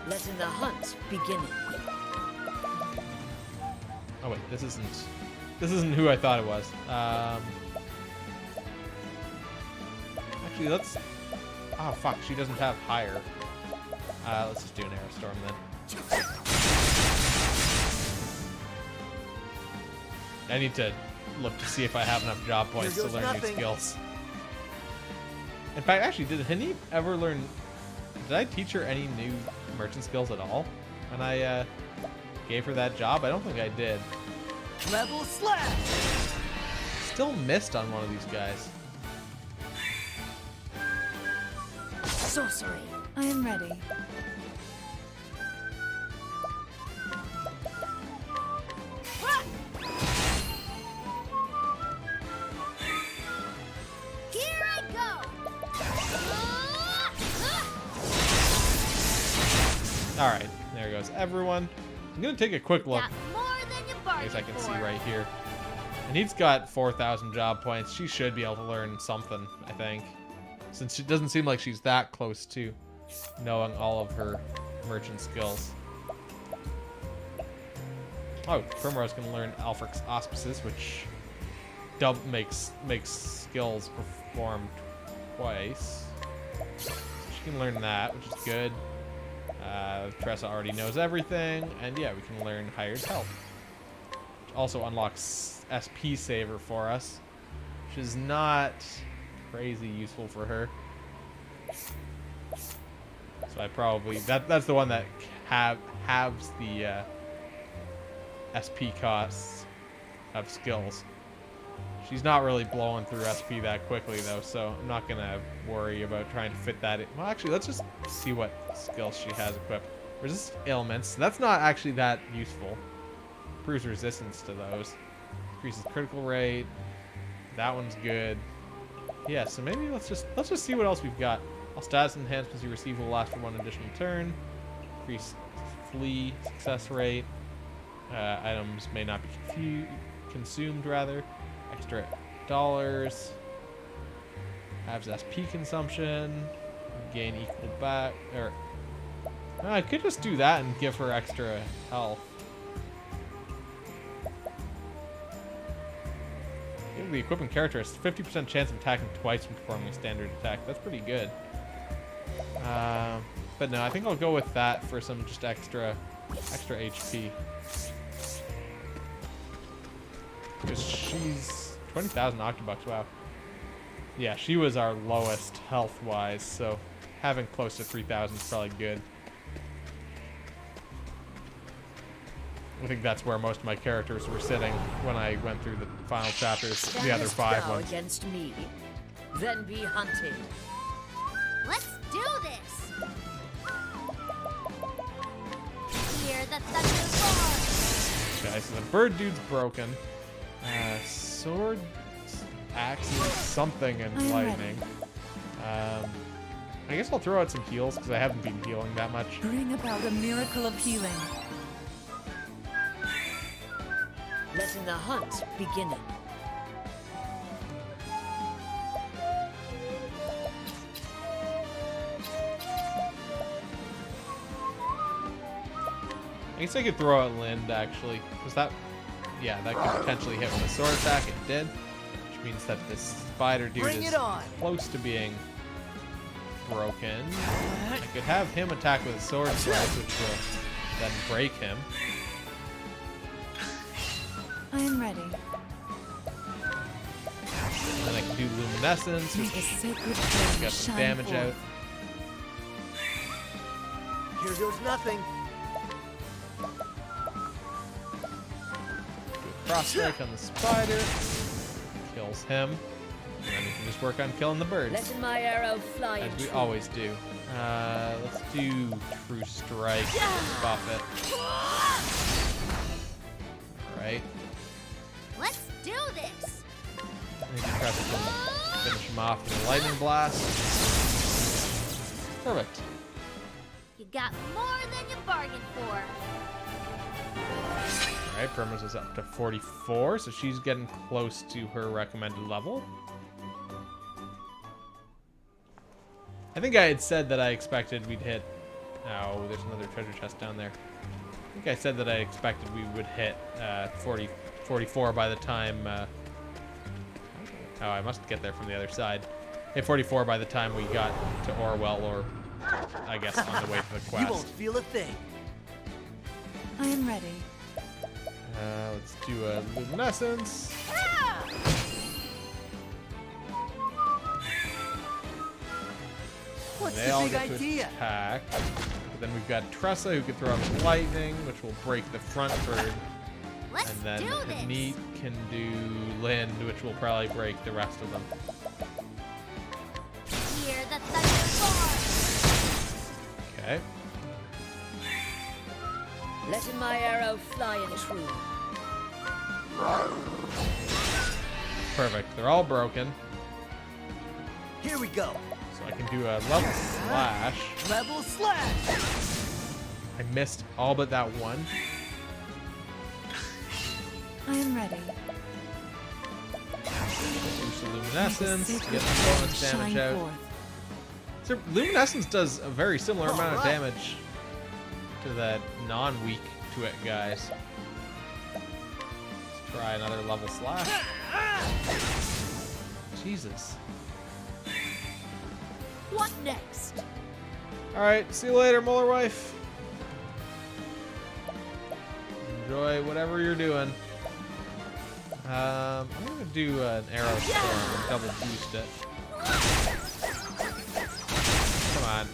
E: Letting the hunt begin.
A: Oh wait, this isn't who I thought it was. Actually, let's. Oh fuck, she doesn't have higher. Let's just do an Aerostorm then. I need to look to see if I have enough job points to
C: goes
A: learn new
C: nothing.
A: skills. In fact, actually, did Hanif ever learn? Did I teach her any new merchant skills at all when I gave her that job? I don't think I did.
C: Level slash!
A: Still missed on one of these guys.
E: Sorcery.
D: I am ready.
B: Here I go.
A: All right, there goes everyone. I'm gonna take a quick look.
B: Got more than you
A: I
B: bargained
A: guess I can
B: for.
A: see right here. And he's got 4,000 job points. She should be able to learn something, I think. Since it doesn't seem like she's that close to knowing all of her merchant skills. Oh, Primrose can learn Alfric's Auspices, which makes skills perform twice. So she can learn that, which is good. Tressa already knows everything, and yeah, we can learn Hired Help. Which also unlocks SP Saver for us, which is not crazy useful for her. So I probably that's the one that halves the SP costs of skills. She's not really blowing through SP that quickly though, so I'm not gonna worry about trying to fit that in. Well, actually, let's just see what skills she has equipped. Resist ailments. That's not actually that useful. Improves resistance to those. Increases critical rate. That one's good. Yeah, so maybe let's just see what else we've got. All status enhancements you receive will last for 1 additional turn. Increase flee success rate. Items may not be consumed rather. Extra dollars. Halves SP consumption. Gain equal back. Or I could just do that and give her extra health. Give the equipping character a 50% chance of attacking twice when performing a standard attack. That's pretty good. But no, I think I'll go with that for some just extra HP. Because she's 20,000 octobucks, wow. Yeah, she was our lowest health-wise, so having close to 3,000 is probably good. I think that's where most of my characters were sitting when I went through the final chapters, the other
E: Standest
A: 5
E: thou
A: ones.
E: against me, then be hunted.
B: Let's do this. Hear the thunder roar.
A: Okay, so the bird dude's broken. Sword, axes, something, and
D: I'm
A: lightning. I guess I'll throw out some heals because I haven't been healing that much.
D: Bring about a miracle of healing.
E: Letting the hunt beginning.
A: I guess I could throw out Lind, actually. Was that... Yeah, that could potentially hit with a sword attack. It did. Which means that this spider dude
C: Bring
A: is
C: it on.
A: close to being broken. I could have him attack with a sword strike, which will then break him.
D: I am ready.
A: And then I can do Luminescence,
D: May
A: which
D: the sacred flame
A: got some
D: shine
A: damage
D: forth.
A: out.
C: Here goes nothing.
A: Cross strike on the spider. Kills him. And then we can just work on killing the birds.
E: Letting my arrow fly
A: As
E: in
A: we
E: true.
A: always do. Let's do True Strike. Buff it. Alright.
B: Let's do this.
A: Maybe try to finish him off with a lightning blast. Perfect.
B: You got more than you bargained for.
A: Alright, Primrose is up to 44, so she's getting close to her recommended level. I think I had said that I expected we'd hit... Oh, there's another treasure chest down there. I think I said that I expected we would hit 44 by the time... Oh, I must get there from the other side. Hit 44 by the time we got to Orwell, or I guess on the way to the
C: You won't
A: quest.
C: feel a thing.
D: I am ready.
A: Let's do a Luminescence.
C: What's
A: They
C: the
A: all
C: big
A: get to
C: idea?
A: attack. But then we've got Tressa who can throw out lightning, which will break the front bird.
B: Let's
A: And then
B: do this.
A: Neat can do Lind, which will probably break the rest of them.
B: Hear the thunder roar.
A: Okay.
E: Letting my arrow fly in true.
A: Perfect. They're all broken.
C: Here we go.
A: So I can do a level slash.
C: Level slash.
A: I missed all but that one.
D: I am ready.
A: Use the
D: May the
A: Luminescence to
D: sacred
A: get some
D: flame
A: bonus damage
D: shine
A: out.
D: forth.
A: So Luminescence does a very similar amount of
C: Alright.
A: damage to that non-weak to it guys. Let's try another level slash. Jesus.
E: What next?
A: Alright, see you later, Muller wife. Enjoy whatever you're doing. I'm gonna do an arrow storm and double boost it. Come on.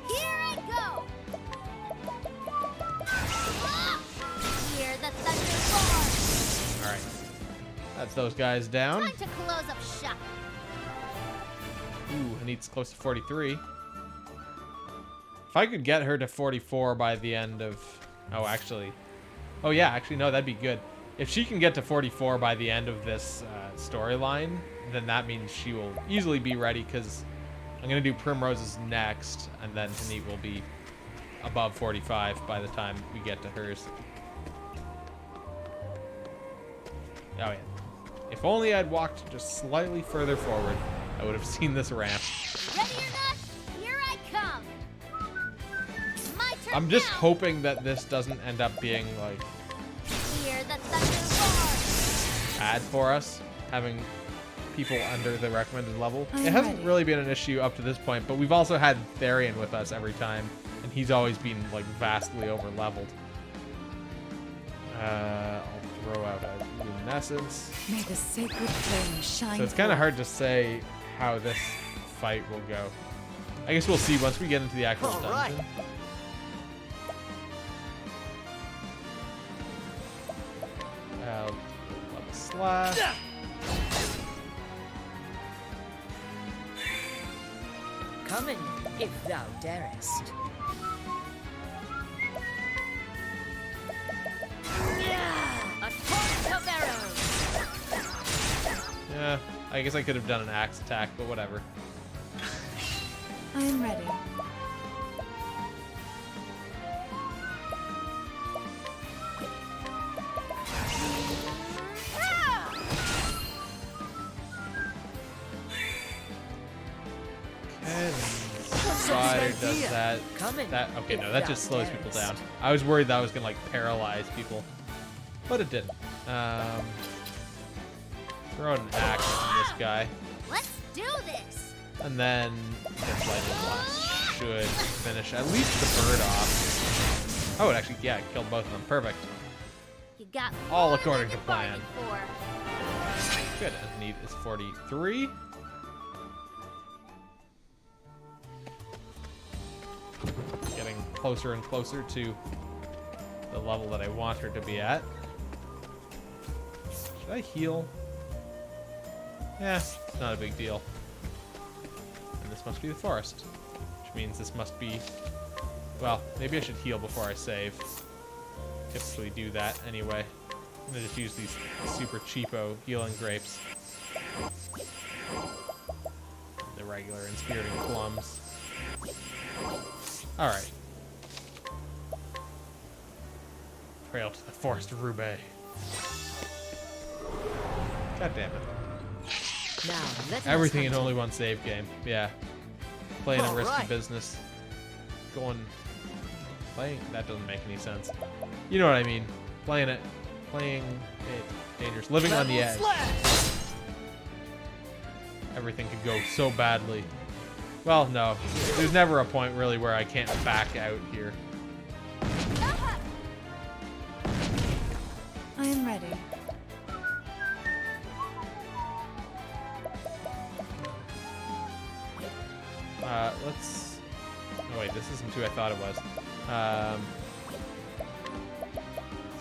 B: Here I go. Hear the thunder roar.
A: Alright. That's those guys down.
B: Time to close up shop.
A: Ooh, Hanit's close to 43. If I could get her to 44 by the end of... Oh, actually... Oh, yeah, actually, no, that'd be good. If she can get to 44 by the end of this storyline, then that means she will easily be ready, because I'm going to do Primrose's next, and then Hanit will be above 45 by the time we get to hers. Oh, yeah. If only I'd walked just slightly further forward, I would have seen this ramp.
B: Ready or not, here I come. My turn.
A: I'm just
B: now.
A: hoping that this doesn't end up being, like,
B: Hear the thunder roar.
A: bad for us, having people under the recommended level.
D: I'm
A: It hasn't
D: ready.
A: really been an issue up to this point, but we've also had Therian with us every time, and he's always been, like, vastly over-leveled. I'll throw out a Luminescence.
D: May the sacred flame shine
A: So it's kind of
D: forth.
A: hard to say how this fight will go. I guess we'll see once we get into the actual
C: All right.
A: dungeon. Level slash.
E: Coming, if thou darest. Yeah, a torrent of arrows.
A: Yeah, I guess I could have done an axe attack, but whatever.
D: I am ready.
A: And Spider does that. Okay, no, that just slows people down. I was worried that was gonna like paralyze people, but it didn't. Throw an axe on this guy,
B: Let's do this.
A: and then this lightning blast should finish at least the bird off. Oh, it actually, yeah, it killed both of them. Perfect.
B: You got
A: All
B: more
A: according
B: than
A: to
B: you
A: plan.
B: bargained for.
A: Good. And need is 43. Getting closer and closer to the level that I want her to be at. Should I heal? Yeah, it's not a big deal. And this must be the forest. Which means this must be... Well, maybe I should heal before I save. Typically do that anyway. I'm gonna just use these super cheapo healing grapes. The regular inspiriting plums. Alright. Trail to the forest of Roubaix. God damn it.
E: Now, let
A: Everything
E: us
A: in
E: hunt.
A: only one save game. Yeah. Playing a risky
C: Alright.
A: business. Playing? That doesn't make any sense. You know what I mean. Playing it dangerous. Living on the edge. Everything could go so badly. Well, no. There's never a point really where I can't back out here.
D: I am ready.
A: Let's... Oh wait, this isn't who I thought it was.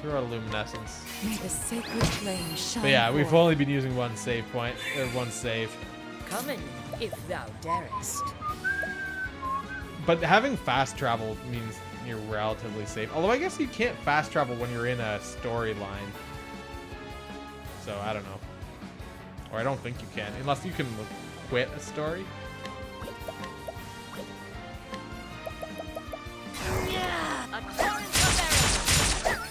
A: Throw out a luminescence.
D: May the sacred flame shine
A: But yeah, we've
D: forth.
A: only been using one save point, or one save.
E: Come in, if thou darest.
A: But having fast travel means you're relatively safe. Although I guess you can't fast travel when you're in a storyline. So I don't know. Or I don't think you can, unless you can quit a story.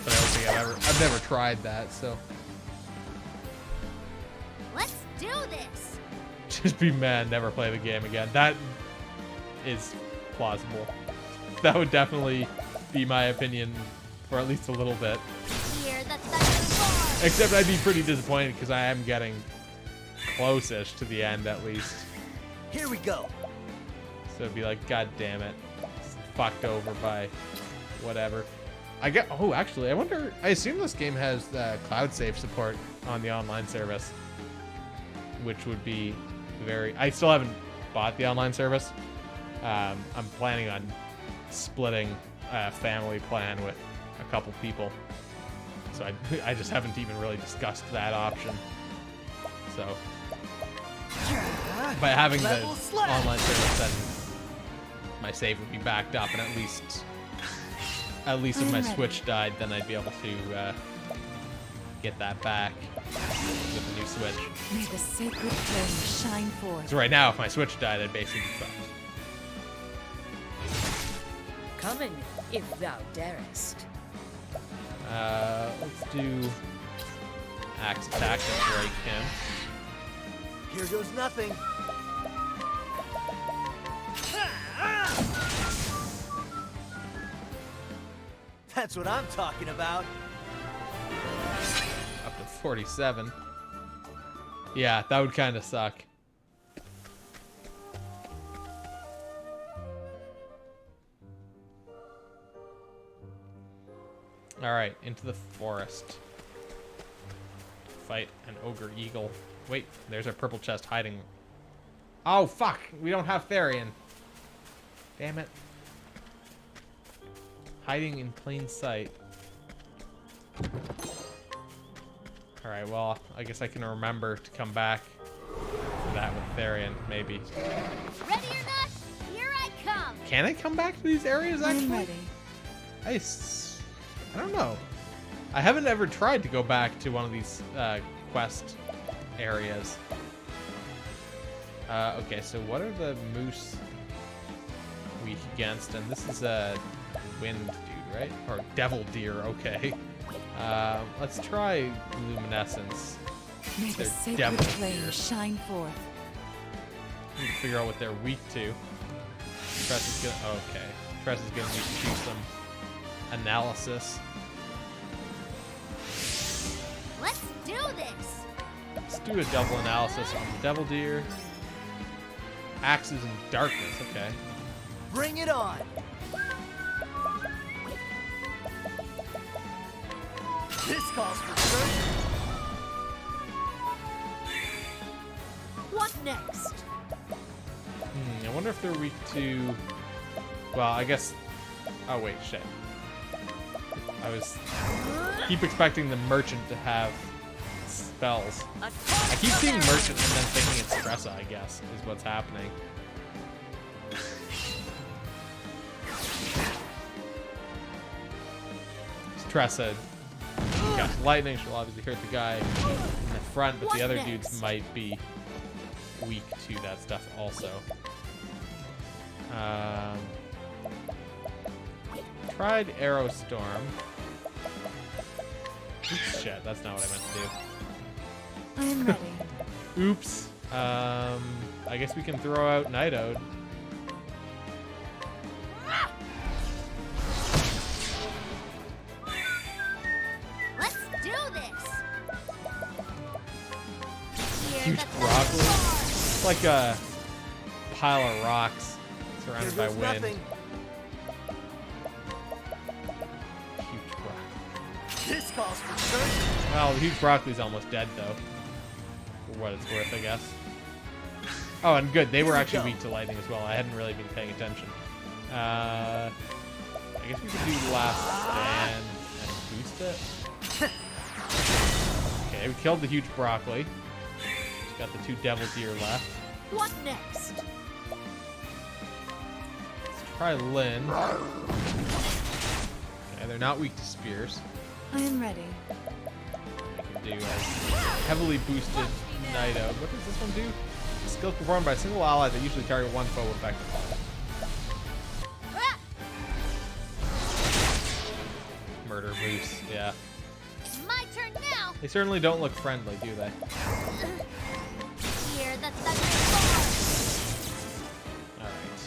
A: But I don't think I've never tried that, so
B: Let's do this.
A: just be mad, never play the game again. That is plausible. That would definitely be my opinion for at least a little bit.
B: Hear the thunder roar.
A: Except I'd be pretty disappointed because I am getting close-ish to the end at least.
C: Here we go.
A: So it'd be like, God damn it. Fucked over by whatever. Oh, actually, I wonder, I assume this game has cloud save support on the online service. Which would be I still haven't bought the online service. I'm planning on splitting a family plan with a couple people. So I just haven't even really discussed that option. So by having the
C: Level slash.
A: online service, then my save would be backed up, and at least if my
D: I'm ready.
A: Switch died, then I'd be able to get that back with the new Switch.
D: May the sacred flame shine forth.
A: So right now, if my Switch died, I'd basically be fucked.
E: Come in, if thou darest.
A: Let's do axe attack to break him.
C: Here goes nothing. That's what I'm talking about.
A: Up to 47. Yeah, that would kind of suck. Alright, into the forest. Fight an ogre eagle. Wait, there's a purple chest hiding. Oh, fuck! We don't have Therian. Damn it. Hiding in plain sight. Alright, well, I guess I can remember to come back for that with Therian, maybe.
B: Ready or not, here I come.
A: Can I come back to these areas,
D: I am
A: actually?
D: ready.
A: I don't know. I haven't ever tried to go back to one of these quest areas. Okay, so what are the moose weak against? And this is a wind dude, right? Or devil deer, okay. Let's try luminescence.
D: May the
A: They're
D: sacred
A: devil
D: flame
A: deer.
D: shine forth.
A: Need to figure out what they're weak to. Tress is gonna, okay. Tress is gonna need to do some analysis.
B: Let's do this.
A: Let's do a double analysis on the devil deer. Axes and darkness, okay.
C: Bring it on! This calls for surgery!
E: What next?
A: I wonder if they're weak to... Well, I guess... Oh, wait, shit. Keep expecting the merchant to have spells. I keep seeing merchant and then thinking it's Tressa, I guess, is what's happening. Tressa got lightning, she'll obviously hurt the guy in the front, but the other dudes might be weak to that stuff also. Tried Arrow Storm. Oops, shit, that's not what I meant to do.
D: I am ready.
A: Oops. I guess we can throw out Night Ode.
B: Let's do this. Hear
A: Huge
B: the
A: broccoli.
B: thunder.
A: It's like a pile of rocks surrounded by
C: Here goes
A: wind.
C: nothing.
A: Huge broccoli.
C: This calls for surgery!
A: Well, the huge broccoli's almost dead though. For what it's worth, I guess. Oh, and good. They were
C: Here we
A: actually
C: go.
A: weak to lightning as well. I hadn't really been paying attention. I guess we could do last stand and boost it. Okay, we killed the huge broccoli. Just got the 2 devil deer left.
E: What next?
A: Let's try Lynn. Okay, they're not weak to spears.
D: I am ready.
A: We can do a heavily boosted Night Ode. What does this one do? Skill performed by a single ally that usually target one foe effectively.
B: Ah!
A: Murder moose, yeah.
B: My turn now.
A: They certainly don't look friendly, do they?
B: Hear the thunder.
A: Alright.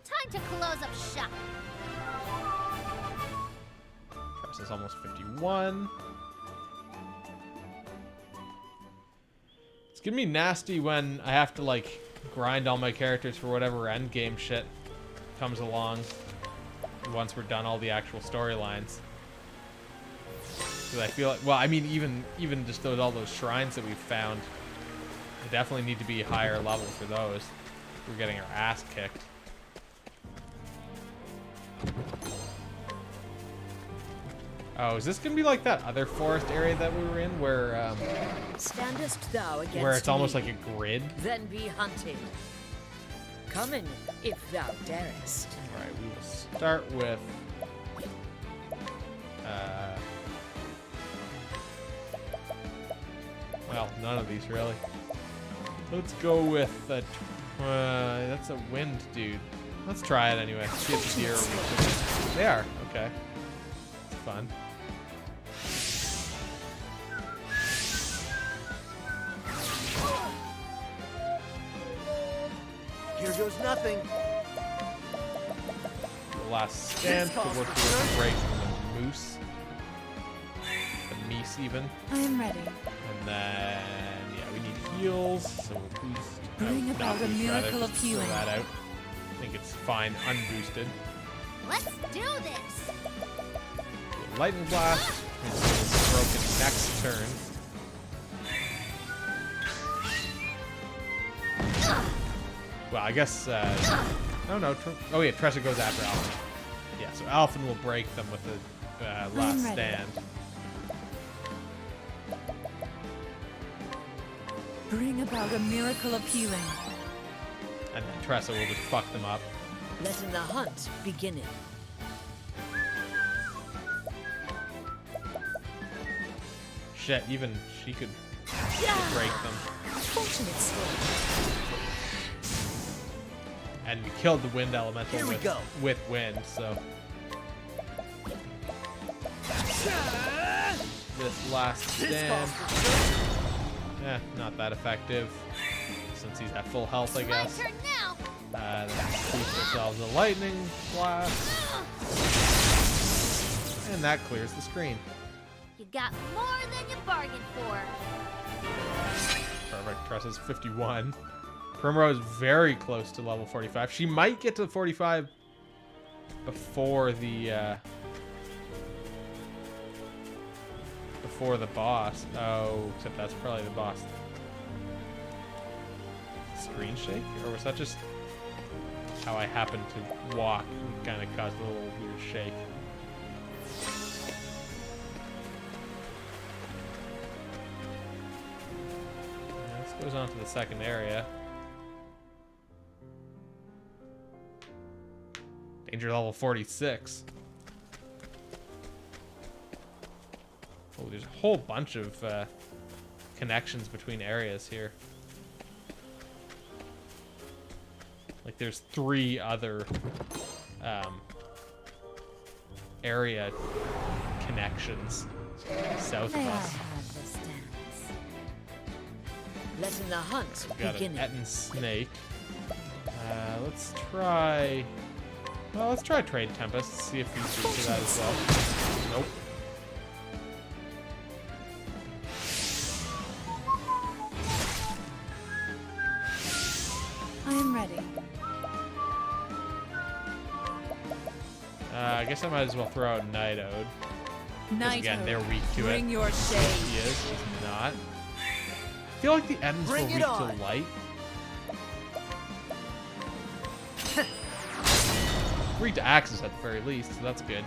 B: Time to close up shop.
A: Tress is almost 51. It's gonna be nasty when I have to, like, grind all my characters for whatever endgame shit comes along once we're done all the actual storylines. Because I feel like, well, I mean, even just all those shrines that we've found, we definitely need to be higher level for those. We're getting our ass kicked. Oh, is this gonna be like that other forest area that we were in, where
E: Standest thou against
A: where it's almost
E: me?
A: like a grid?
E: Then be hunted. Come in, if thou darest.
A: All right, we will start with. Well, none of these really. Let's go with a. That's a wind dude. Let's try it anyway. See if the deer are weak to it. They are. Okay. It's fun.
C: Here goes nothing.
A: The last stand to work towards the break from the moose. The meese even.
D: I am ready.
A: And then, yeah, we need heals, so we'll boost.
D: Bring
A: not
D: about a
A: boost, rather,
D: miracle of
A: just throw
D: healing.
A: that out. I think it's fine unboosted.
B: Let's do this.
A: Lightning blast. It's broken next turn. Well, I guess. Oh no. Oh yeah, Tressa goes after Alphen. Yeah, so Alphen will break them with the last
D: ready.
A: stand.
D: Bring about a miracle of healing.
A: And then Tressa will just fuck them up.
E: Letting the hunt begin.
A: Shit, even she could break them.
E: Fortunate story.
A: And we killed the wind elemental
C: Here we go.
A: with wind, so. This last stand. Not that effective. Since he's at full health, I
B: My
A: guess.
B: turn now.
A: Then boost ourselves a lightning blast. And that clears the screen.
B: You got more than you bargained for.
A: Perfect. Tressa's 51. Primrose very close to level 45. She might get to 45 before the boss. Oh, except that's probably the boss. Screen shake? Or was that just how I happened to walk and kind of caused a little weird shake? This goes on to the second area. Danger level 46. Oh, there's a whole bunch of connections between areas here. Like there's 3 other area connections south of us.
E: Letting the hunt
A: We've got
E: begin.
A: an Etten snake. Let's try. Well, let's try Trade Tempest. See if he's weak to that as well. Nope.
D: I am ready.
A: I guess I might as well throw out Night Ode. Because again, they're weak to it.
D: Bring your
A: She
D: shade.
A: is. She's not. I feel like the Ettens were
C: Bring
A: weak
C: it
A: to
C: on.
A: light. Weak to axes at the very least, so that's good.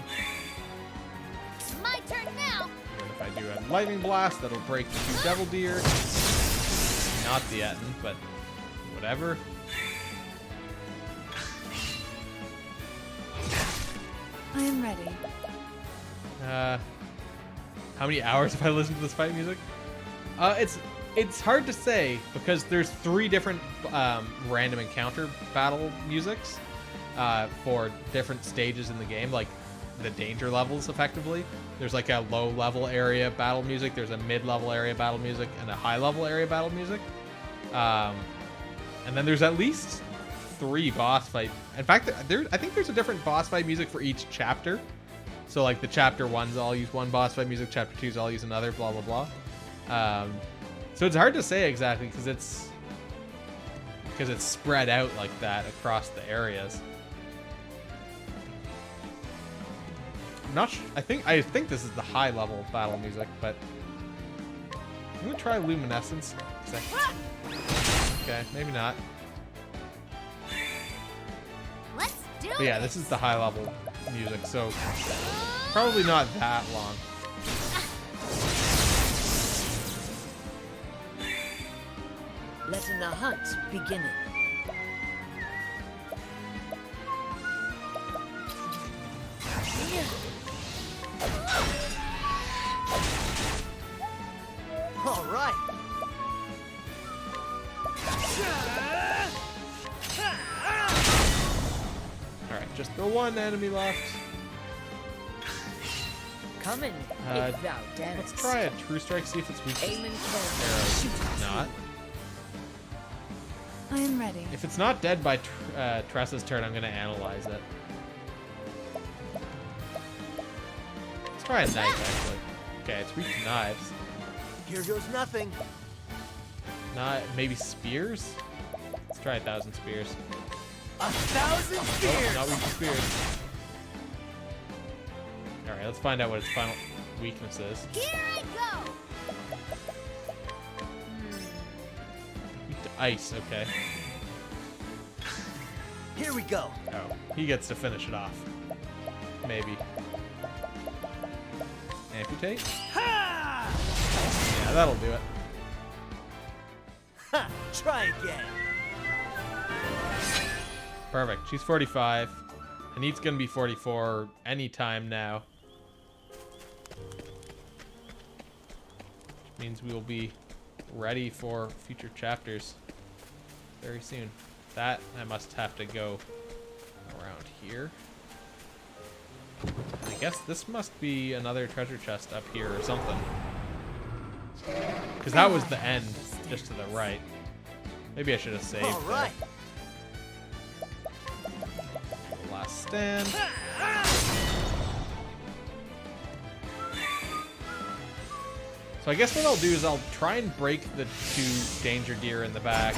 B: My turn now.
A: And if I do a lightning blast, that'll break the 2 devil deer. Not the Etten, but whatever.
D: I am ready.
A: How many hours have I listened to this fight music? It's hard to say because there's 3 different random encounter battle musics for different stages in the game, like the danger levels effectively. There's like a low level area battle music, there's a mid level area battle music, and a high level area battle music. And then there's at least 3 boss fight. In fact, I think there's a different boss fight music for each chapter. So like the chapter 1's I'll use one boss fight music, chapter 2's I'll use another, blah blah blah. So it's hard to say exactly because it's spread out like that across the areas. I'm not sure, I think this is the high level battle music, but I'm gonna try Luminescence. Okay, maybe not.
B: Let's do
A: But yeah,
B: it.
A: this is the high level music, so probably not that long.
E: Letting the hunt begin.
C: All right.
A: Alright, just the one enemy left.
E: Coming
A: Uh,
E: if thou darest.
A: Let's try a True Strike, see if it's weak to
E: Aim and kill.
A: arrows. It's not.
D: I am ready.
A: If it's not dead by Tressa's turn, I'm going to analyze it. Let's try a knife, actually. Okay, it's weak to knives.
C: Here goes nothing.
A: Not maybe spears? Let's try 1,000 spears.
C: 1,000 spears.
A: Not weak to spears. Alright, let's find out what its final weakness is.
B: Here I go.
A: Weak to ice, okay.
C: Here we go.
A: Oh, he gets to finish it off. Maybe. Amputate?
C: Ha!
A: Yeah, that'll do it.
C: Ha! Try again.
A: Perfect. She's 45. Anit's gonna be 44 anytime now. Which means we will be ready for future chapters very soon. that, I must have to go around here. I guess this must be another treasure chest up here or something. Because that was the end, just to the right. Maybe I should have saved
C: All right.
A: there. Last stand. So I guess what I'll do is I'll try and break the 2 danger deer in the back.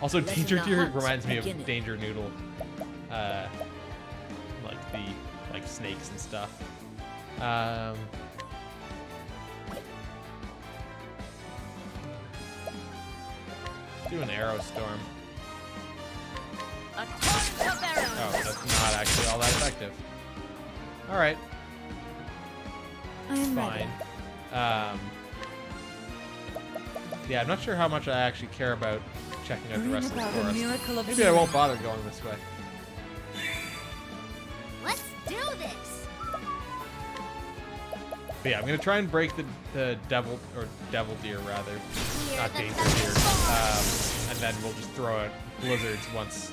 A: Also,
E: Letting
A: danger
E: the
A: deer
E: hunt
A: reminds me of
E: begin.
A: danger noodle. Like snakes and stuff. Do an arrow storm.
B: A torrent of arrows.
A: Oh, that's not actually all that effective. All right,
D: I am ready.
A: fine. Yeah, I'm not sure how much I actually care about checking out the
D: Bring
A: rest of the
D: about a
A: forest.
D: miracle of
A: Maybe I won't bother going this way.
B: Let's do this.
A: But yeah, I'm gonna try and break the devil deer rather, not danger deer. And then we'll just throw out blizzards once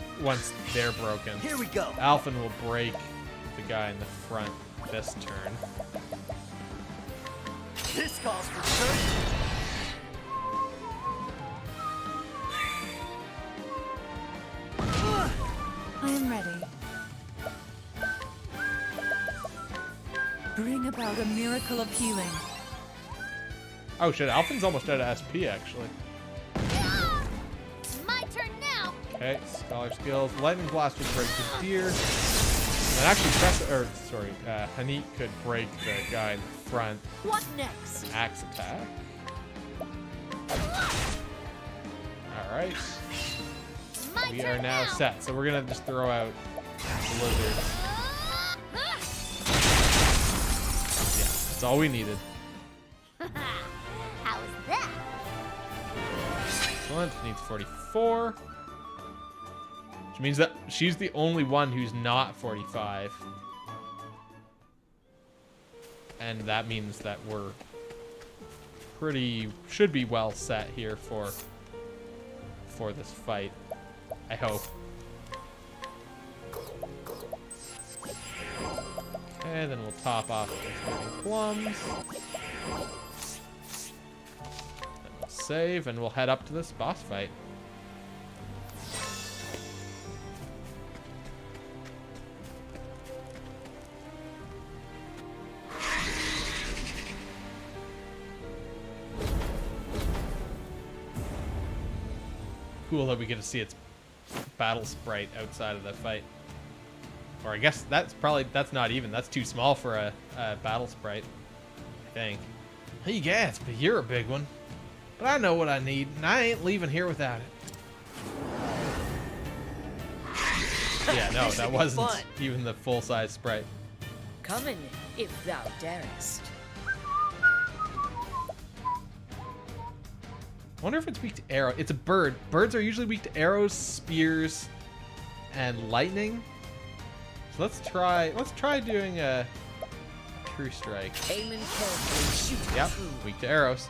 A: they're broken.
C: Here we go.
A: Alphen will break the guy in the front this turn.
C: This calls for search.
D: I am ready. Bring about a miracle of healing.
A: Oh shit, Alphen's almost out of SP actually.
B: Ah! My turn now.
A: Okay, scholar skills. Lightning blast would break the deer. And actually, Hanit could break the guy in the front.
B: What next?
A: Axe attack. All right,
B: My
A: we
B: turn
A: are now set. So we're gonna just throw out blizzards.
B: Ah!
A: Yeah, that's all we needed.
B: How is that?
A: Excellent. Needs 44. Which means that she's the only one who's not 45. And that means that we're should be well set here for this fight. I hope. Okay, then we'll top off with plums. Then we'll save and we'll head up to this boss fight. Cool that we get to see its battle sprite outside of the fight. Or I guess that's not even. That's too small for a battle sprite, I think. Hey, Gats, but you're a big one. But I know what I need, and I ain't leaving here without it. Yeah, no, that wasn't
C: fun.
A: even the full-size sprite.
E: Come in if thou darest.
A: I wonder if it's weak to arrow. It's a bird. Birds are usually weak to arrows, spears, and lightning. So let's try doing a true strike.
E: Aim and carefully shoot
A: Yep,
E: true.
A: weak to arrows.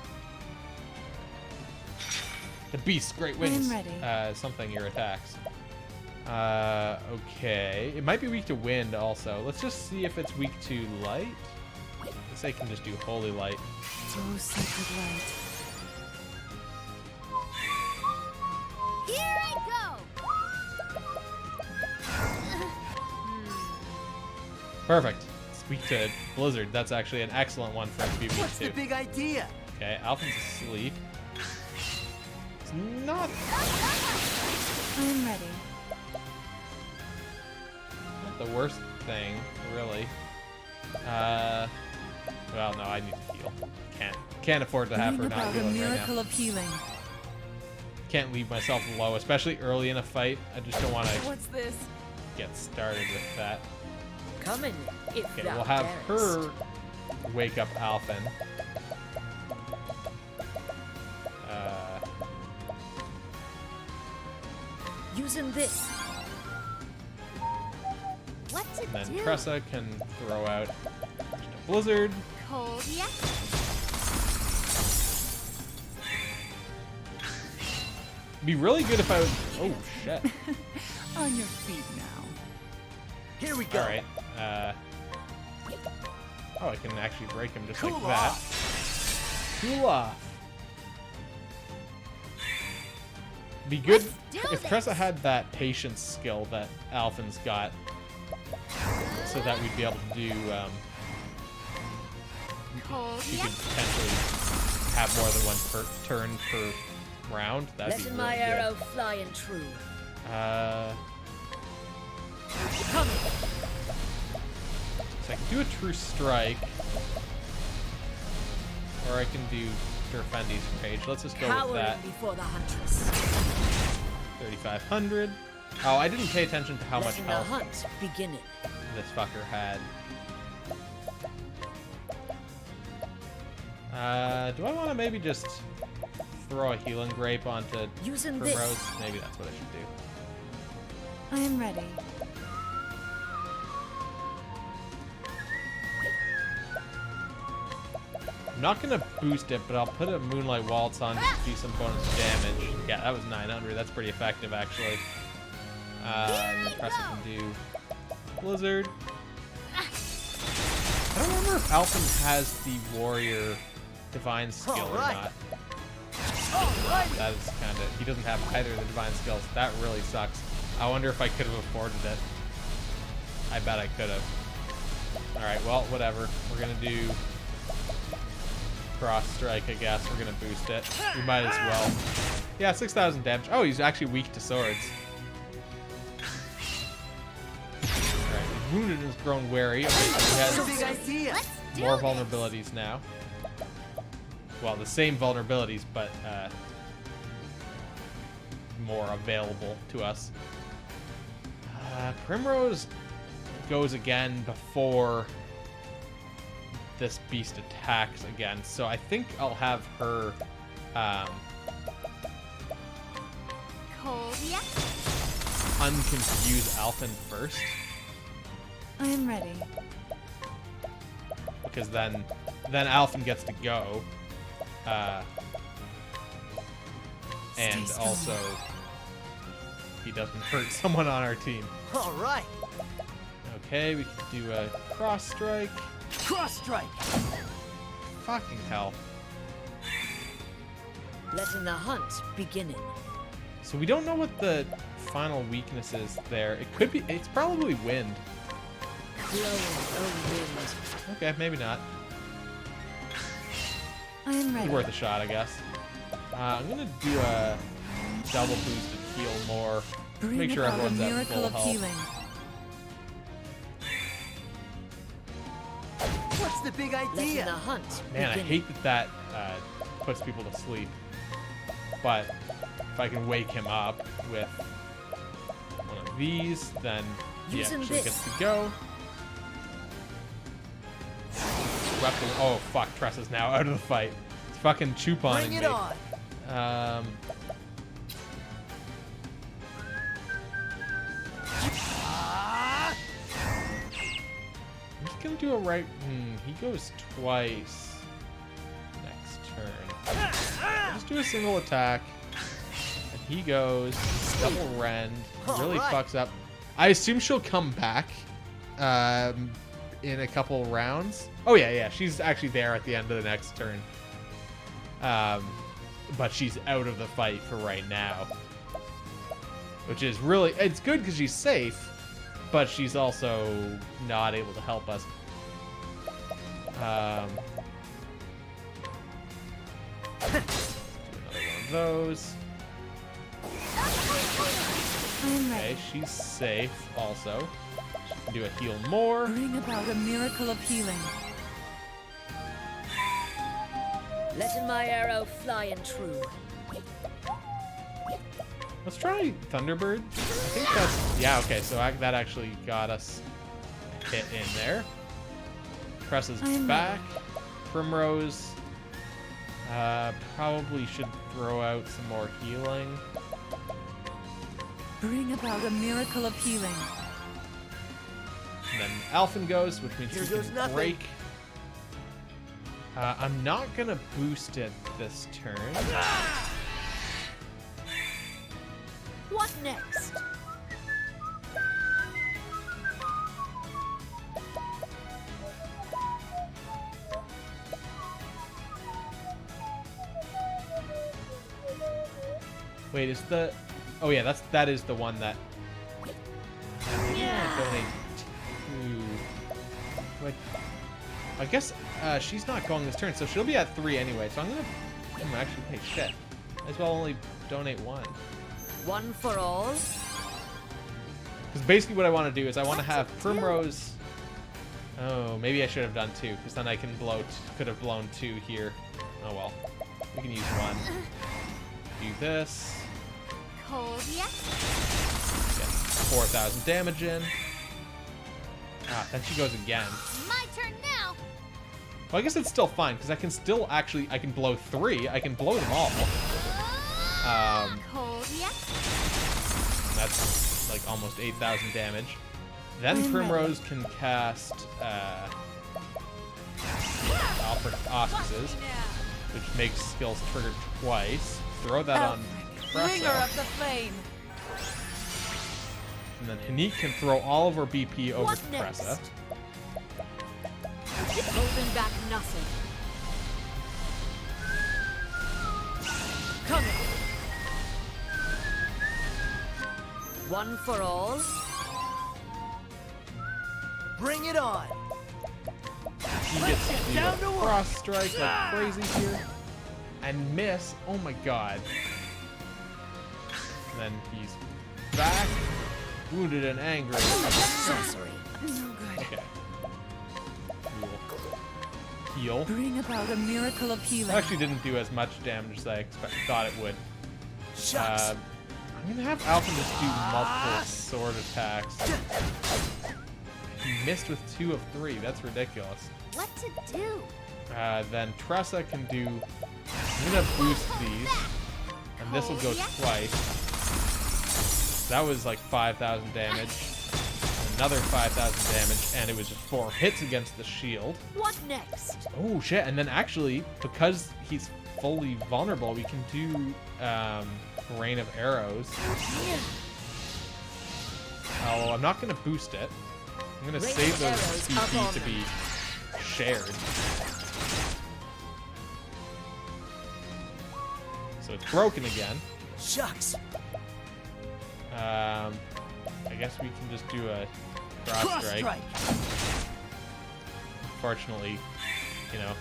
A: The beast, great wings.
D: I'm ready.
A: Something your attacks. Okay. It might be weak to wind also. Let's just see if it's weak to light. I guess I can just do holy light.
D: Oh, sacred light.
B: Here I go.
A: Perfect. It's weak to blizzard. That's actually an excellent one for it to be weak
C: What's
A: to.
C: the big idea?
A: Okay, Alphen's asleep. It's not
D: I am ready.
A: the worst thing, really. Well, no, I need to heal. Can't afford to have her
D: Bring
A: not
D: about a
A: healing right now.
D: miracle of healing.
A: Can't leave myself low, especially early in a fight. I just don't want to
D: What's this?
A: get started with that.
E: Come in if
A: Okay,
E: thou
A: we'll have
E: darest.
A: her wake up Alphen.
E: Using this.
B: What to
A: And then
B: do?
A: Tressa can throw out just a blizzard.
B: Cold yet?
A: be really good if I was... Oh, shit.
D: On your feet now.
C: Here we go.
A: Alright. Oh, I can actually break him just
C: Cool
A: like that.
C: off.
A: Cool off. Be good
B: do
A: if
B: this.
A: Tressa had that patience skill that Alphen's got, so that we'd be able to do.
B: Cold,
A: She
B: yeah.
A: could potentially have more than one turn per round. That'd be
E: Letting
A: really
E: my
A: good.
E: arrow flying true.
A: So I can do a true strike, or I can do Durfendi's Rage. Let's just go with
E: Cowering
A: that.
E: before the huntress.
A: 3,500. Oh, I didn't pay attention to how much
E: Letting the
A: health
E: hunt beginning.
A: this fucker had. Do I want to maybe just throw a healing grape onto
E: Using
A: Primrose?
E: this.
A: Maybe that's what I should do.
D: I am ready.
A: I'm not gonna boost it, but I'll put a Moonlight Waltz on to do some bonus damage. Yeah, that was 900. That's pretty effective, actually. And then Tressa can do Blizzard. I don't remember if Alphen has the Warrior Divine skill or
C: Alright.
A: not.
C: Alrighty.
A: That is kind of... He doesn't have either of the Divine skills. That really sucks. I wonder if I could have afforded it. I bet I could have. Alright, well, whatever. We're gonna do... Cross Strike, I guess. We're gonna boost it. We might as well. Yeah, 6,000 damage. Oh, he's actually weak to swords. Alright, he's wounded and has grown wary. Okay, so he
C: Big
A: has
C: idea.
B: Let's do
A: more
B: this.
A: vulnerabilities now. Well, the same vulnerabilities, but more available to us. Primrose goes again before this beast attacks again, so I think I'll have her
B: Cold, yeah.
A: unconfuse Alphen first,
D: I am ready.
A: because then Alphen gets to go, and
D: Stay strong.
A: also he doesn't hurt someone on our team.
C: All right.
A: Okay, we can do a cross strike.
C: Cross strike.
A: Fucking hell.
E: Letting the hunt beginning.
A: So we don't know what the final weakness is there. It could be, it's probably wind.
E: Blowing a wind.
A: Okay, maybe not.
D: I am
A: It's
D: ready.
A: worth a shot, I guess. I'm gonna do a double boost to heal more.
D: Bring
A: Make sure
D: about a
A: everyone's at
D: miracle
A: full
D: of
A: health.
D: healing.
C: What's the big
E: Letting the
C: idea?
E: hunt
A: Man, I
E: beginning.
A: hate that puts people to sleep. But if I can wake him up with one of these, then he
E: Using
A: actually
E: this.
A: gets to go. Weapon. Oh fuck! Tressa's now out of the fight. It's fucking chuponing
C: Bring
A: me.
C: it on. Ah!
A: I'm just gonna do a right. He goes twice next turn. I'll just do a single attack, and he goes double rend. Really
C: Alright.
A: fucks up. I assume she'll come back in a couple rounds. Oh yeah, she's actually there at the end of the next turn. But she's out of the fight for right now, which is really, it's good because she's safe, but she's also not able to help us. Do another one of those.
D: I am
A: Okay,
D: ready.
A: she's safe also. She can do a heal more.
D: Bring about a miracle of healing.
E: Letting my arrow flying true.
A: Let's try Thunderbird. I think that's, yeah, okay, so that actually got us a hit in there. Tressa's
D: I'm
A: back. Primrose probably should throw out some more healing.
D: Bring about a miracle of healing.
A: And then Alphen goes, which means
C: Here
A: he
C: goes
A: can
C: nothing.
A: break. I'm not gonna boost it this turn.
E: What next?
A: Wait, is the... Oh yeah, that is the one that...
E: Yeah.
A: Donate to... Wait. I guess she's not going this turn, so she'll be at 3 anyway. So I'm gonna actually pay shit. Might as well only donate 1.
E: One for all.
A: Because basically what I want to do is I want to have Primrose... Oh, maybe I should have done 2, because then I can blow... Could have blown 2 here. Oh well. We can use 1. Do this.
B: Cold yet?
A: Get 4,000 damage in. Ah, then she goes again.
B: My turn now.
A: Well, I guess it's still fine, because I can still actually... I can blow 3. I can blow them all.
B: Cold yet?
A: And that's like almost 8,000 damage. Then Primrose can cast Alfred Auspices, which makes skills trigger twice. Throw that on
D: Bringer
A: Tressa.
D: of the flame.
A: And then Hanik can throw all of her BP over
E: What
A: to
E: next?
A: Tressa.
E: Holding back nothing. Coming. One for all.
C: Bring it on!
A: He gets to do a cross strike like crazy here. And miss. Oh my god. And then he's back. Wounded and angry.
E: Sorcery.
D: No good.
A: Okay. Cool. Heal.
D: Bring about a miracle of healing.
A: Actually didn't do as much damage as I thought it would.
C: Shucks!
A: I'm gonna have Alpha just do multiple sword attacks. He missed with 2 of 3. That's ridiculous.
B: What to do?
A: Then Tressa can do... I'm gonna boost these. And this will go twice. That was like 5,000 damage. Another 5,000 damage. And it was just 4 hits against the shield.
E: What next?
A: Oh shit, and then actually, because he's fully vulnerable, we can do Rain of Arrows. Oh, I'm not gonna boost it. I'm gonna
E: Rain
A: save
E: of
A: those
E: Arrows up
A: CP
E: on
A: to
E: them.
A: be shared. So it's broken again.
C: Shucks!
A: I guess we can just do a cross strike. Unfortunately, you know,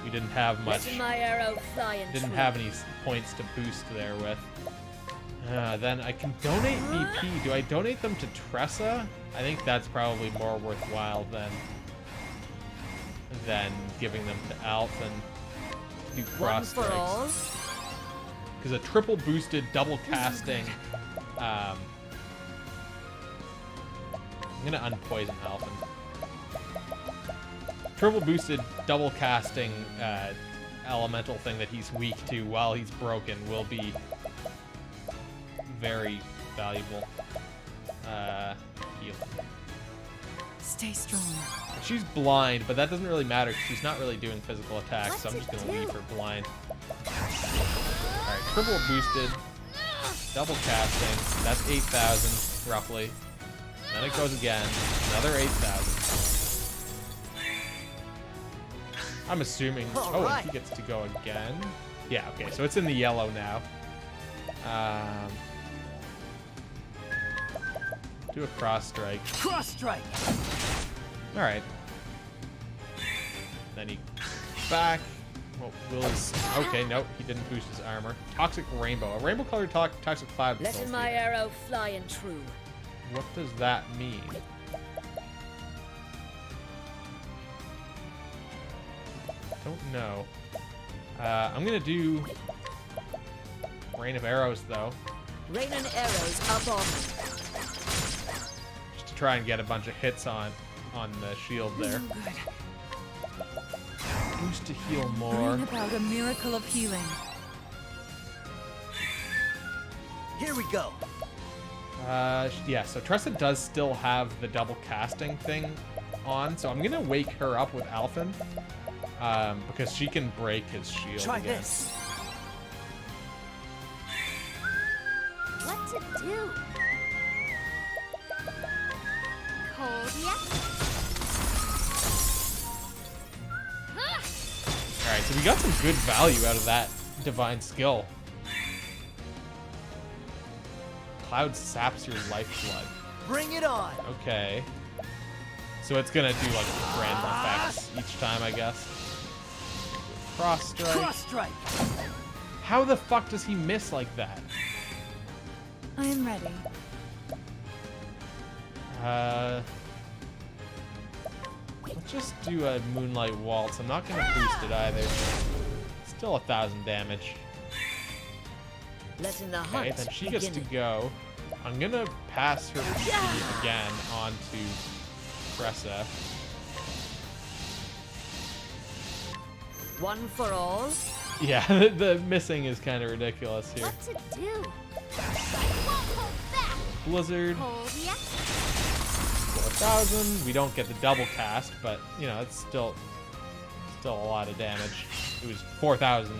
A: we didn't have much.
E: Letting my arrow fly and
A: Didn't
E: true.
A: have any points to boost there with. Then I can donate BP. Do I donate them to Tressa? I think that's probably more worthwhile than giving them to Alf and do
E: One
A: cross
E: for all.
A: strikes. Because a triple boosted double casting. I'm gonna unpoison Alphen. Triple boosted double casting elemental thing that he's weak to while he's broken will be very valuable. Heal.
D: Stay strong.
A: She's blind, but that doesn't really matter because she's not really doing physical attacks, so I'm just gonna leave her blind. Alright, triple boosted, double casting, that's 8,000 roughly. Then it goes again, another 8,000. I'm assuming. Oh, and he gets to go again. Yeah, okay, so it's in the yellow now. Do a cross strike.
C: Cross strike!
A: Alright. Then he back. Well, Will's... Okay, nope, he didn't boost his armor. Toxic Rainbow. A rainbow-colored toxic cloud.
E: Letting my arrow fly and true.
A: What does that mean? Don't know. I'm gonna do Rain of Arrows, though.
E: Rain and arrows up on me.
A: Just to try and get a bunch of hits on the shield there. Boost to heal more.
D: Bring about a miracle of healing.
C: Here we go!
A: Yeah, so Tressa does still have the double casting thing on, so I'm gonna wake her up with Alphen, because she can break his shield
C: Try
A: again.
C: this!
B: What to do? Cold yet?
A: Alright, so we got some good value out of that divine skill. Cloud saps your lifeblood.
C: Bring it on.
A: Okay. So it's gonna do like random effects each time, I guess. Cross strike.
C: Cross strike.
A: How the fuck does he miss like that?
D: I am ready.
A: Let's just do a Moonlight Waltz. I'm not gonna boost it either. Still 1,000 damage.
E: Letting the
A: Okay,
E: hunt
A: then she gets to
E: begin.
A: go. I'm gonna pass her PP again onto Tressa.
E: One for all.
A: Yeah, the missing is kind of ridiculous here.
B: What to do? Won't hold back.
A: Blizzard,
B: Cold yet?
A: 4,000. We don't get the double cast, but you know it's still a lot of damage. It was 4,000.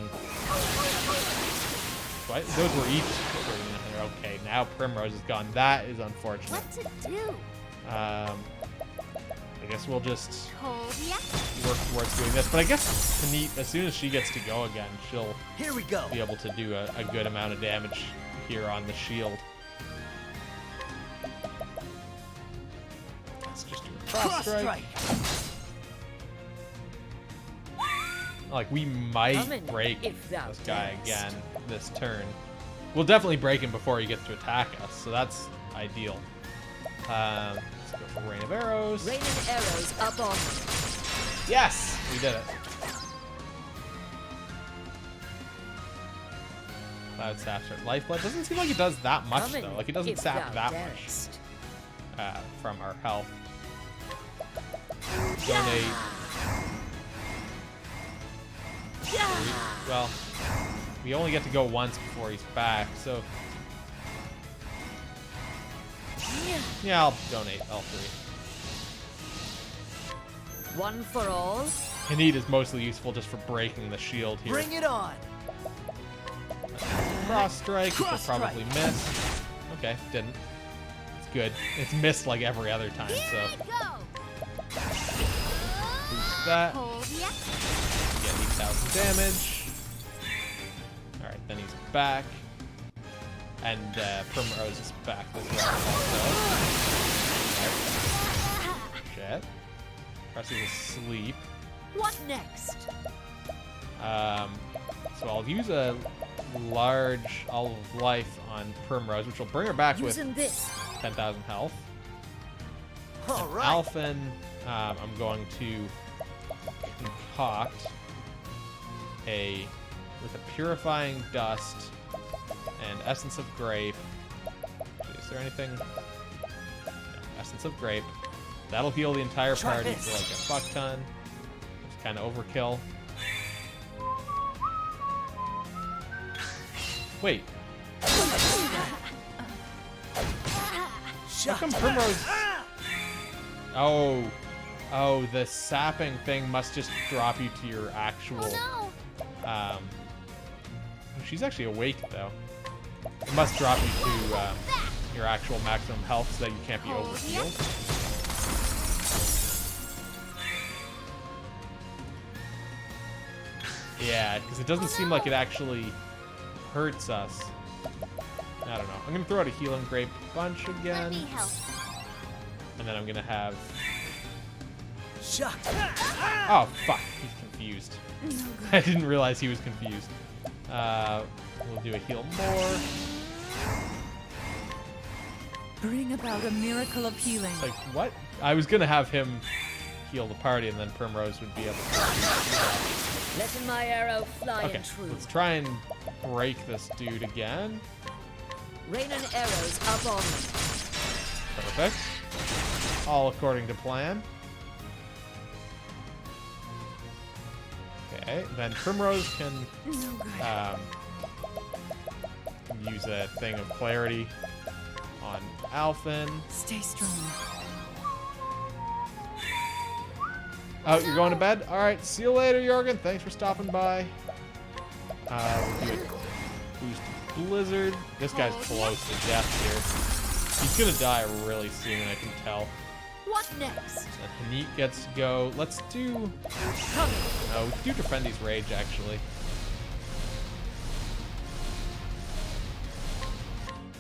A: What? Those were each. Okay, now Primrose is gone. That is unfortunate.
B: What to do?
A: I guess we'll just
B: Cold yet?
A: work towards doing this. But I guess Panit, as soon as she gets to go again, she'll
C: Here we go.
A: be able to do a good amount of damage here on the shield. Let's just do a cross
C: Cross
A: strike.
C: strike.
A: Like, we might
E: Coming,
A: break
E: if thou
A: this guy
E: darest.
A: again this turn. We'll definitely break him before he gets to attack us, so that's ideal. Let's go for Rain of Arrows.
E: Raining arrows up on me.
A: Yes! We did it. Cloud saps our lifeblood. Doesn't seem like it does that much,
E: Coming,
A: though. Like, it doesn't
E: if
A: sap
E: thou
A: that much
E: darest.
A: from our health. Donate. Well, we only get to go once before he's back, so... Yeah, I'll donate L3.
E: One for all.
A: Panit is mostly useful just for breaking the shield here.
C: Bring it on.
A: Cross strike, which will
C: Cross
A: probably miss. Okay, didn't. It's good. It's missed like every other time,
B: Here
A: so
B: I go.
A: boost that.
B: Cold yet?
A: Get 8,000 damage. Alright, then he's back. And Primrose is back as well. Also. Shit. Press is asleep.
E: What next?
A: So I'll use a large Olive of Life on Primrose, which will bring her back with
E: Using this.
A: 10,000 health.
C: All right.
A: Alphen, I'm going to concoct with a Purifying Dust and Essence of Grape. Is there anything? No, Essence of Grape. That'll heal the entire
C: Try
A: party
C: this.
A: for like a fuck ton. It's kind of overkill. Wait, how come Primrose... Oh, the sapping thing must just drop you to your actual...
B: Oh
A: She's actually awake, though. It must drop you to your actual maximum health so that you can't be overhealed. Yeah, because it doesn't seem like it actually hurts us. I don't know. I'm going to throw out a Healing Grape Bunch
B: no. Let
A: again.
B: me help.
A: And then I'm going to have...
C: Shock.
A: Oh, fuck. He's confused. I didn't realize he was confused. We'll do a heal more.
D: Bring about a miracle of healing.
A: Like, what? I was going to have him heal the party, and then Primrose would be able to...
E: Letting my arrow fly
A: Okay,
E: and true.
A: let's try and break this dude again.
E: Raining arrows up on me.
A: Perfect. All according to plan. Okay, then Primrose can
D: No good.
A: use a Thing of Clarity on Alphen.
D: Stay strong.
A: Oh, you're going to bed? Alright, see you later, Jorgen. Thanks for stopping by. We'll do Boost Blizzard. This guy's close to death here. He's gonna die really soon, I can tell.
B: What next?
A: Neat gets to go. Let's do... No, we can do Defendi's Rage, actually.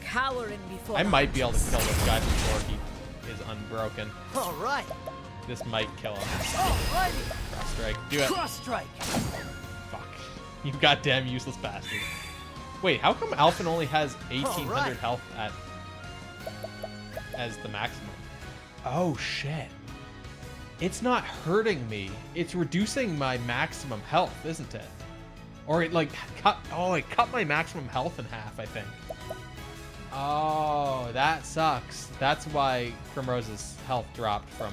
E: Cowering before
A: I
E: the
A: might be able to
E: hunters.
A: kill this guy before he is unbroken.
C: All right.
A: This might kill him.
C: Alrighty.
A: Cross strike. Do it.
C: Cross strike.
A: Fuck. You goddamn useless bastard. Wait, how come Alphen only has 1800
C: Alright.
A: health as the maximum? Oh shit. It's not hurting me. It's reducing my maximum health, isn't it? Or it like it cut my maximum health in half, I think. Oh, that sucks. That's why Primrose's health dropped from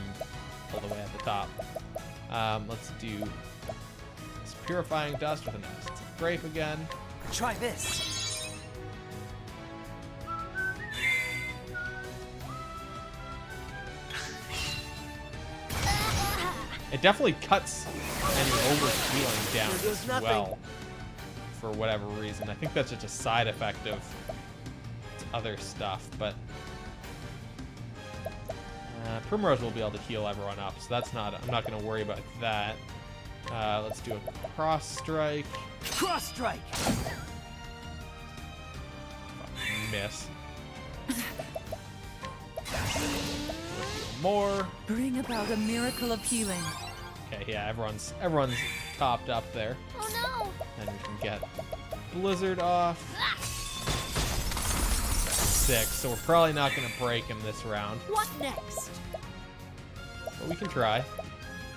A: all the way at the top. Let's do this Purifying Dust with an Acid Grape again.
C: Try this.
A: It definitely cuts any overhealing down
C: Here goes
A: as
C: nothing.
A: well, for whatever reason. I think that's just a side effect of other stuff, but Primrose will be able to heal everyone up, so that's not. I'm not going to worry about that. Let's do a Cross Strike.
C: Cross strike.
A: Miss. More.
D: Bring about a miracle of healing.
A: Okay, yeah, everyone's topped up there.
B: Oh no!
A: And we can get Blizzard off. 6, so we're probably not going to break him this round,
B: What next?
A: but we can try.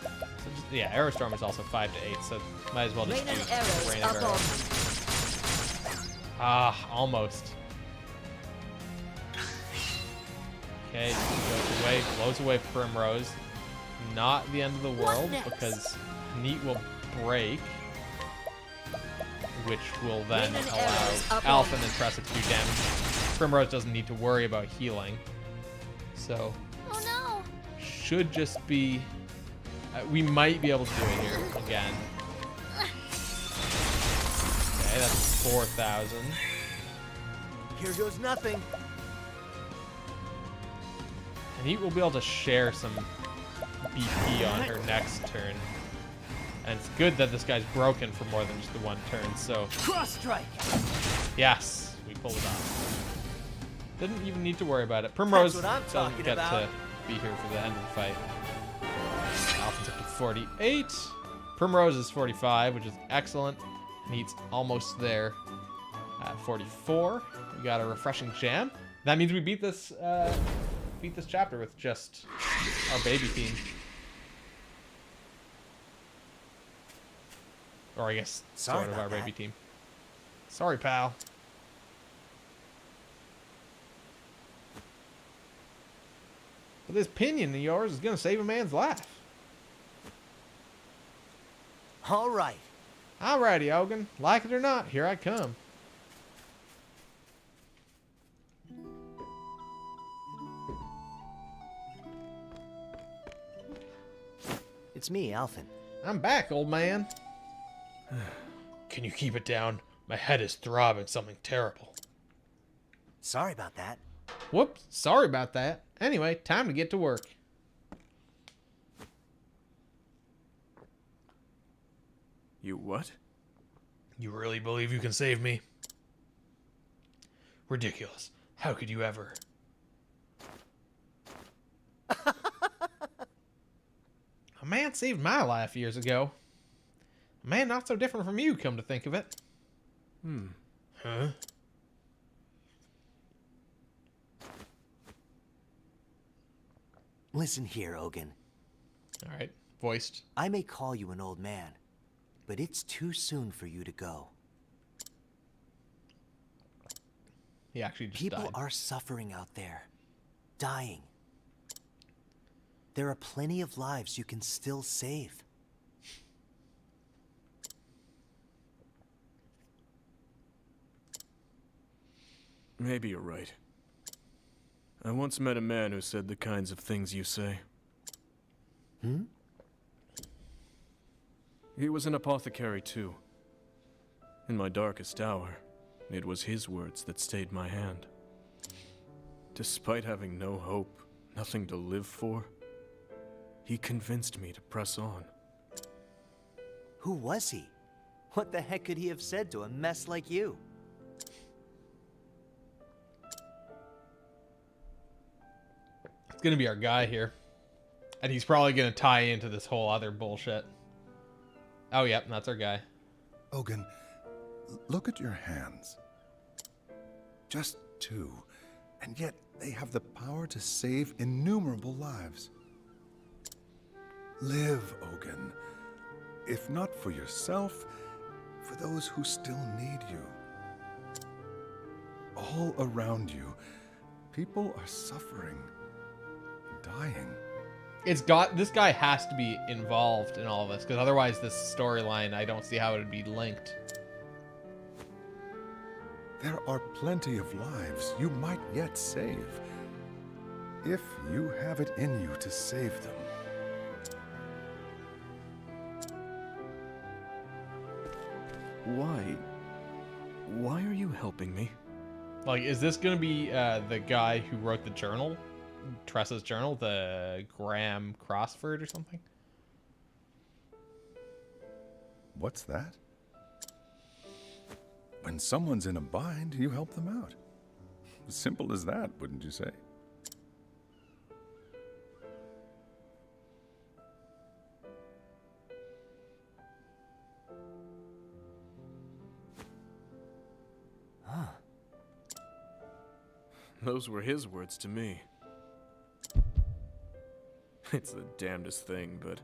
A: So just, yeah, Aerostorm is also 5 to 8, so might as well just
E: Rain
A: do
E: and arrows
A: Rain of
E: up
A: Arrows.
E: on.
A: Ah, almost. Okay, blows away Primrose. Not the end of the world,
B: next?
A: because Neat will break, which will then
E: Rain and
A: allow
E: arrows up
A: Alpha
E: on.
A: and Tressa to do damage. Primrose doesn't need to worry about healing, so
B: Oh no!
A: should just be... we might be able to do it here again. Okay, that's 4,000.
C: Here goes nothing.
A: And he will be able to share some BP on her next turn. And it's good that this guy's broken for more than just the one turn, so...
C: Cross strike.
A: Yes, we pulled it off. Didn't even need to worry about it. Primrose
C: That's what I'm
A: doesn't
C: talking
A: get
C: about.
A: to be here for the end of the fight. Alpha's up to 48. Primrose is 45, which is excellent. Neat's almost there at 44. We got a refreshing jam. That means we beat this chapter with just our baby team. Or I guess
C: Sorry
A: sort of
C: about
A: our
C: that.
A: baby team. Sorry, pal. But this pinion of yours is gonna save a man's life.
C: All right.
A: Alrighty, Ogun. Like it or not, here I come.
C: It's me, Alphen.
A: I'm back, old man.
G: Can you keep it down? My head is throbbing something terrible.
C: Sorry about that.
A: Whoops, sorry about that. Anyway, time to get to work.
F: You what?
G: You really believe you can save me? Ridiculous. How could you ever?
A: A man saved my life years ago. A man not so different from you, come to think of it.
G: Huh?
C: Listen here, Ogun.
A: Alright, voiced.
C: I may call you an old man, but it's too soon for you to go.
A: He actually just
C: People
A: died.
C: are suffering out there, dying. There are plenty of lives you can still save.
F: Maybe you're right. I once met a man who said the kinds of things you say.
C: Hmm?
F: He was an apothecary too. In my darkest hour, It was his words that stayed my hand. Despite having no hope, nothing to live for, he convinced me to press on.
C: Who was he? What the heck could he have said to a mess like you?
A: It's gonna be our guy here. And he's probably gonna tie into this whole other bullshit. Oh, yep, that's our guy.
I: Ogun, look at your hands. Just 2, and yet they have the power to save innumerable lives. Live, Ogun. If not for yourself, for those who still need you. All around you, people are suffering, dying.
A: This guy has to be involved in all of this, because otherwise this storyline, I don't see how it would be linked.
I: There are plenty of lives you might yet save, if you have it in you to save them.
F: Why are you helping me?
A: Like, is this gonna be the guy who wrote the journal? Tressa's journal? The Graham Crossford or something?
I: What's that? When someone's in a bind, you help them out. As simple as that, wouldn't you say?
F: Those were his words to me. It's the damnedest thing, but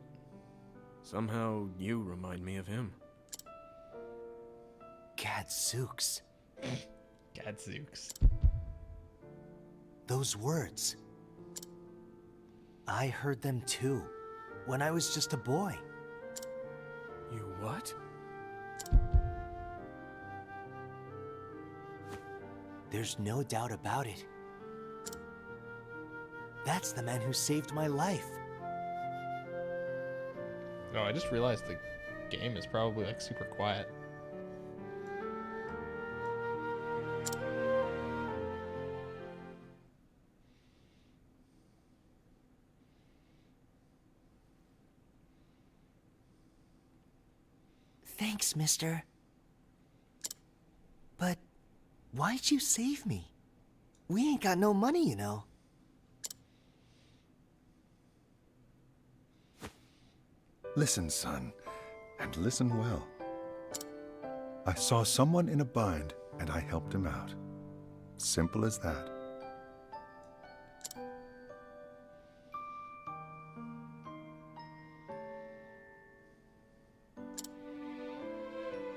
F: somehow you remind me of him.
C: Gadzooks.
A: Gadzooks.
C: Those words. I heard them too, when I was just a boy.
F: You what?
C: There's no doubt about it. That's the man who saved my life.
A: Oh, I just realized the game is probably like super quiet.
C: Thanks, mister. But why'd you save me? We ain't got no money, you know.
I: Listen, son, and listen well. I saw someone in a bind, and I helped him out. Simple as that.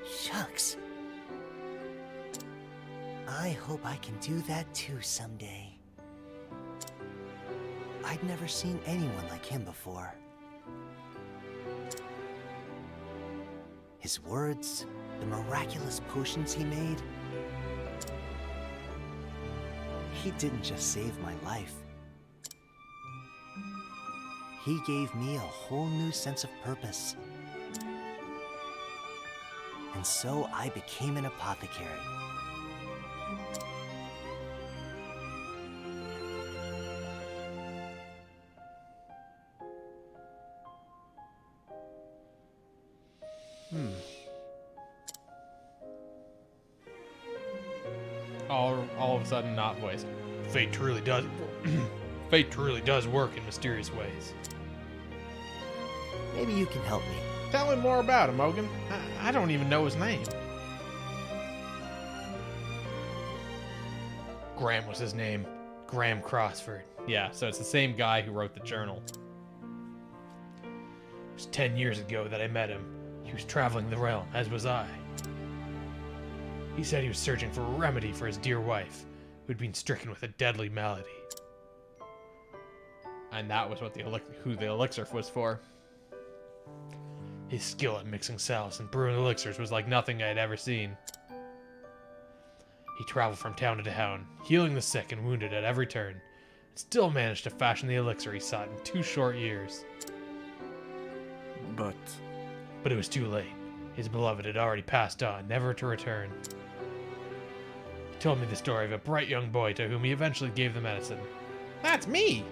C: Shucks. I hope I can do that too someday. I'd never seen anyone like him before. His words, the miraculous potions he made. He didn't just save my life. He gave me a whole new sense of purpose. And so I became an apothecary.
A: All of a sudden, not voiced.
G: Fate truly does. Fate truly does work in mysterious ways.
C: Maybe you can help me.
A: Tell me more about him, Ogun. I don't even know his name.
G: Graham was his name. Graham Crossford.
A: Yeah, so it's the same guy who wrote the journal.
G: It was 10 years ago that I met him. He was traveling the realm, as was I. He said he was searching for a remedy for his dear wife, who'd been stricken with a deadly malady.
A: And that was what who the elixir was for.
G: His skill at mixing salves and brewing elixirs was like nothing I had ever seen. He traveled from town to town, healing the sick and wounded at every turn, and still managed to fashion the elixir he sought in 2 short years.
F: But
G: it was too late. His beloved had already passed on, never to return. told me the story of a bright young boy to whom he eventually gave the medicine. That's me!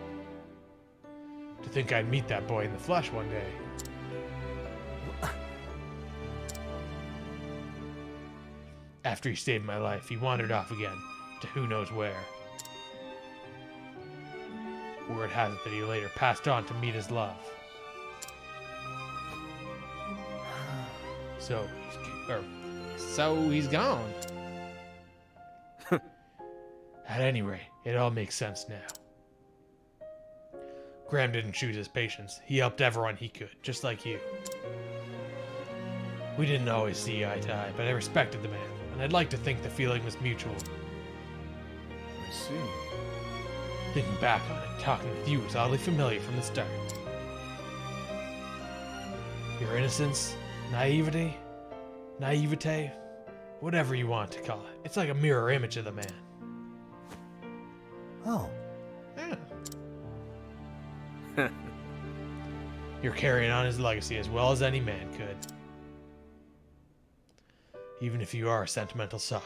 G: To think I'd meet that boy in the flesh one day. After he saved my life, he wandered off again, to who knows where. Word has it that he later passed on to meet his love. So he's gone. At any rate, it all makes sense now. Graham didn't choose his patients. He helped everyone he could, just like you. We didn't always see eye to eye, but I respected the man, and I'd like to think the feeling was mutual.
F: I see.
G: Thinking back on it, talking with you was oddly familiar from the start. Your innocence, naivete, whatever you want to call it. It's like a mirror image of the man.
C: Oh.
G: Yeah. You're carrying on his legacy as well as any man could. Even if you are a sentimental sop.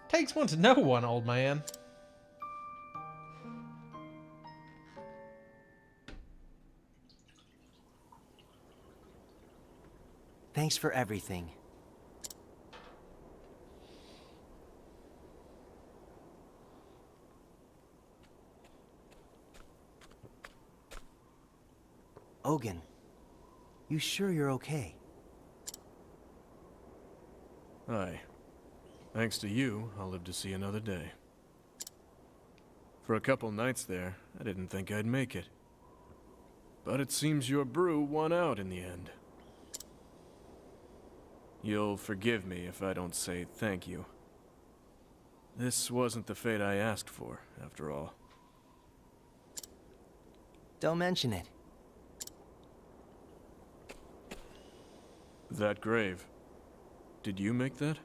G: Takes one to know one, old man.
C: Thanks for everything. Ogun, you sure you're okay?
F: Aye. Thanks to you, I'll live to see another day. For a couple nights there, I didn't think I'd make it. But it seems your brew won out in the end. You'll forgive me if I don't say thank you. This wasn't the fate I asked for, after all.
C: Don't mention it.
F: That grave. Did you make that?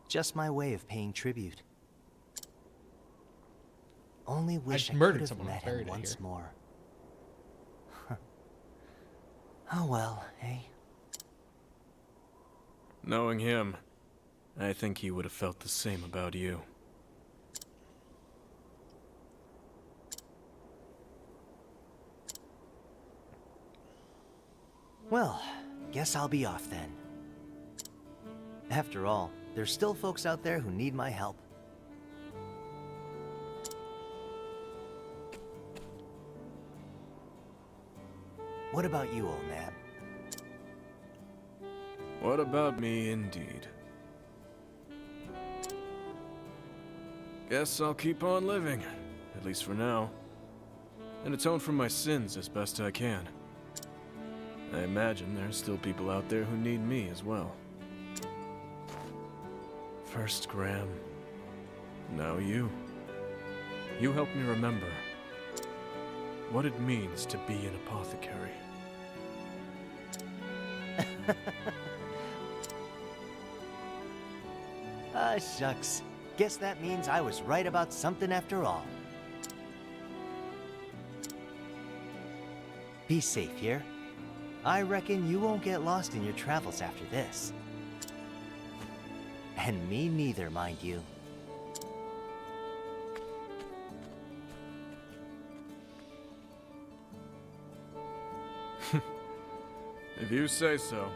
C: Just my way of paying tribute. Only wish I
A: murdered
C: could have
A: someone
C: met
A: buried
C: him
A: it
C: once
A: here.
C: more. Oh well, eh?
F: Knowing him, I think he would have felt the same about you.
C: Well, guess I'll be off then. After all, there's still folks out there who need my help. What about you, old man?
F: What about me, indeed? Guess I'll keep on living, at least for now, and atone for my sins as best I can. I imagine there's still people out there who need me as well. First Graham, now you. You help me remember what it means to be an apothecary.
C: Ah, shucks. Guess that means I was right about something after all. Be safe here. I reckon you won't get lost in your travels after this. And me neither, mind you.
F: If you say so.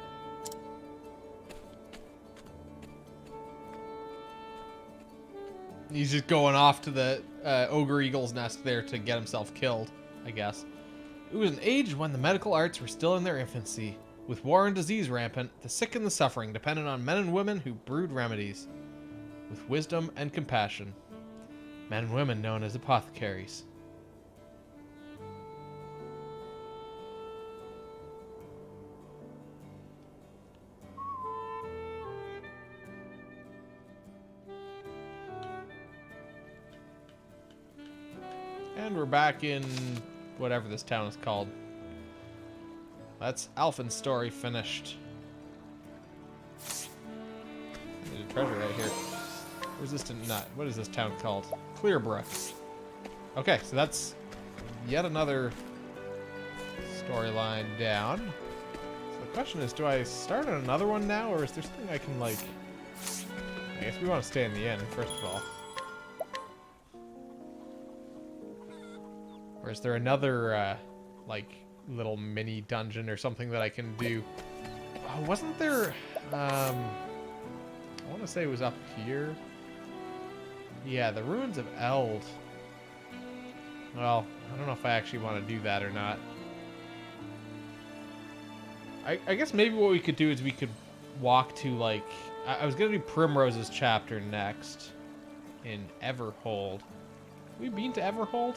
A: He's just going off to the Ogre Eagle's nest there to get himself killed, I guess. It was an age when the medical arts were still in their infancy. With war and disease rampant, the sick and the suffering depended on men and women who brewed remedies. With wisdom and compassion. Men and women known as apothecaries. And we're back in whatever this town is called. That's Alphen's story finished. There's a treasure right here. Resistant nut. What is this town called? Clearbrook. Okay, so that's yet another storyline down. So the question is, do I start on another one now, or is there something I can, like... I guess we want to stay in the inn, first of all. Or is there another, like, little mini dungeon or something that I can do? Oh, wasn't there... I want to say it was up here. Yeah, the Ruins of Eld. Well, I don't know if I actually want to do that or not. I guess maybe what we could do is we could walk to, like... I was going to do Primrose's chapter next. In Everhold. Have we been to Everhold?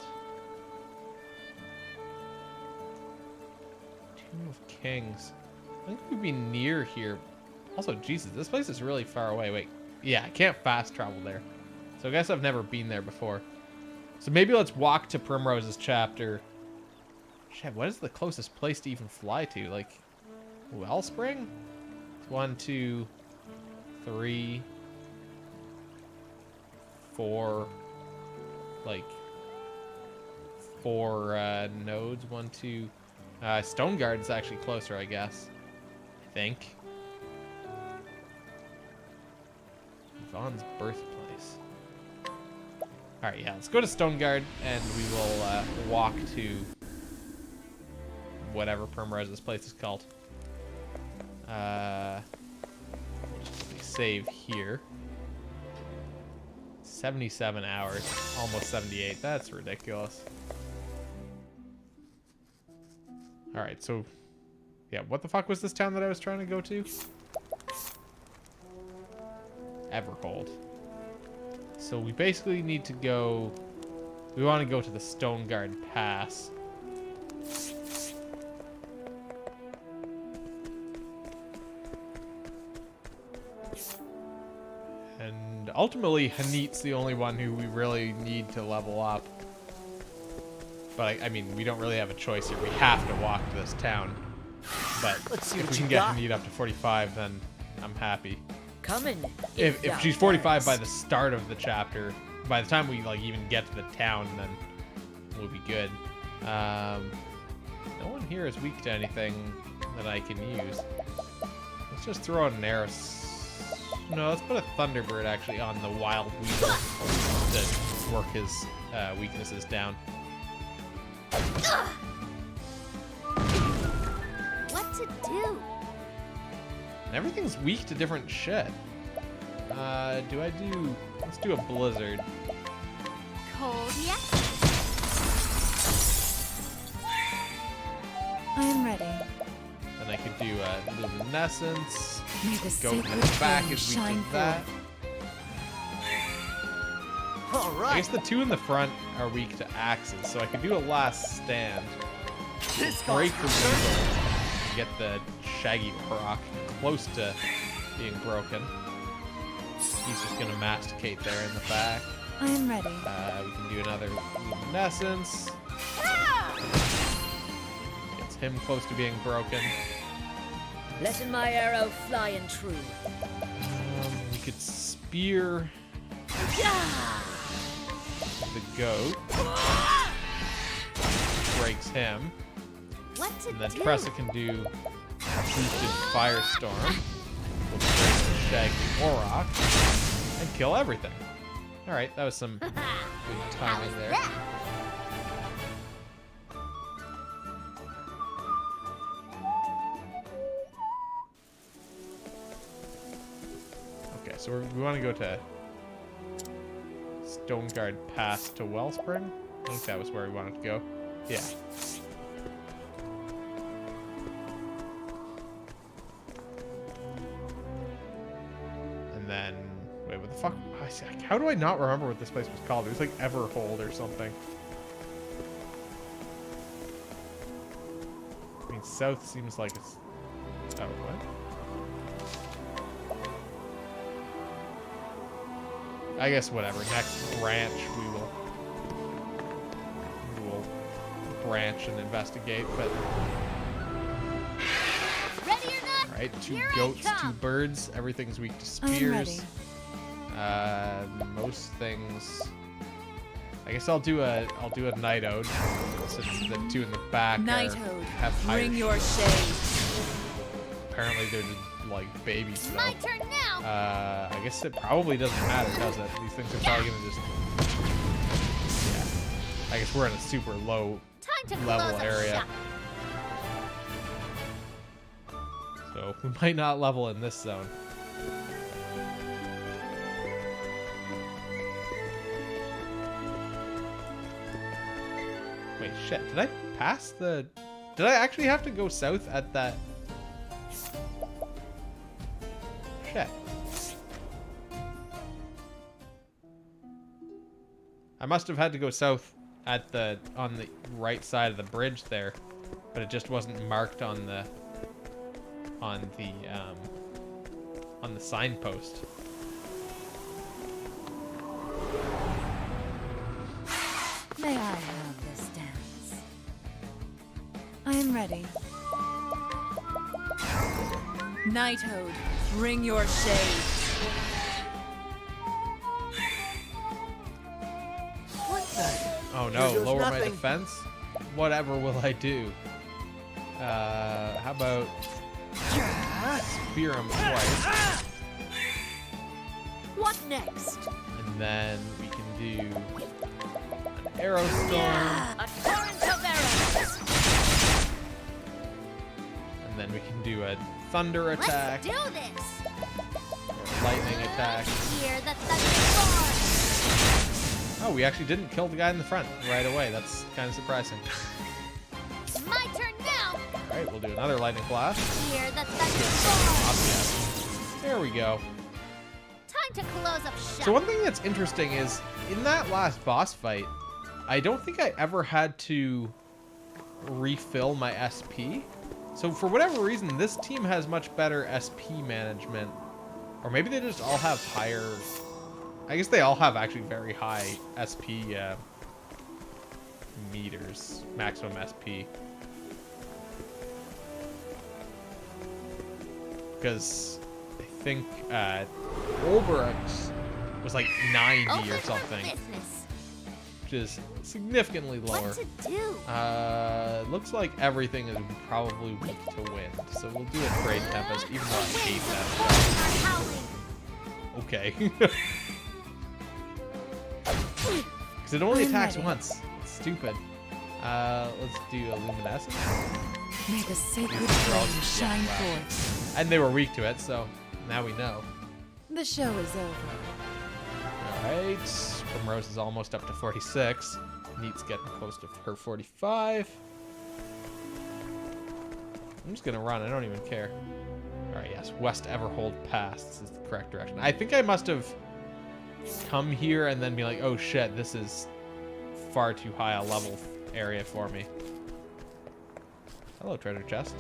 A: Tomb of Kings. I think we'd be near here. Also, Jesus, this place is really far away. Wait. Yeah, I can't fast travel there. So I guess I've never been there before. So maybe let's walk to Primrose's chapter. Shit, what is the closest place to even fly to? Like, Wellspring? 1, 2, 3, 4. Like, 4 nodes. 1, 2. Stoneguard's actually closer, I guess. I think. Vaughn's birthplace. Alright, yeah, let's go to Stoneguard, and we will walk to whatever Primrose's place is called. Just save here. 77 hours. Almost 78. That's ridiculous. Alright, so... yeah, what the fuck was this town that I was trying to go to? Everhold. So we basically need to go... we want to go to the Stoneguard Pass. And ultimately, Hanit's the only one who we really need to level up. But, I mean, we don't really have a choice here. We have to walk to this town. But if we can get Hanit up to 45, then I'm happy.
E: Coming.
A: If she's 45 by the start of the chapter, by the time we like even get to the town, then we'll be good. No one here is weak to anything that I can use. Let's just throw out an arrow. No, let's put a Thunderbird actually on the Wild Weasel to work his weaknesses down.
B: What to do?
A: Everything's weak to different shit. Do I do... let's do a Blizzard.
B: Cold yet?
D: I am ready.
A: Then I could do a Luminescence.
D: May the
A: Go in
D: sacred
A: the back
D: flame
A: is weak
D: shine
A: to that.
C: All
A: I
C: right.
A: guess the two in the front are weak to axes, so I could do a Last Stand.
C: This
A: Break
C: calls
A: the
C: for
A: Weasel and get the Shaggy Rock close to being broken. He's just gonna masticate there in the back.
D: I am ready.
A: We can do another Luminescence. Gets him close to being broken.
E: Letting my arrow fly and true.
A: We could spear the goat. Breaks him.
B: What to
A: And then
B: do?
A: Tressa can do boosted Firestorm. We'll break the Shaggy Auroch and kill everything. Alright, that was some good timing there. Okay, so we want to go to Stoneguard Pass to Wellspring. I think that was where we wanted to go. Yeah. And then, wait, what the fuck? How do I not remember what this place was called? It was like Everhold or something. I mean, south seems like it's... oh, what? I guess whatever. Next branch, we will branch and investigate. But
B: Ready or not?
A: all right, 2
B: Here I
A: goats, 2
B: come.
A: birds. Everything's weak to
D: I am
A: spears.
D: ready.
A: Most things I guess I'll do a Night Ode since the two in the back
D: Night
A: are,
D: Ode,
A: have higher
D: bring your shade.
A: Apparently they're just, like babies though.
B: My turn now.
A: I guess it probably doesn't matter, does it? These things are probably gonna just. Yeah. I guess we're in a super low
B: Time to
A: level
B: close up
A: area.
B: shop.
A: So we might not level in this zone. Wait, shit. Did I pass the... Did I actually have to go south at that... Shit. I must have had to go south at the... on the right side of the bridge there. But it just wasn't marked on the... on the signpost.
D: May I have this dance? I am ready. Night Ode, bring your shade.
C: What the?
A: Oh
C: Here
A: no,
C: goes
A: lower my
C: nothing.
A: defense? Whatever will I do? How about spear him twice,
E: What next?
A: and then we can do an arrow storm,
E: A torrent of arrows.
A: and then we can do a thunder attack,
B: Let's do this.
A: or a lightning attack.
B: Hear the thunder roar.
A: Oh, we actually didn't kill the guy in the front right away. That's kind of surprising.
B: My turn now.
A: All right, we'll do another lightning blast.
B: Hear the thunder
A: Up, yes. There we go.
B: roar. Time to close up shop.
A: So one thing that's interesting is, in that last boss fight, I don't think I ever had to refill my SP. So for whatever reason, this team has much better SP management. Or maybe they just all have higher... I guess they all have actually very high SP meters, maximum SP. Because I think Olberic's was like 90
B: Open
A: or
B: for
A: something,
B: business.
A: which is significantly lower.
B: What to do?
A: Looks like everything is probably weak to wind, so we'll do a Trade Tempest, even though I hate that stuff.
B: Are howling.
A: Okay. Because it only
D: I'm
A: attacks
D: ready.
A: once. It's stupid. Let's do a Luminescence.
D: May the sacred
A: These are all
D: flame
A: just-
D: shine
A: yeah, wow.
D: forth.
A: And they were weak to it, so now we know.
D: The show is over.
A: Alright. Primrose is almost up to 46. Neat's getting close to her 45. I'm just gonna run, I don't even care. Alright, yes, West Everhold Pass. This is the correct direction. I think I must have come here and then be like, oh shit, this is far too high a level area for me. Hello, treasure chest.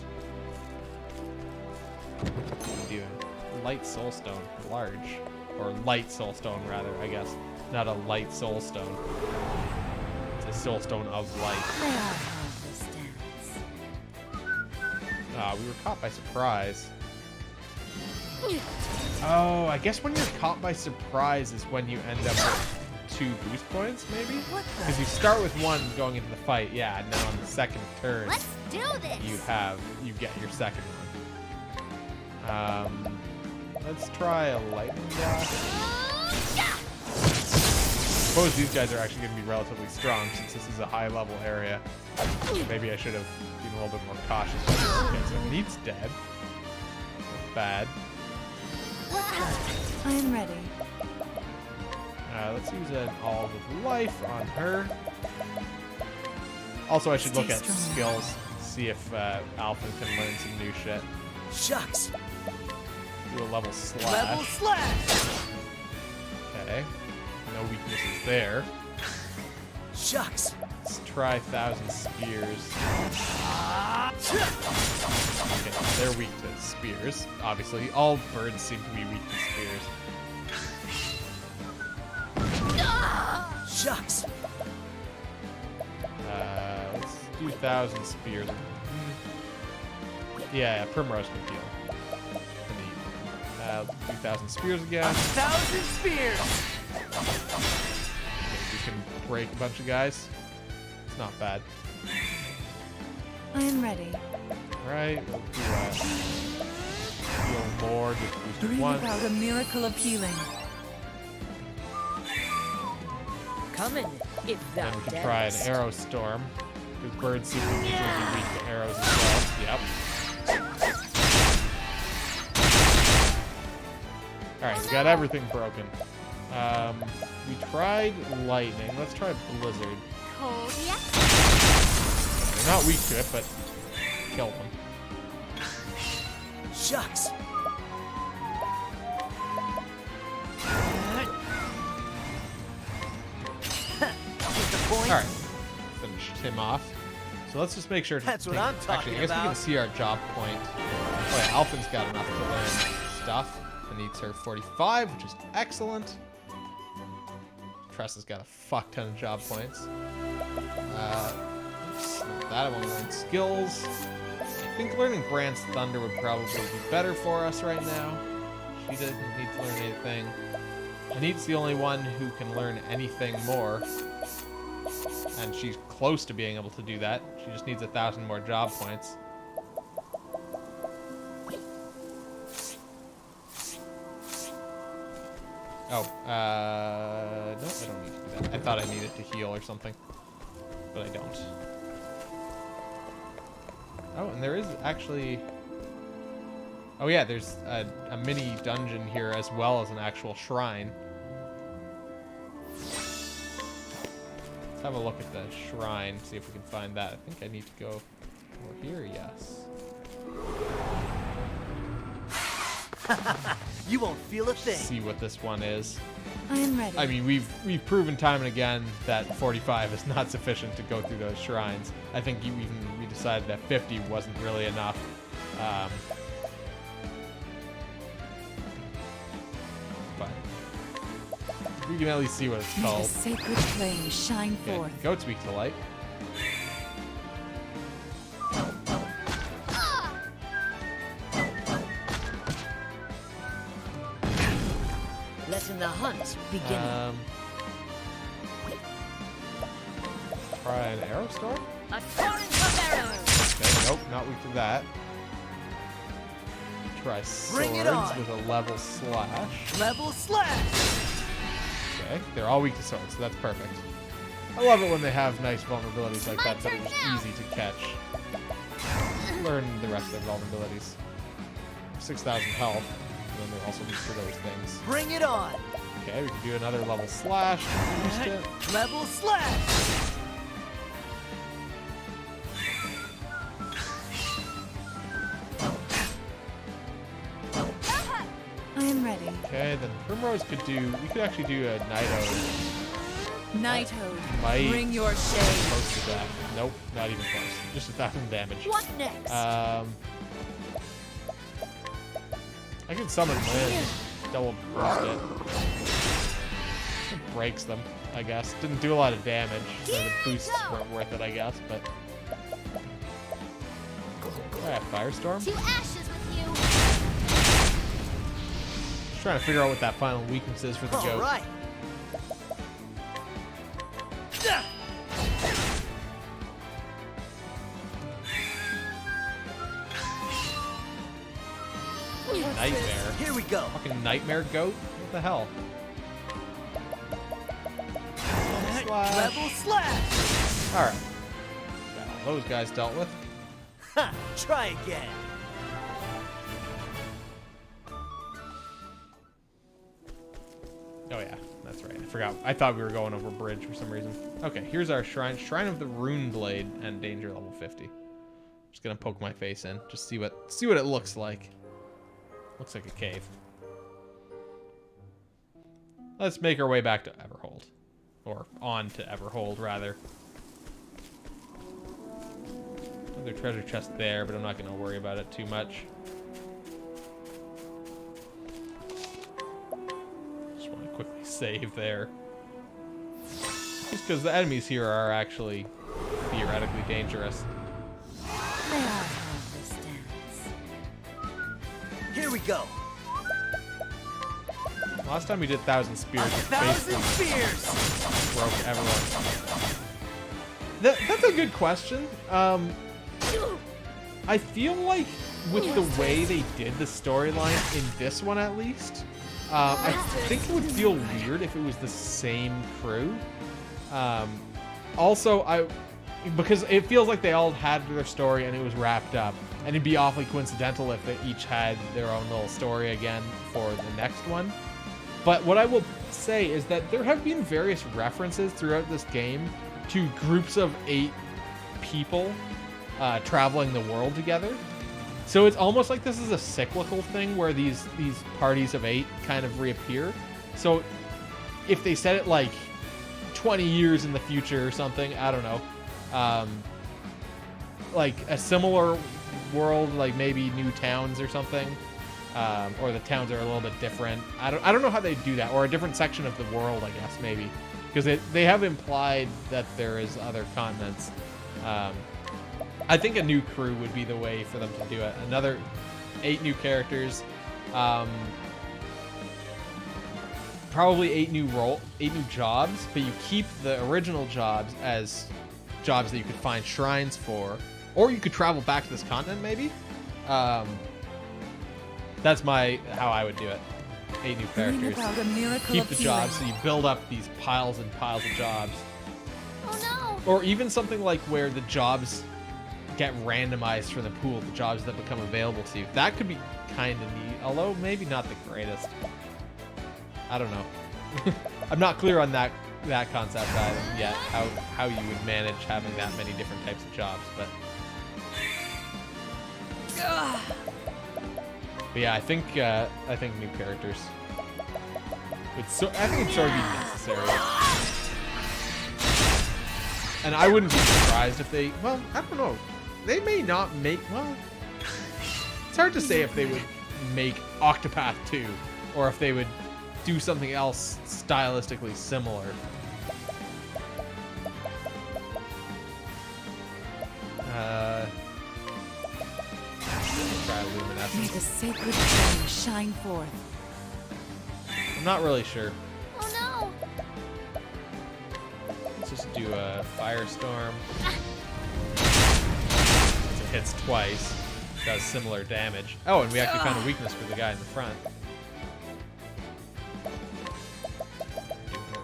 A: What are you doing? Light soulstone, large. Or light soulstone, rather, I guess. Not a light soulstone. It's a soulstone of light.
D: May I have this dance?
A: We were caught by surprise. Oh, I guess when you're caught by surprise is when you end up with 2 boost points, maybe?
D: What the?
A: Because you start with 1 going into the fight, yeah, and then on the second turn,
B: Let's do this.
A: you get your second one. Let's try a lightning blast.
B: Yeah.
A: Suppose these guys are actually going to be relatively strong since this is a high level area. Maybe I should have been a little bit more cautious. Okay, so Neat's dead. Bad.
D: I am ready.
A: Let's use an all with life on her. Also, I should look
D: Stay
A: at
D: strong.
A: skills, see if Alpha can learn some new shit.
C: Shucks.
A: Do a level slash.
C: Level slash.
A: Okay. No weaknesses there.
C: Shucks.
A: Let's try 1,000 spears. Okay, they're weak to spears, obviously. All birds seem to be weak to spears.
C: Shucks.
A: Let's do 1,000 spears. Yeah, Primrose can heal. 2,000 spears again.
C: 1,000 spears.
A: We can break a bunch of guys. It's not bad.
D: I am ready.
A: Alright, we'll do that. Heal more, just boost it
D: Bring
A: once.
D: about a miracle of healing.
E: Coming, if thou
A: Then we can try an
E: darest.
A: arrow storm. Because bird soup will usually be weak to arrows as well. Yep. Alright, we got everything broken. We tried lightning. Let's try blizzard.
B: Cold yet?
A: They're not weak to it, but kill them.
C: Shucks.
A: Alright. Finished him off. So let's just make sure to
C: That's what
A: take-
C: I'm talking
A: Actually, I guess we can
C: about.
A: see our job point. Oh yeah, Alphin's got enough to learn stuff. And needs her 45, which is excellent. Tressa's got a fuck ton of job points. Oops, not that I want to learn skills. I think learning Brand's Thunder would probably be better for us right now. She doesn't need to learn anything. Anit's the only one who can learn anything more. And she's close to being able to do that. She just needs 1,000 more job points. Oh, no, I don't need to do that. I thought I needed to heal or something, but I don't. Oh, and there is actually... Oh yeah, there's a mini dungeon here as well as an actual shrine. Let's have a look at the shrine, see if we can find that. I think I need to go over here, yes.
C: You won't feel a thing.
A: See what this one is.
D: I am ready.
A: I mean, we've proven time and again that 45 is not sufficient to go through those shrines. I think we decided that 50 wasn't really enough. But we can at least see what it's
D: May the
A: called.
D: sacred flame shine
A: Okay,
D: forth.
A: goats weak to light.
E: Letting the hunt begin.
A: Try an arrow storm?
E: A torrent of arrows.
A: Okay, nope, not weak to that. Try
C: Bring it
A: swords
C: on.
A: with a level slash.
C: Level slash.
A: Okay, they're all weak to swords, so that's perfect. I love it when they have nice vulnerabilities like that that are just easy to catch. Learn the rest of their vulnerabilities. 6,000 health, and then they're also weak to those things.
C: Bring it on.
A: Okay, we can do another level slash to boost it.
C: Level slash.
D: I am ready.
A: Okay, then Primrose could do, we could actually do a Night
D: Knighthood,
A: Might
D: bring your shade.
A: close to that. Nope, not even close. Just 1,000 damage.
E: What next?
A: I can summon Wind. Double boost it. It breaks them, I guess. Didn't do a lot of damage, so the boosts weren't worth it, I guess, but... Alright, Firestorm.
B: To ashes with you.
A: Just trying to figure out what that final weakness is for the
C: All
A: goat.
C: right.
A: Nightmare.
C: Here we go.
A: Fucking nightmare goat? What the hell? Slash.
C: Level slash.
A: Alright. Got all those guys dealt with.
C: Ha! Try again.
A: Oh yeah, that's right. I forgot. I thought we were going over a bridge for some reason. Okay, here's our shrine. Shrine of the Rune Blade and danger level 50. Just gonna poke my face in. Just see what it looks like. Looks like a cave. Let's make our way back to Everhold. Or on to Everhold, rather. Another treasure chest there, but I'm not gonna worry about it too much. Just want to quickly save there. Just because the enemies here are actually theoretically dangerous.
D: May I have this dance?
C: Here we go.
A: Come Last time we did 1,000 Spears, it basically broke everyone. That's a good question. I feel like with the way they did the storyline in this one, at least, I think it would feel weird if it was the same crew. Also, because it feels like they all had their story and it was wrapped up, and it'd be awfully coincidental if they each had their own little story again for the next one. But what I will say is that there have been various references throughout this game to groups of 8 people traveling the world together. So it's almost like this is a cyclical thing where these parties of 8 kind of reappear. So if they said it like 20 years in the future or something, I don't know. Like a similar world, like maybe new towns or something. Or the towns are a little bit different. I don't know how they do that. Or a different section of the world, I guess, maybe. Because they have implied that there is other continents. I think a new crew would be the way for them to do it. Another 8 new characters. Probably 8 new jobs, but you keep the original jobs as jobs that you could find shrines for. Or you could travel back to this continent, maybe? That's how I would do it. 8 new characters. Keep the jobs, so you build up these piles and piles of jobs.
B: Oh
A: Or even something like where the jobs get randomized from the pool, the jobs that become available to you. That could be kind of neat, although maybe not the greatest. I don't know. I'm not clear on that concept yet, how you would manage having that many different types of jobs, but yeah, I think new characters I think it'd sort of be necessary. And I wouldn't be surprised if they, well, I don't know. They may not make, well, it's hard to say if they would make Octopath 2 or if they would do something else stylistically similar. Try luminescence.
D: May the sacred flame shine forth.
A: I'm not really sure.
B: Oh
A: Let's just do a firestorm. Since it hits twice, it does similar damage. Oh, and we actually found a weakness for the guy in the front.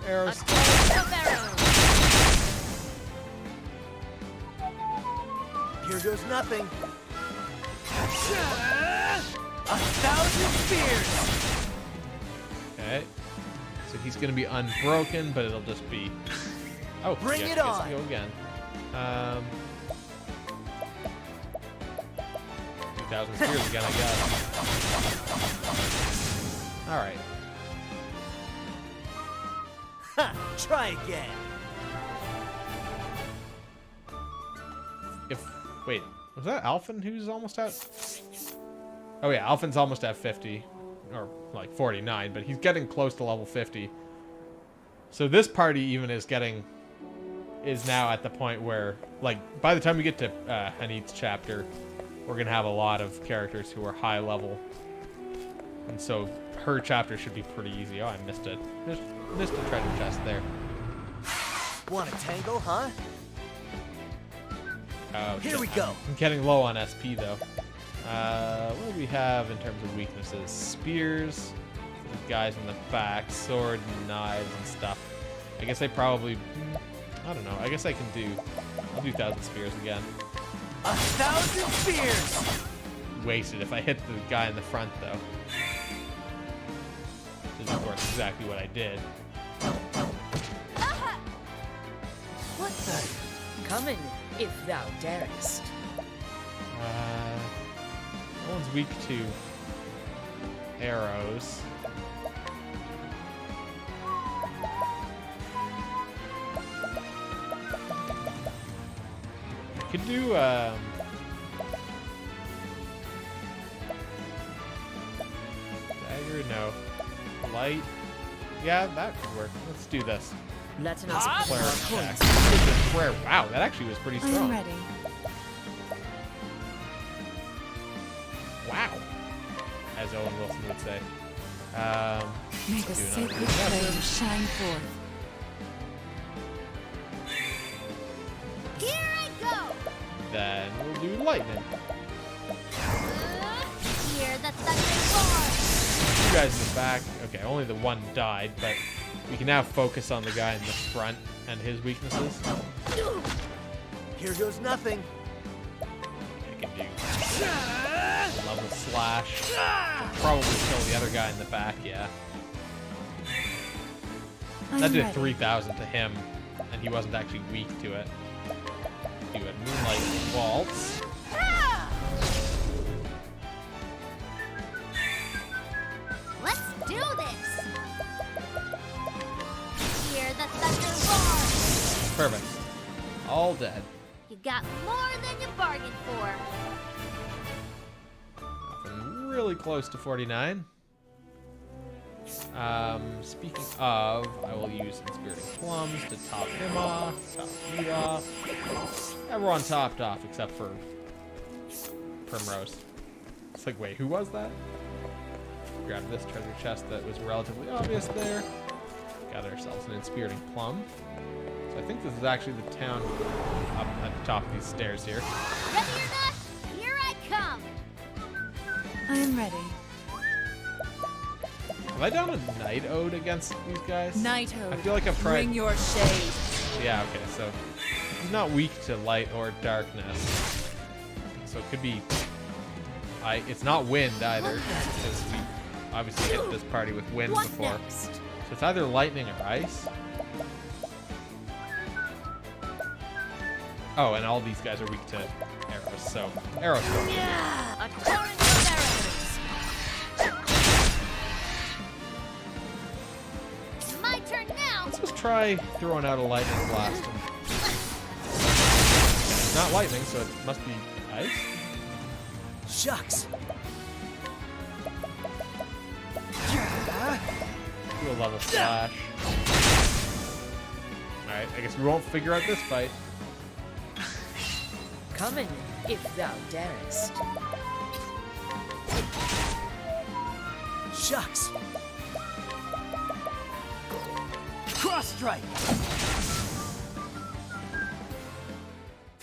A: Arrows.
C: Here goes nothing. 1,000 spears.
A: Okay. So he's gonna be unbroken, but it'll just be. Oh,
C: bring
A: yes,
C: it
A: gets
C: on.
A: to go again. 2,000 spears again, I guess. All right.
C: Ha! Try again.
A: Wait, was that Alphen who's almost at? Oh yeah, Alphen's almost at 50, or like 49, but he's getting close to level 50. So this party even is now at the point where, like, by the time we get to Hanit's chapter, we're gonna have a lot of characters who are high level, and so her chapter should be pretty easy. Oh, I missed it. Missed a treasure chest there.
C: Want a tango, huh?
A: Oh,
C: Here
A: shit.
C: we go.
A: I'm getting low on SP though. What do we have in terms of weaknesses? Spears for the guys in the back, sword, and knives and stuff. I guess I probably, I don't know. I guess I'll do 1,000 spears again.
C: 1,000 spears.
A: Wasted if I hit the guy in the front though. Which is of course exactly what I did.
E: What the? Come in, if thou darest.
A: No one's weak to arrows. I could do dagger, no. Light. Yeah, that could work. Let's do this.
E: Let
A: Cleric
E: us
A: check. Prayer. Wow, that actually was pretty
D: I'm
A: strong.
D: ready.
A: Wow. As Owen Wilson would say.
D: May the
A: do another
D: sacred
A: reset.
D: flame shine forth.
B: Here I go!
A: Then we'll do lightning.
B: Hear the thunder roar!
A: You guys in the back. Okay, only the one died, but we can now focus on the guy in the front and his weaknesses.
C: Here goes nothing.
A: I can do a level slash. Probably kill the other guy in the back, yeah.
D: I'm
A: That did
D: ready.
A: 3,000 to him, and he wasn't actually weak to it. Do a Moonlight Waltz.
B: Let's do this! Hear the thunder roar!
A: Perfect. All dead.
B: You got more than you bargained for.
A: Nothing really close to 49. Speaking of, I will use Inspiriting Plums to top him off, top you off. Everyone topped off except for Primrose. It's like, wait, who was that? Grab this treasure chest that was relatively obvious there. Got ourselves an Inspiriting Plum. So I think this is actually the town up at the top of these stairs here.
B: Ready or not, here I come!
D: I am ready.
A: Have I done a Night Ode against these guys?
D: Knighthood.
A: I feel like I've tried.
D: Bring your shade.
A: Yeah, okay, so he's not weak to light or darkness. So it could be... It's not wind either, because we obviously hit this party with wind
B: What
A: before.
B: next?
A: So it's either lightning or ice. Oh, and all these guys are weak to arrows, so arrows go.
B: A torrent of arrows! My turn now!
A: Let's just try throwing out a lightning blast. It's not lightning, so it must be ice.
C: Shucks.
A: Do a level slash. Alright, I guess we won't figure out this fight.
E: Come in, if thou darest.
C: Shucks. Cross strike.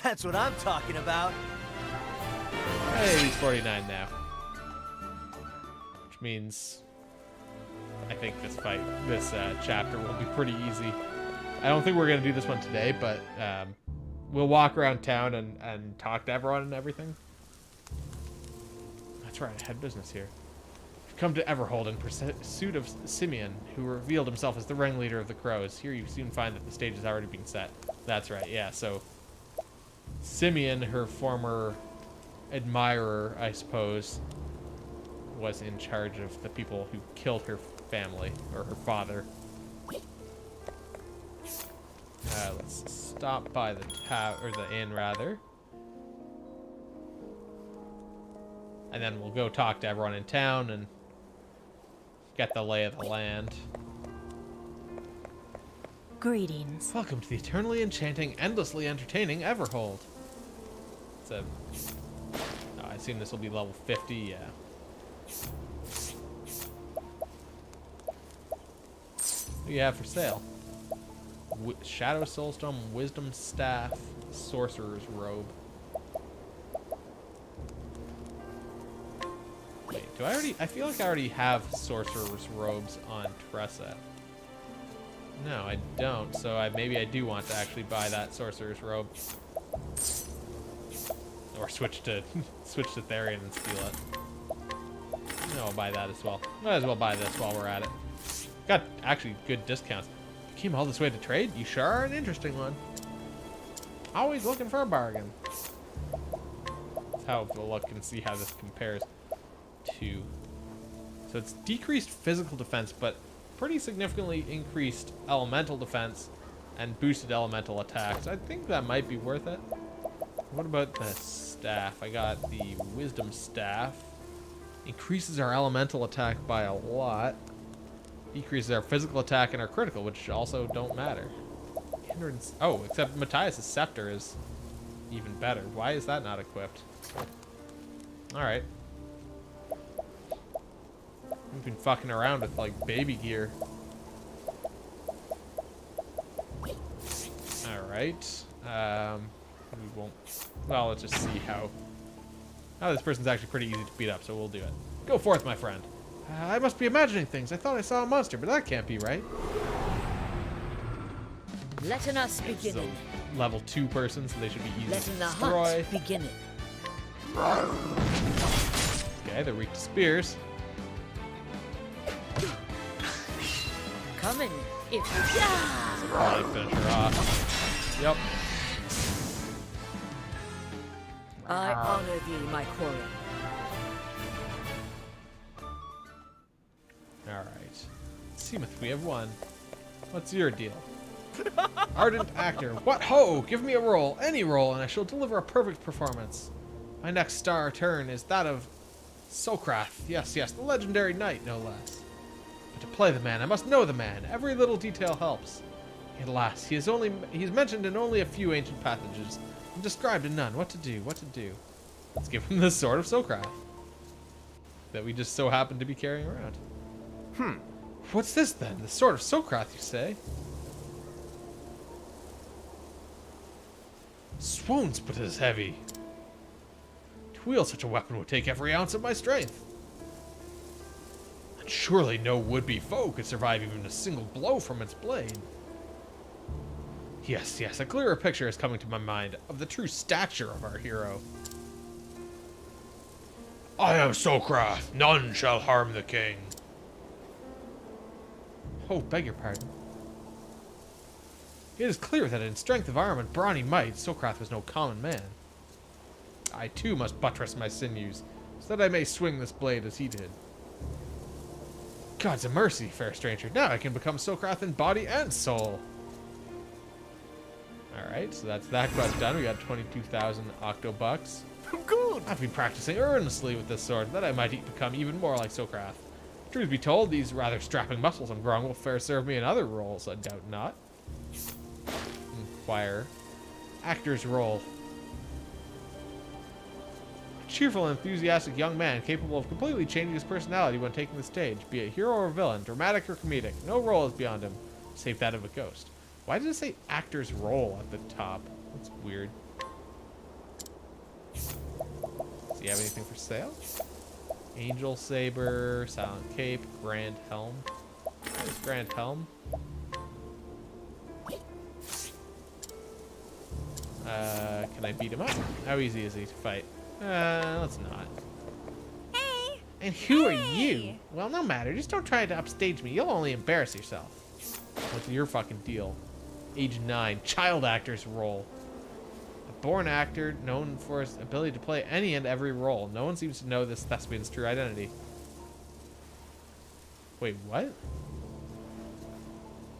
C: That's what I'm talking about.
A: Hey, he's 49 now. Which means I think this chapter will be pretty easy. I don't think we're going to do this one today, but we'll walk around town and talk to everyone and everything. That's right, I had business here. We've come to Everhold in pursuit of Simeon, who revealed himself as the ringleader of the Crows. Here you soon find that the stage has already been set. That's right, yeah, so Simeon, her former admirer, I suppose, was in charge of the people who killed her family, or her father. Let's stop by the inn, rather. And then we'll go talk to everyone in town and get the lay of the land.
D: Greetings.
A: Welcome to the eternally enchanting, endlessly entertaining Everhold. It's a... I assume this will be level 50, yeah. What do you have for sale? Shadow Soulstone, Wisdom Staff, Sorcerer's Robe. Wait, do I already... I feel like I already have Sorcerer's Robes on Tressa. No, I don't, so maybe I do want to actually buy that Sorcerer's Robe. Or switch to Therian and steal it. No, I'll buy that as well. Might as well buy this while we're at it. Got actually good discounts. You came all this way to trade? You sure are an interesting one. Always looking for a bargain. Let's have a look and see how this compares to... So it's decreased physical defense, but pretty significantly increased elemental defense and boosted elemental attacks. I think that might be worth it. What about the staff? I got the Wisdom Staff. Increases our elemental attack by a lot. Decreases our physical attack and our critical, which also don't matter. Oh, except Matthias' Scepter is even better. Why is that not equipped? Alright. We've been fucking around with, like, baby gear. Alright. We won't... Well, let's just see how... Oh, this person's actually pretty easy to beat up, so we'll do it. Go forth, my friend. I must be imagining things. I thought I saw a monster, but that can't be right.
E: Letting us
A: This is
E: begin.
A: a level 2 person, so they should be easy to
E: Letting the
A: destroy.
E: hunt begin.
A: Okay, they're weak to spears.
E: Coming if
A: Probably finish her off. Yep.
E: I honor thee, my quarry.
A: Alright. Seemeth we have won. What's your deal? Ardent actor. What ho! Give me a role, any role, and I shall deliver a perfect performance. My next star turn is that of Sokrath. Yes, yes, the legendary knight, no less. But to play the man, I must know the man. Every little detail helps. Alas, he's mentioned in only a few ancient passages, and described in none. What to do? What to do? Let's give him the sword of Sokrath that we just so happen to be carrying around. What's this then? The sword of Sokrath, you say? Swoons, but it is heavy. To wield such a weapon would take every ounce of my strength. And surely no would-be foe could survive even a single blow from its blade. Yes, yes, a clearer picture is coming to my mind of the true stature of our hero. I am Sokrath. None shall harm the king. Oh, beg your pardon. It is clear that in strength of arm and brawny might, Sokrath was no common man. I too must buttress my sinews, so that I may swing this blade as he did. Gods of mercy, fair stranger. Now I can become Sokrath in body and soul. Alright, so that's that quest done. We got 22,000 octobucks. Good! I've been practicing earnestly with this sword, that I might become even more like Sokrath. Truth be told, these rather strapping muscles I'm growing will fair serve me in other roles, I doubt not. Inquire. Actor's role. A cheerful and enthusiastic young man capable of completely changing his personality when taking the stage, be it hero or villain, dramatic or comedic. No role is beyond him, save that of a ghost. Why does it say actor's role at the top? That's weird. Does he have anything for sale? Angel Saber, Silent Cape, Grand Helm. What is Grand Helm? Can I beat him up? How easy is he to fight? Let's not.
B: Hey!
A: And who are you? Well, no matter. Just don't try to upstage me. You'll only embarrass yourself. What's your fucking deal? Age 9. Child actor's role. A born actor known for his ability to play any and every role. No one seems to know this thespian's true identity. Wait, what?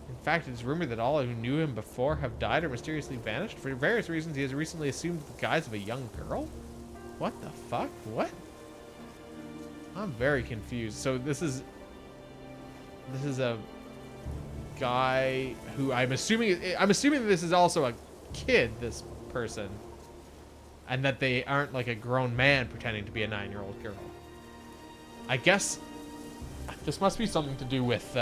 A: In fact, it is rumored that all who knew him before have died or mysteriously vanished. For various reasons, he has recently assumed the guise of a young girl? What the fuck? What? I'm very confused. So this is a guy who I'm assuming this is also a kid, this person. And that they aren't like a grown man pretending to be a 9-year-old girl. I guess this must be something to do with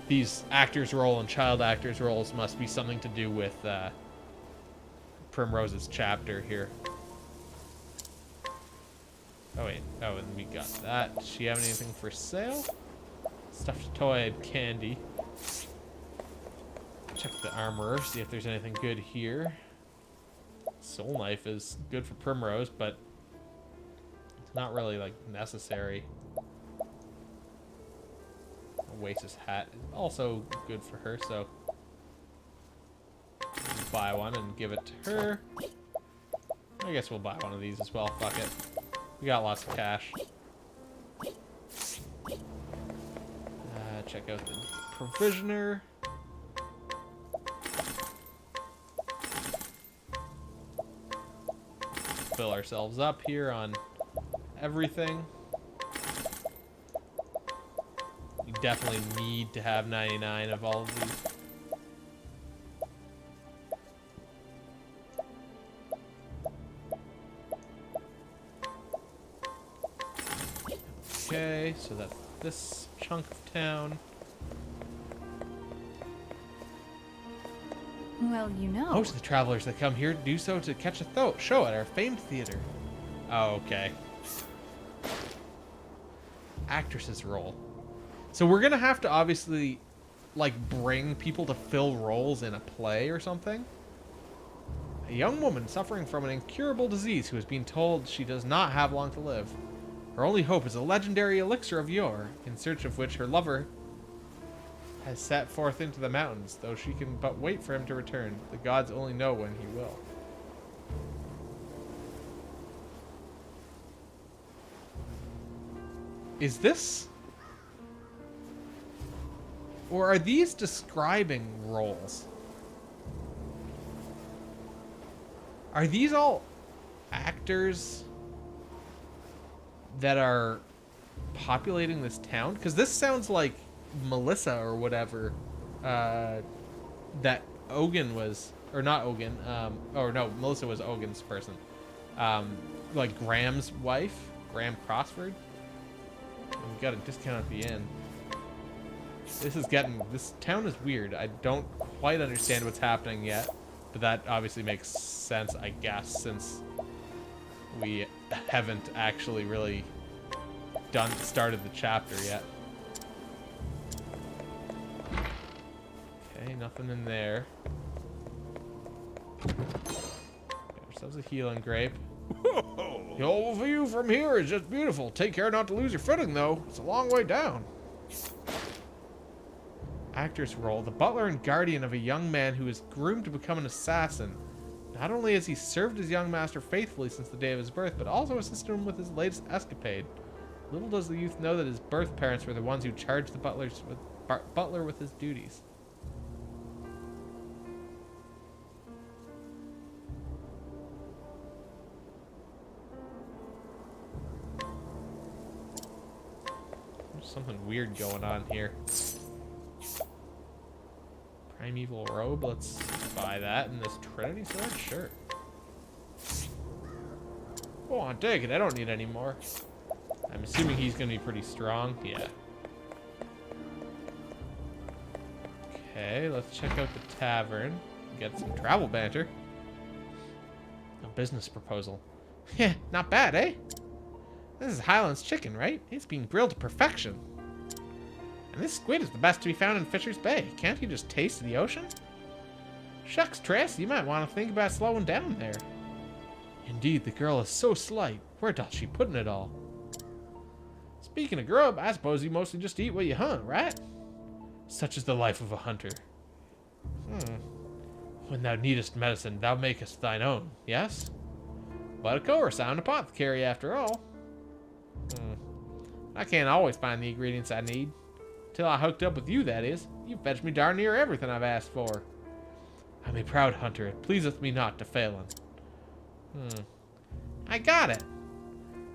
A: these actors' role and child actors' roles must be something to do with Primrose's chapter here. Oh wait, oh, and we got that. Does she have anything for sale? Stuffed toy and candy. Check the armorer, see if there's anything good here. Soul knife is good for Primrose, but it's not really like necessary. Oasis hat is also good for her, so buy one and give it to her. I guess we'll buy one of these as well. Fuck it. We got lots of cash. Check out the provisioner. Fill ourselves up here on everything. You definitely need to have 99 of all of these. Okay, so that this chunk of town.
B: Well, you know.
A: Most of the travelers that come here do so to catch a show at our famed theater. Oh, okay. Actress's role. So we're gonna have to obviously, like, bring people to fill roles in a play or something. A young woman suffering from an incurable disease who has been told she does not have long to live. Her only hope is a legendary elixir of yore, in search of which her lover has set forth into the mountains, though she can but wait for him to return. The gods only know when he will. Is this... Or are these describing roles? Are these all actors that are populating this town? Because this sounds like Melissa or whatever that Ogun was, or not Ogun, or no, Melissa was Ogun's person. Like Graham's wife, Graham Crossford. We got a discount at the end. This town is weird. I don't quite understand what's happening yet, but that obviously makes sense, I guess, since we haven't actually really started the chapter yet. Okay, nothing in there. Got ourselves a healing grape. The whole view from here is just beautiful. Take care not to lose your footing, though. It's a long way down. Actor's role. The butler and guardian of a young man who is groomed to become an assassin. Not only has he served his young master faithfully since the day of his birth, but also assisted him with his latest escapade. Little does the youth know that his birth parents were the ones who charged the butler with his duties. There's something weird going on here. Primeval robe, let's buy that. And this Trinity sword, sure. Go on, take it. I don't need any more. I'm assuming he's gonna be pretty strong. Yeah. Okay, let's check out the tavern. Get some travel banter. A business proposal. Yeah, not bad, eh? This is Highland's chicken, right? It's being grilled to perfection. And this squid is the best to be found in Fisher's Bay. Can't you just taste the ocean? Shucks, Tress, you might want to think about slowing down there. Indeed, the girl is so slight. Where doth she put in it all? Speaking of grub, I suppose you mostly just eat what you hunt, right? Such is the life of a hunter. When thou needest medicine, thou makest thine own, yes? But of course, I'm an apothecary after all. I can't always find the ingredients I need. Till I hooked up with you, that is. You fetched me darn near everything I've asked for. I'm a proud hunter. It pleaseth me not to fail him. I got it.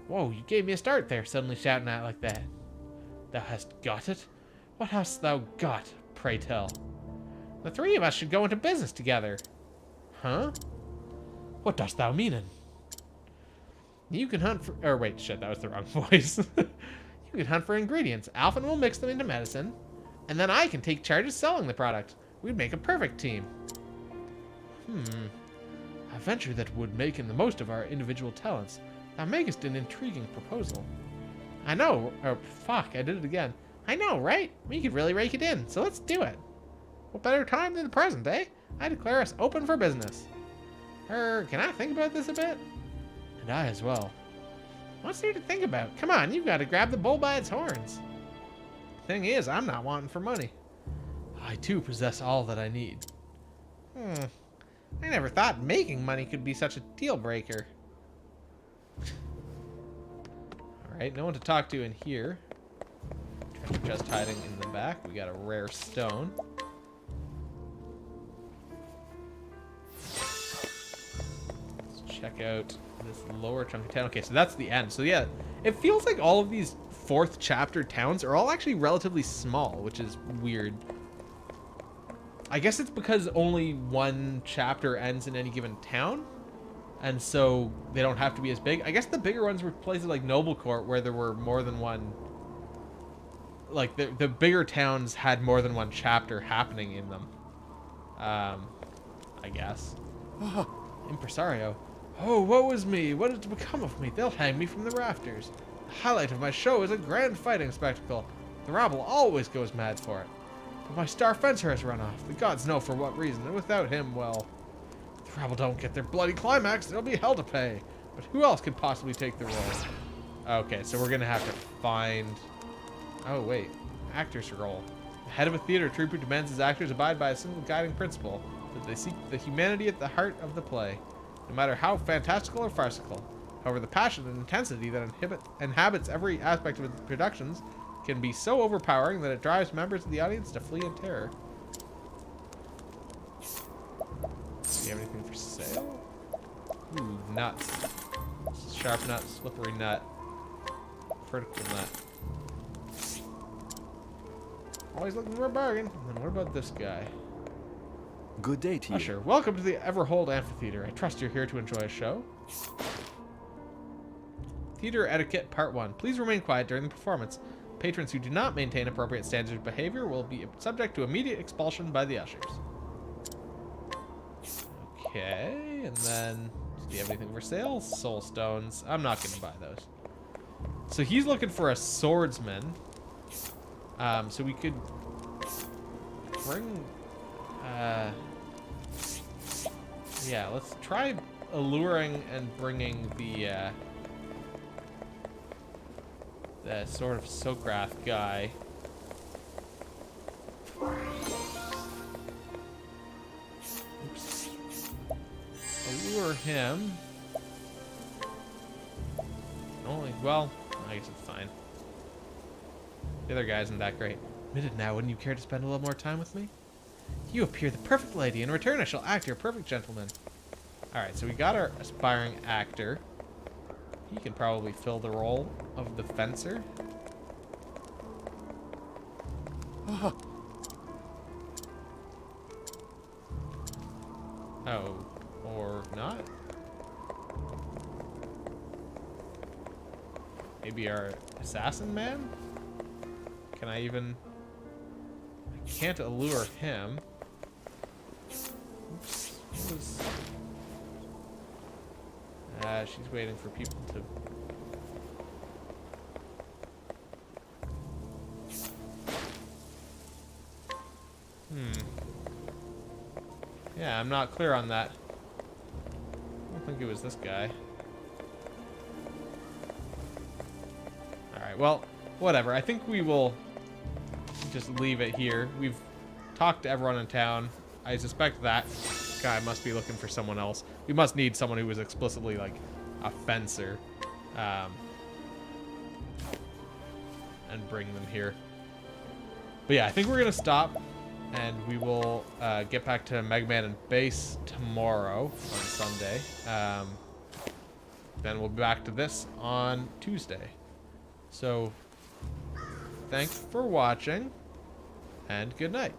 A: Whoa, you gave me a start there, suddenly shouting out like that. Thou hast got it? What hast thou got, pray tell? The three of us should go into business together. Huh? What dost thou meanin'? You can hunt for... Or wait, shit, that was the wrong voice. You can hunt for ingredients. Alphen will mix them into medicine. And then I can take charge of selling the product. We'd make a perfect team. A venture that would make in the most of our individual talents. Thou makest an intriguing proposal. I know. Oh, fuck, I did it again. I know, right? We could really rake it in, so let's do it. What better time than the present, eh? I declare us open for business. Can I think about this a bit? And I as well. What's there to think about? Come on, you've got to grab the bull by its horns. Thing is, I'm not wanting for money. I too possess all that I need. I never thought making money could be such a deal breaker. Alright, no one to talk to in here. Treasure chest hiding in the back. We got a rare stone. Let's check out this lower chunk of town. Okay, so that's the end. So yeah, it feels like all of these 4th chapter towns are all actually relatively small, which is weird. I guess it's because only one chapter ends in any given town, and so they don't have to be as big. I guess the bigger ones were places like Noble Court, where there were more than one like the bigger towns had more than one chapter happening in them. I guess. Impresario. Oh, woe is me. What is to become of me? They'll hang me from the rafters. The highlight of my show is a grand fighting spectacle. The rabble always goes mad for it. But my star fencer has run off. The gods know for what reason, and without him, well... If the rabble don't get their bloody climax, there'll be hell to pay. But who else could possibly take the role? Okay, so we're gonna have to find... Oh, wait. Actor's role. The head of a theater troupe who demands his actors abide by a single guiding principle, that they seek the humanity at the heart of the play, no matter how fantastical or farcical. However, the passion and intensity that inhabits every aspect of its productions can be so overpowering that it drives members of the audience to flee in terror. Do you have anything for sale? Ooh, nuts. Sharp nut, slippery nut, vertical nut. Always looking for a bargain. And then what about this guy?
J: Good day to you.
A: Usher, welcome to the Everhold Amphitheater. I trust you're here to enjoy a show. Theater Etiquette Part 1. Please remain quiet during the performance. Patrons who do not maintain appropriate standards of behavior will be subject to immediate expulsion by the ushers. Okay, and then... Do you have anything for sale? Soul stones. I'm not going to buy those. So he's looking for a swordsman. So we could bring... yeah, let's try alluring and bringing the sort of Sokrath guy. Oops. Allure him. Only, well, I guess it's fine. The other guy isn't that great. Admitted now, wouldn't you care to spend a little more time with me? You appear the perfect lady. In return, I shall act your perfect gentleman. Alright, so we got our aspiring actor. He can probably fill the role of the fencer. Oh, or not? Maybe our assassin man? Can I even... I can't allure him. Oops. What was... she's waiting for people to... Yeah, I'm not clear on that. I don't think it was this guy. Alright, well, whatever. I think we will just leave it here. We've talked to everyone in town. I suspect that guy must be looking for someone else. We must need someone who was explicitly, like, a fencer. And bring them here. But yeah, I think we're going to stop. And we will get back to Mega Man and Base tomorrow on Sunday. Then we'll be back to this on Tuesday. So, thanks for watching, and good night.